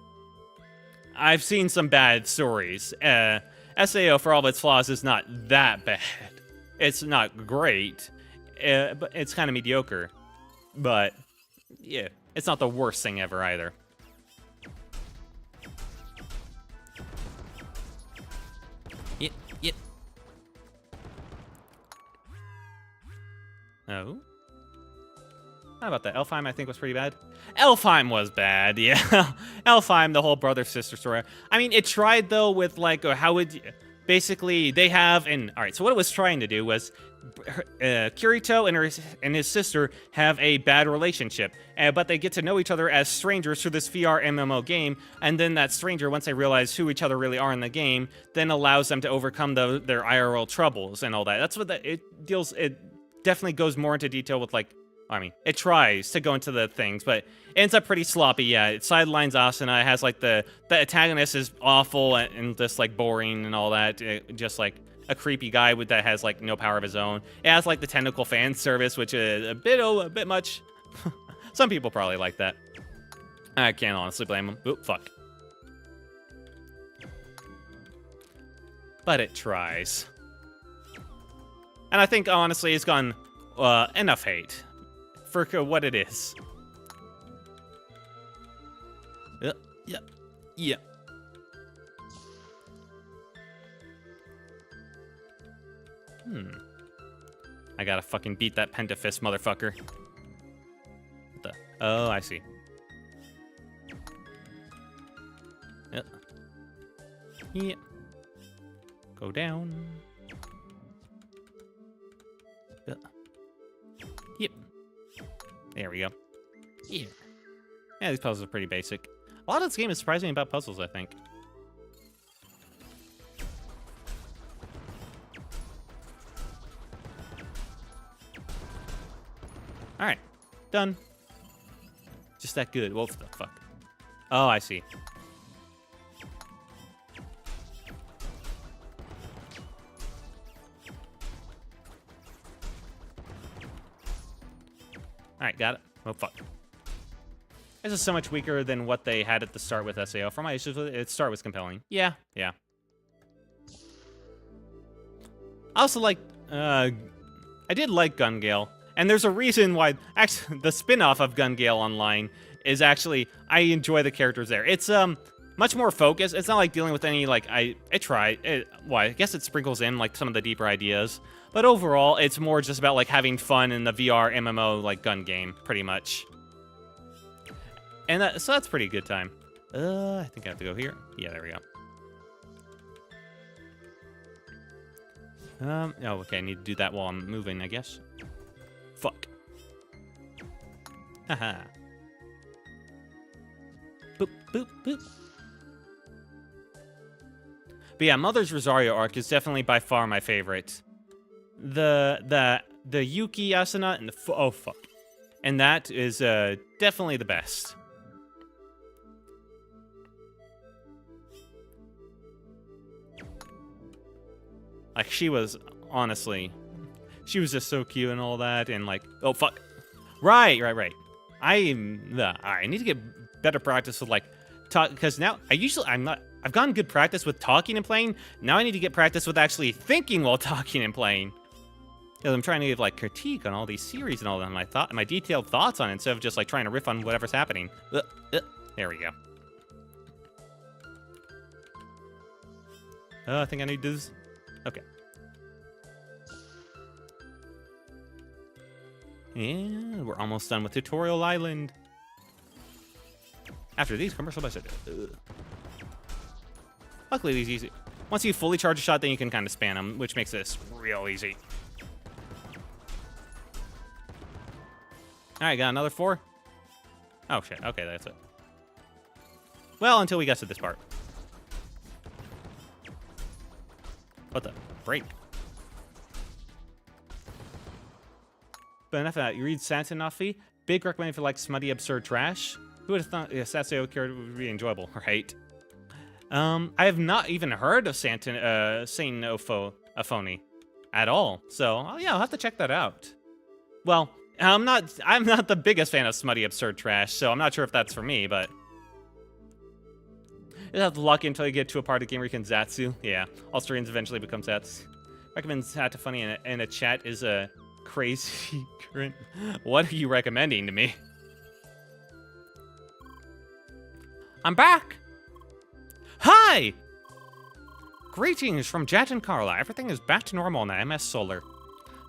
I've seen some bad stories. SAO, for all of its flaws, is not that bad. It's not great, but it's kind of mediocre. But, yeah. It's not the worst thing ever, either. Yep. Oh? How about that? Elfheim, I think, was pretty bad. Elfheim was bad, yeah. Elfheim, the whole brother-sister story. I mean, it tried, though, with, like, how would... Basically, they have... Alright, so what it was trying to do was... Kirito and his sister have a bad relationship, but they get to know each other as strangers through this VR MMO game, and then that stranger, once they realize who each other really are in the game, then allows them to overcome their IRL troubles and all that. That's what it deals... It definitely goes more into detail with, like... I mean, it tries to go into the things, but it ends up pretty sloppy, yeah. It sidelines Asuna. It has, like, the antagonist is awful and just, like, boring and all that. Just, like, a creepy guy that has, like, no power of his own. It has, like, the tentacle fan service, which is a bit much. Some people probably like that. I can't honestly blame them. Oop, fuck. But it tries. And I think, honestly, it's gotten enough hate for what it is. Yeah. I gotta fucking beat that Pentafist motherfucker. What the? Oh, I see. Yeah. Go down. Yep. There we go. Yeah. Yeah, these puzzles are pretty basic. A lot of this game is surprising about puzzles, I think. Alright. Done. Just that good. What the fuck? Oh, I see. Alright, got it. Oh, fuck. This is so much weaker than what they had at the start with SAO. For my issues with it, start was compelling. Yeah. I also like, I did like Gun Gale. And there's a reason why, actually, the spin-off of Gun Gale Online is actually, I enjoy the characters there. It's, much more focused. It's not like dealing with any, like, I guess it sprinkles in, like, some of the deeper ideas. But overall, it's more just about, like, having fun in the VR MMO, like, gun game, pretty much. And so that's pretty good time. I think I have to go here. Yeah, there we go. Oh, okay, I need to do that while I'm moving, I guess. Fuck. Haha. Boop, boop, boop. But yeah, Mother's Rosario arc is definitely by far my favorite. The Yuki Asuna and oh fuck, and that is definitely the best. Like she was honestly, she was just so cute and all that, and like oh fuck, right. I need to get better practice with like talk because now I've gotten good practice with talking and playing. Now I need to get practice with actually thinking while talking and playing. Because I'm trying to give like critique on all these series and all that, my detailed thoughts on it instead of just like trying to riff on whatever's happening. There we go. I think I need to do this. Okay. And we're almost done with Tutorial Island. After these commercial messages. Luckily, these easy. Once you fully charge a shot, then you can kind of span them, which makes this real easy. All right, got another 4. Oh shit. Okay, that's it. Well, until we get to this part. What the break? But enough of that. You read Santanofi? Big recommended for like smutty, absurd trash. Who would have thought a Saseo character would be enjoyable, right? I have not even heard of Saint Aphone at all. So yeah, I'll have to check that out. Well, I'm not the biggest fan of smutty, absurd trash, so I'm not sure if that's for me, but you'll have to lock in until you get to a part of the game where you can Zatsu. Yeah, all Austrians eventually become Zatsu. Recommend Satafuni in a chat is a crazy current. What are you recommending to me? I'm back! Hi! Greetings from Jet and Carla. Everything is back to normal in the MS Solar.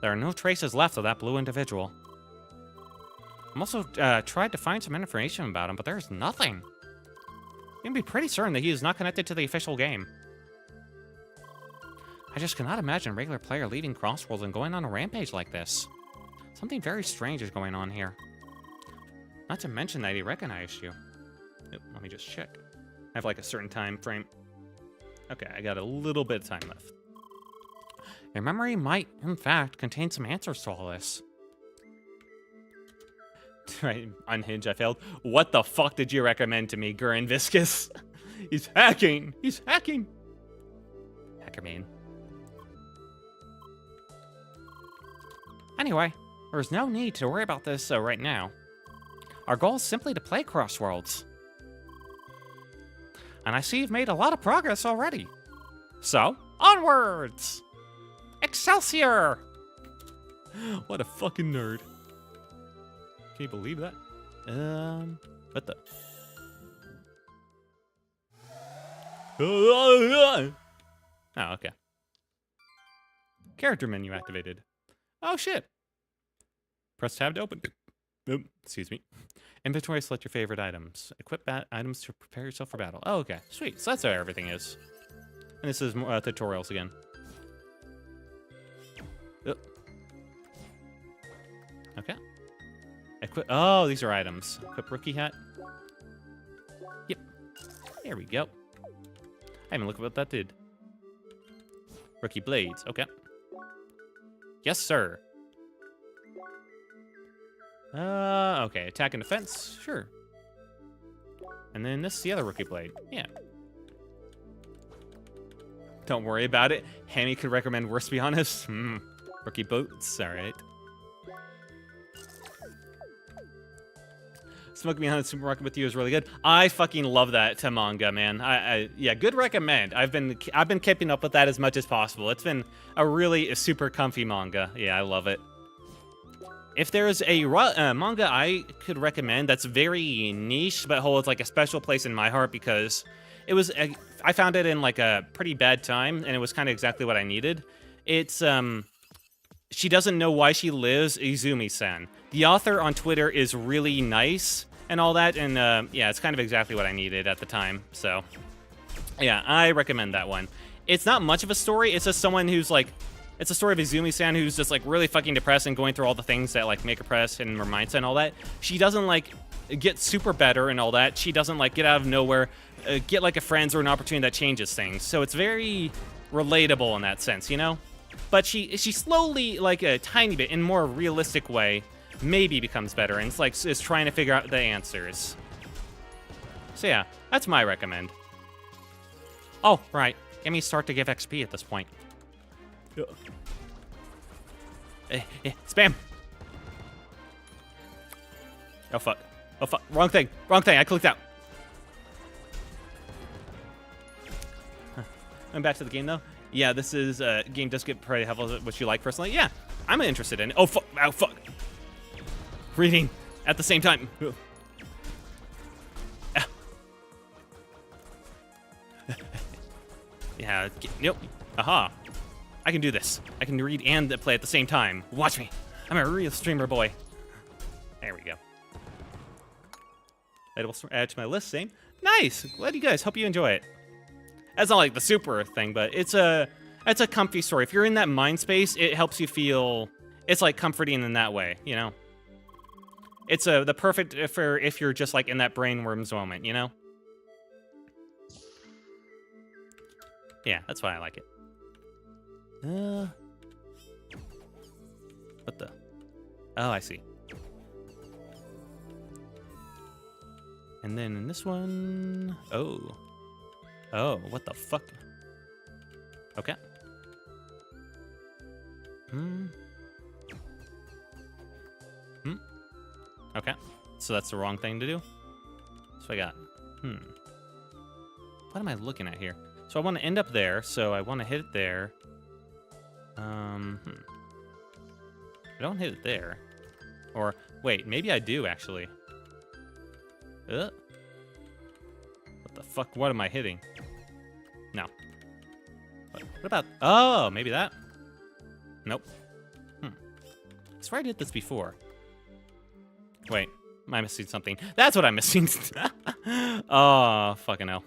There are no traces left of that blue individual. I'm also tried to find some information about him, but there's nothing. You can be pretty certain that he is not connected to the official game. I just cannot imagine a regular player leaving Crossworlds and going on a rampage like this. Something very strange is going on here. Not to mention that he recognized you. Oop, let me just check. I have like a certain time frame. Okay, I got a little bit of time left. Your memory might, in fact, contain some answers to all this. Right, unhinged, I failed. What the fuck did you recommend to me, Gurren Viscus? He's hacking! He's hacking! Hacker main. Anyway, there's no need to worry about this right now. Our goal is simply to play Crossworlds. And I see you've made a lot of progress already. So, onwards! Excelsior! What a fucking nerd. Can you believe that? What the? Oh, okay. Character menu activated. Oh, shit. Press tab to open. Oop, excuse me. Inventory, select your favorite items. Equip items to prepare yourself for battle. Oh, okay. Sweet. So that's how everything is. And this is more tutorials again. Okay. Equip. Oh, these are items. Equip rookie hat. Yep. There we go. I haven't looked at what that did. Rookie blades. Okay. Yes, sir. Okay. Attack and defense. Sure. And then this is the other rookie blade. Yeah. Don't worry about it. Hammy could recommend worse, to be honest. Rookie boots. All right. Smoke Me on the Supermarket with You is really good. I fucking love that manga, man. Yeah, good recommend. I've been keeping up with that as much as possible. It's been a really super comfy manga. Yeah, I love it. If there's a manga I could recommend that's very niche but holds like a special place in my heart because it was I found it in like a pretty bad time and it was kind of exactly what I needed. It's She Doesn't Know Why She Lives, Izumi-san. The author on Twitter is really nice and all that, and yeah, it's kind of exactly what I needed at the time, so yeah, I recommend that one. It's not much of a story, it's just someone who's like, it's a story of Izumi-san who's just like really fucking depressed and going through all the things that like make her depressed and her mindset and all that. She doesn't like get super better and all that. She doesn't like get out of nowhere, get like a friend or an opportunity that changes things, so it's very relatable in that sense, you know? But she slowly, like a tiny bit, in a more realistic way, maybe becomes better, and it's like is trying to figure out the answers. So yeah, that's my recommend. Oh, right. Let me start to give XP at this point. Spam! Oh fuck. Oh fuck. Wrong thing. Wrong thing. I clicked out. I'm back to the game though. Yeah, this is game does get pretty heavily what you like personally. Yeah, I'm interested in it. Oh fuck! Oh fuck! Reading at the same time. Yeah. Yep. Aha! I can do this. I can read and play at the same time. Watch me. I'm a real streamer boy. There we go. Add to my list. Same. Nice. Glad you guys. Hope you enjoy it. That's not like the super thing, but it's a comfy story. If you're in that mind space, it helps you feel, it's like comforting in that way, you know? It's the perfect for if you're just like in that brainworms moment, you know? Yeah, that's why I like it. What the? Oh, I see. And then in this one, oh, what the fuck? Okay. Okay. So that's the wrong thing to do. So I got, what am I looking at here? So I want to end up there, so I want to hit it there. I don't hit it there. Or, wait, maybe I do, actually. What the fuck? What am I hitting? No. What about... Oh, maybe that? Nope. I swear I did this before. Wait, am I missing something? That's what I'm missing. Oh, fucking hell.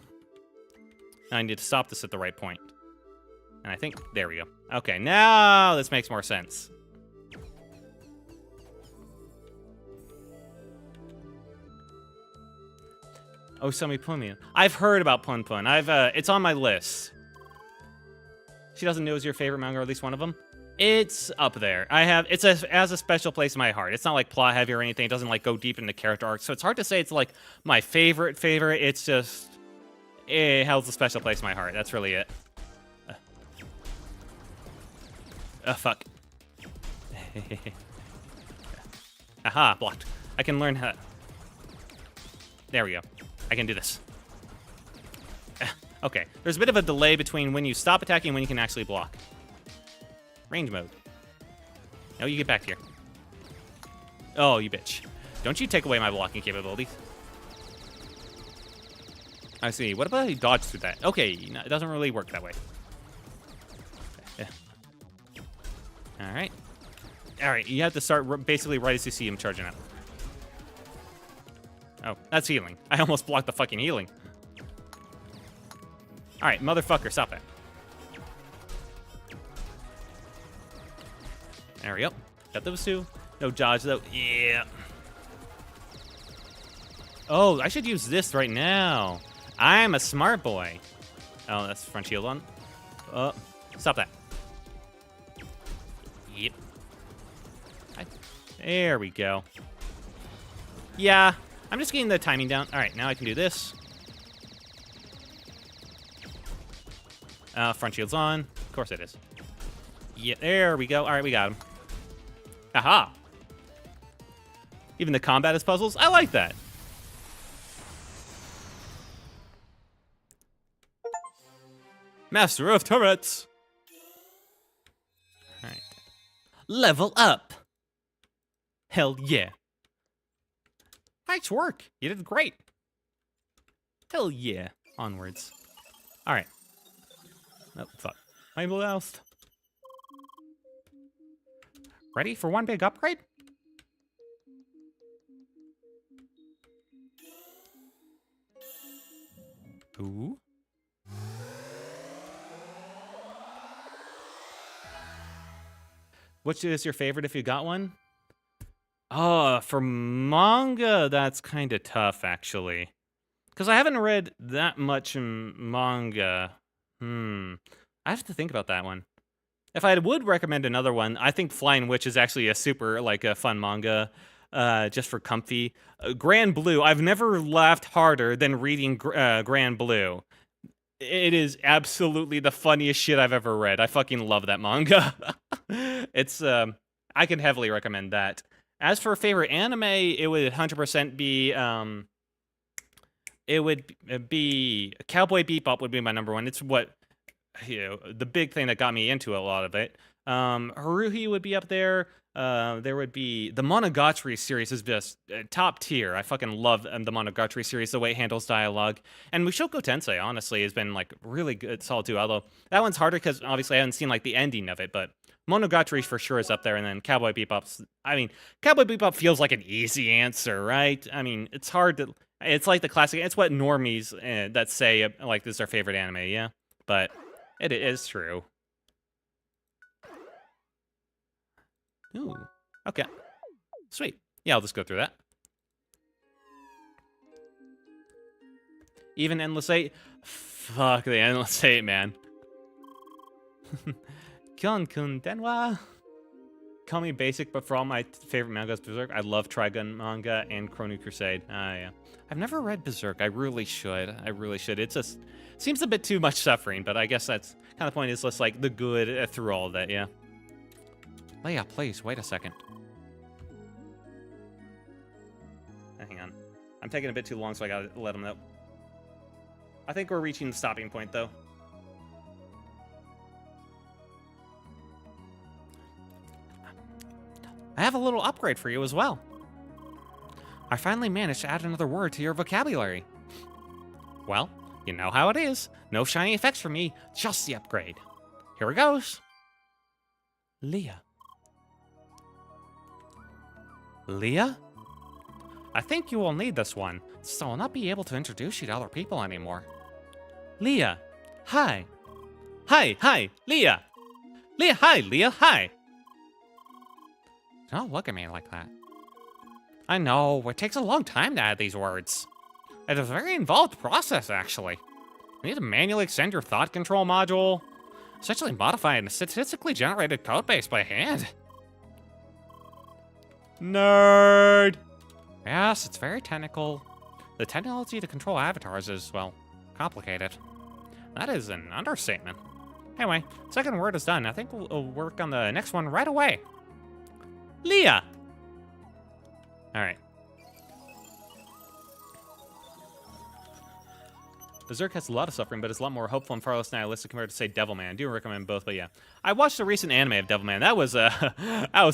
I need to stop this at the right point. And I think, there we go. Okay, now this makes more sense. Oh, Sumi Pumi. I've heard about Pun Pun. It's on my list. She doesn't know is your favorite manga, or at least one of them. It's up there. It's as a special place in my heart. It's not like plot heavy or anything. It doesn't like go deep into character arcs, so it's hard to say it's like my favorite. It's just it holds a special place in my heart. That's really it. Fuck. Aha, blocked. I can learn how. There we go. I can do this. Okay, there's a bit of a delay between when you stop attacking and when you can actually block. Range mode. No, you get back here. Oh, you bitch. Don't you take away my blocking capabilities. I see. What about you dodge through that? Okay, no, it doesn't really work that way. Yeah. Alright. Alright, you have to start basically right as you see him charging up. Oh, that's healing. I almost blocked the fucking healing. Alright, motherfucker, stop that. There we go. Got those two. No dodge, though. Yeah. Oh, I should use this right now. I'm a smart boy. Oh, that's front shield on. Oh, stop that. Yep. There we go. Yeah, I'm just getting the timing down. All right, now I can do this. Front shield's on. Of course it is. Yeah, there we go. All right, we got him. Aha. Even the combat is puzzles. I like that. Master of turrets. All right. Level up. Hell yeah. Nice work. You did great. Hell yeah. Onwards. All right. Oh, fuck. I'm lost. Ready for one big upgrade? Ooh. Which is your favorite if you got one? Oh, for manga, that's kind of tough, actually. Because I haven't read that much manga. I have to think about that one. If I would recommend another one, I think Flying Witch is actually a super, like, a fun manga, just for comfy. Grand Blue, I've never laughed harder than reading Grand Blue. It is absolutely the funniest shit I've ever read. I fucking love that manga. It's, I can heavily recommend that. As for favorite anime, it would 100% be, it would be Cowboy Bebop would be my number one. It's what, the big thing that got me into a lot of it. Haruhi would be up there. There would be the Monogatari series is just top tier. I fucking love the Monogatari series, the way it handles dialogue. And Mushoku Tensei, honestly, has been like really good, solid too. Although that one's harder because obviously I haven't seen like the ending of it, but Monogatari for sure is up there. And then Cowboy Bebop's, Cowboy Bebop feels like an easy answer, right? I mean, it's hard to, it's like the classic, it's what normies that say like this is their favorite anime, yeah? But it is true. Ooh, okay. Sweet. Yeah, I'll just go through that. Even Endless 8? Fuck the Endless 8, man. Kyon-kun Denwa. Call me basic, but for all my favorite mangas, Berserk, I love Trigun manga and Chrono Crusade. Yeah. I've never read Berserk. I really should. It's just seems a bit too much suffering, but I guess that's kind of the point. Is just like the good through all of that, yeah. Leia, please, wait a second. Hang on. I'm taking a bit too long, so I gotta let him know. I think we're reaching the stopping point, though. I have a little upgrade for you as well. I finally managed to add another word to your vocabulary. Well, you know how it is. No shiny effects for me, just the upgrade. Here it goes. Leah. Leah? I think you will need this one, so I'll not be able to introduce you to other people anymore. Leah, hi. Hi, Leah. Leah, hi. Don't look at me like that. I know, it takes a long time to add these words. It's a very involved process, actually. You need to manually extend your thought control module, essentially modify a statistically generated codebase by hand. Nerd! Yes, it's very technical. The technology to control avatars is, well, complicated. That is an understatement. Anyway, second word is done. I think we'll work on the next one right away. Leah! Alright. Berserk has a lot of suffering, but it's a lot more hopeful and far less nihilistic compared to, say, Devilman. I do recommend both, but yeah. I watched a recent anime of Devilman. That was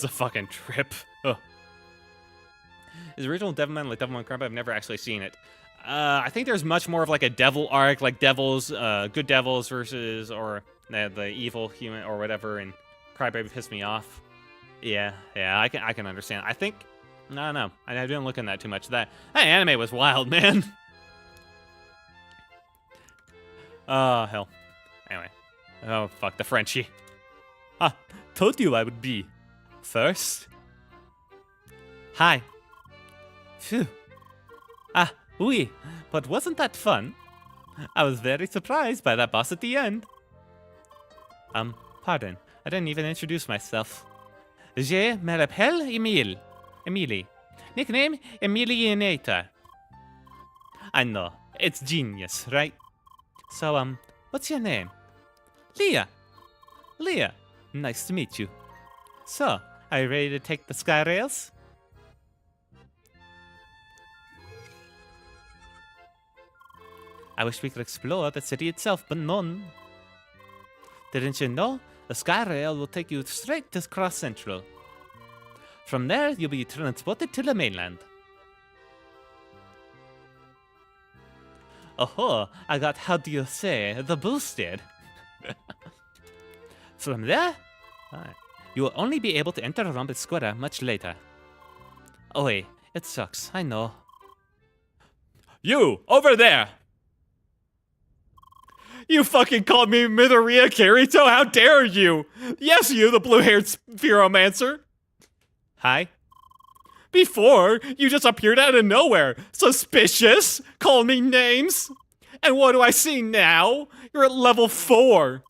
a fucking trip. Ugh. Is original Devilman like Devilman Crybaby? I've never actually seen it. I think there's much more of like a devil arc, like devils, good devils versus, or the evil human or whatever, and Crybaby pissed me off. Yeah, I can understand. I think, no, I didn't look in that too much. That anime was wild, man. Oh, hell. Anyway. Oh, fuck, the Frenchie. Told you I would be first. Hi. Phew. Oui, but wasn't that fun? I was very surprised by that boss at the end. Pardon. I didn't even introduce myself. Je m'appelle Emily. Nickname, Emilianator. I know. It's genius, right? So, what's your name? Leah. Leah. Nice to meet you. So, are you ready to take the sky rails? I wish we could explore the city itself, but none. Didn't you know? The sky rail will take you straight to Cross Central. From there, you'll be transported to the mainland. Oh, I got, how do you say, the boosted. From there, you will only be able to enter Rumble Square much later. Oh wait, it sucks, I know. You, over there! You fucking called me Midoriya Kirito? How dare you? Yes, you, the blue-haired Spheromancer. Hi. Before, you just appeared out of nowhere. Suspicious. Call me names. And what do I see now? You're at level 4.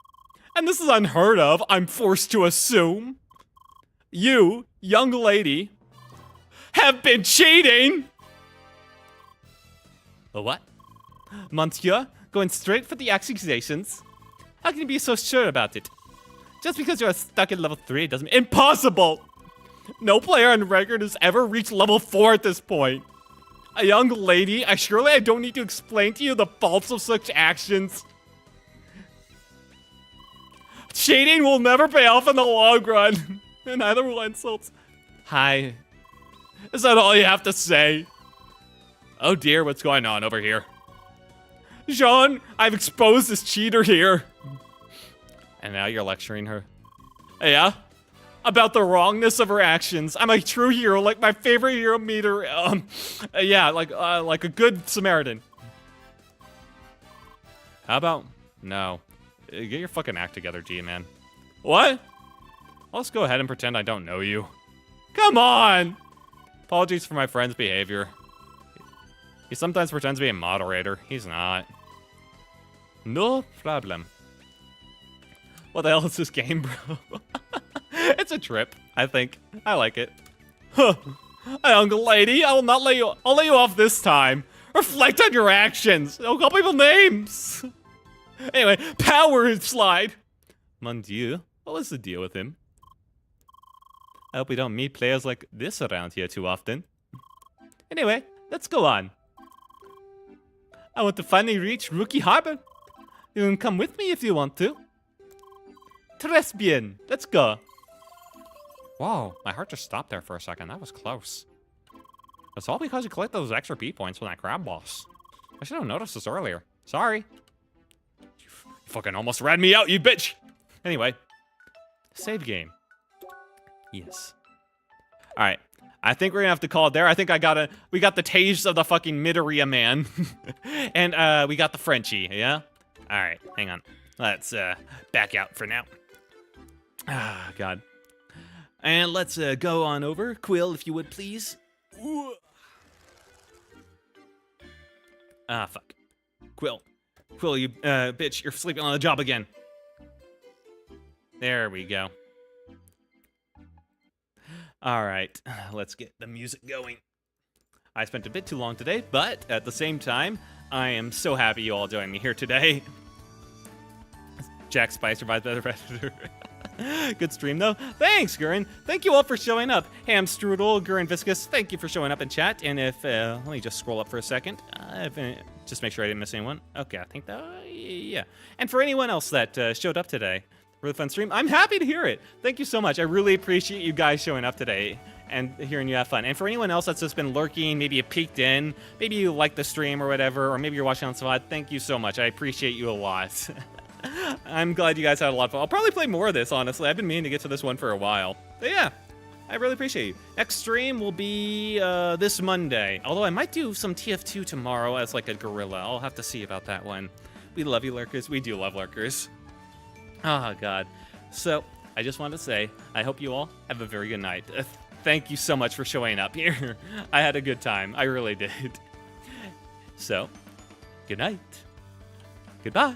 And this is unheard of, I'm forced to assume. You, young lady, have been cheating! A what? Monsieur? Going straight for the accusations? How can you be so sure about it? Just because you're stuck at level 3 doesn't mean— Impossible! No player on record has ever reached level 4 at this point. A young lady, surely I don't need to explain to you the faults of such actions. Cheating will never pay off in the long run. And neither will insults. Hi. Is that all you have to say? Oh dear, what's going on over here? Jean, I've exposed this cheater here. And now you're lecturing her. Yeah? About the wrongness of her actions. I'm a true hero, like my favorite hero meter. Yeah, like a good Samaritan. How about... No. Get your fucking act together, G-Man. What? Let's go ahead and pretend I don't know you. Come on! Apologies for my friend's behavior. He sometimes pretends to be a moderator. He's not. No problem. What the hell is this game, bro? It's a trip, I think. I like it. Huh. Young lady, I'll let you off this time. Reflect on your actions. Don't call people names. Anyway, power slide. Mon Dieu, what was the deal with him? I hope we don't meet players like this around here too often. Anyway, let's go on. I want to finally reach Rookie Harbor. You can come with me if you want to. Très bien. Let's go. Whoa, my heart just stopped there for a second. That was close. It's all because you collect those extra B points from that crab boss. I should have noticed this earlier. Sorry. You fucking almost ratted me out, you bitch! Anyway. Save game. Yes. Alright. I think we're gonna have to call it there. I think we got the taste of the fucking Midoriya man. And we got the Frenchie, yeah? All right, hang on. Let's back out for now. Ah, God. And let's go on over. Quill, if you would, please. Ah, fuck. Quill, you bitch, you're sleeping on the job again. There we go. All right, let's get the music going. I spent a bit too long today, but at the same time, I am so happy you all joined me here today. Jack Spice survived by the Predator. Good stream, though. Thanks, Gurren. Thank you all for showing up. Ham Strudel, Gurren Viscous, thank you for showing up in chat. And if, let me just scroll up for a second. Just make sure I didn't miss anyone. Okay, I think that, yeah. And for anyone else that showed up today for the fun stream, I'm happy to hear it. Thank you so much. I really appreciate you guys showing up today and hearing you have fun. And for anyone else that's just been lurking, maybe you peeked in, maybe you liked the stream or whatever, or maybe you're watching on Savad, thank you so much. I appreciate you a lot. I'm glad you guys had a lot of fun. I'll probably play more of this, honestly. I've been meaning to get to this one for a while. But yeah, I really appreciate you. Next stream will be this Monday. Although I might do some TF2 tomorrow as like a gorilla. I'll have to see about that one. We love you, lurkers. We do love lurkers. Oh, God. So, I just wanted to say, I hope you all have a very good night. Thank you so much for showing up here. I had a good time. I really did. So, good night. Goodbye.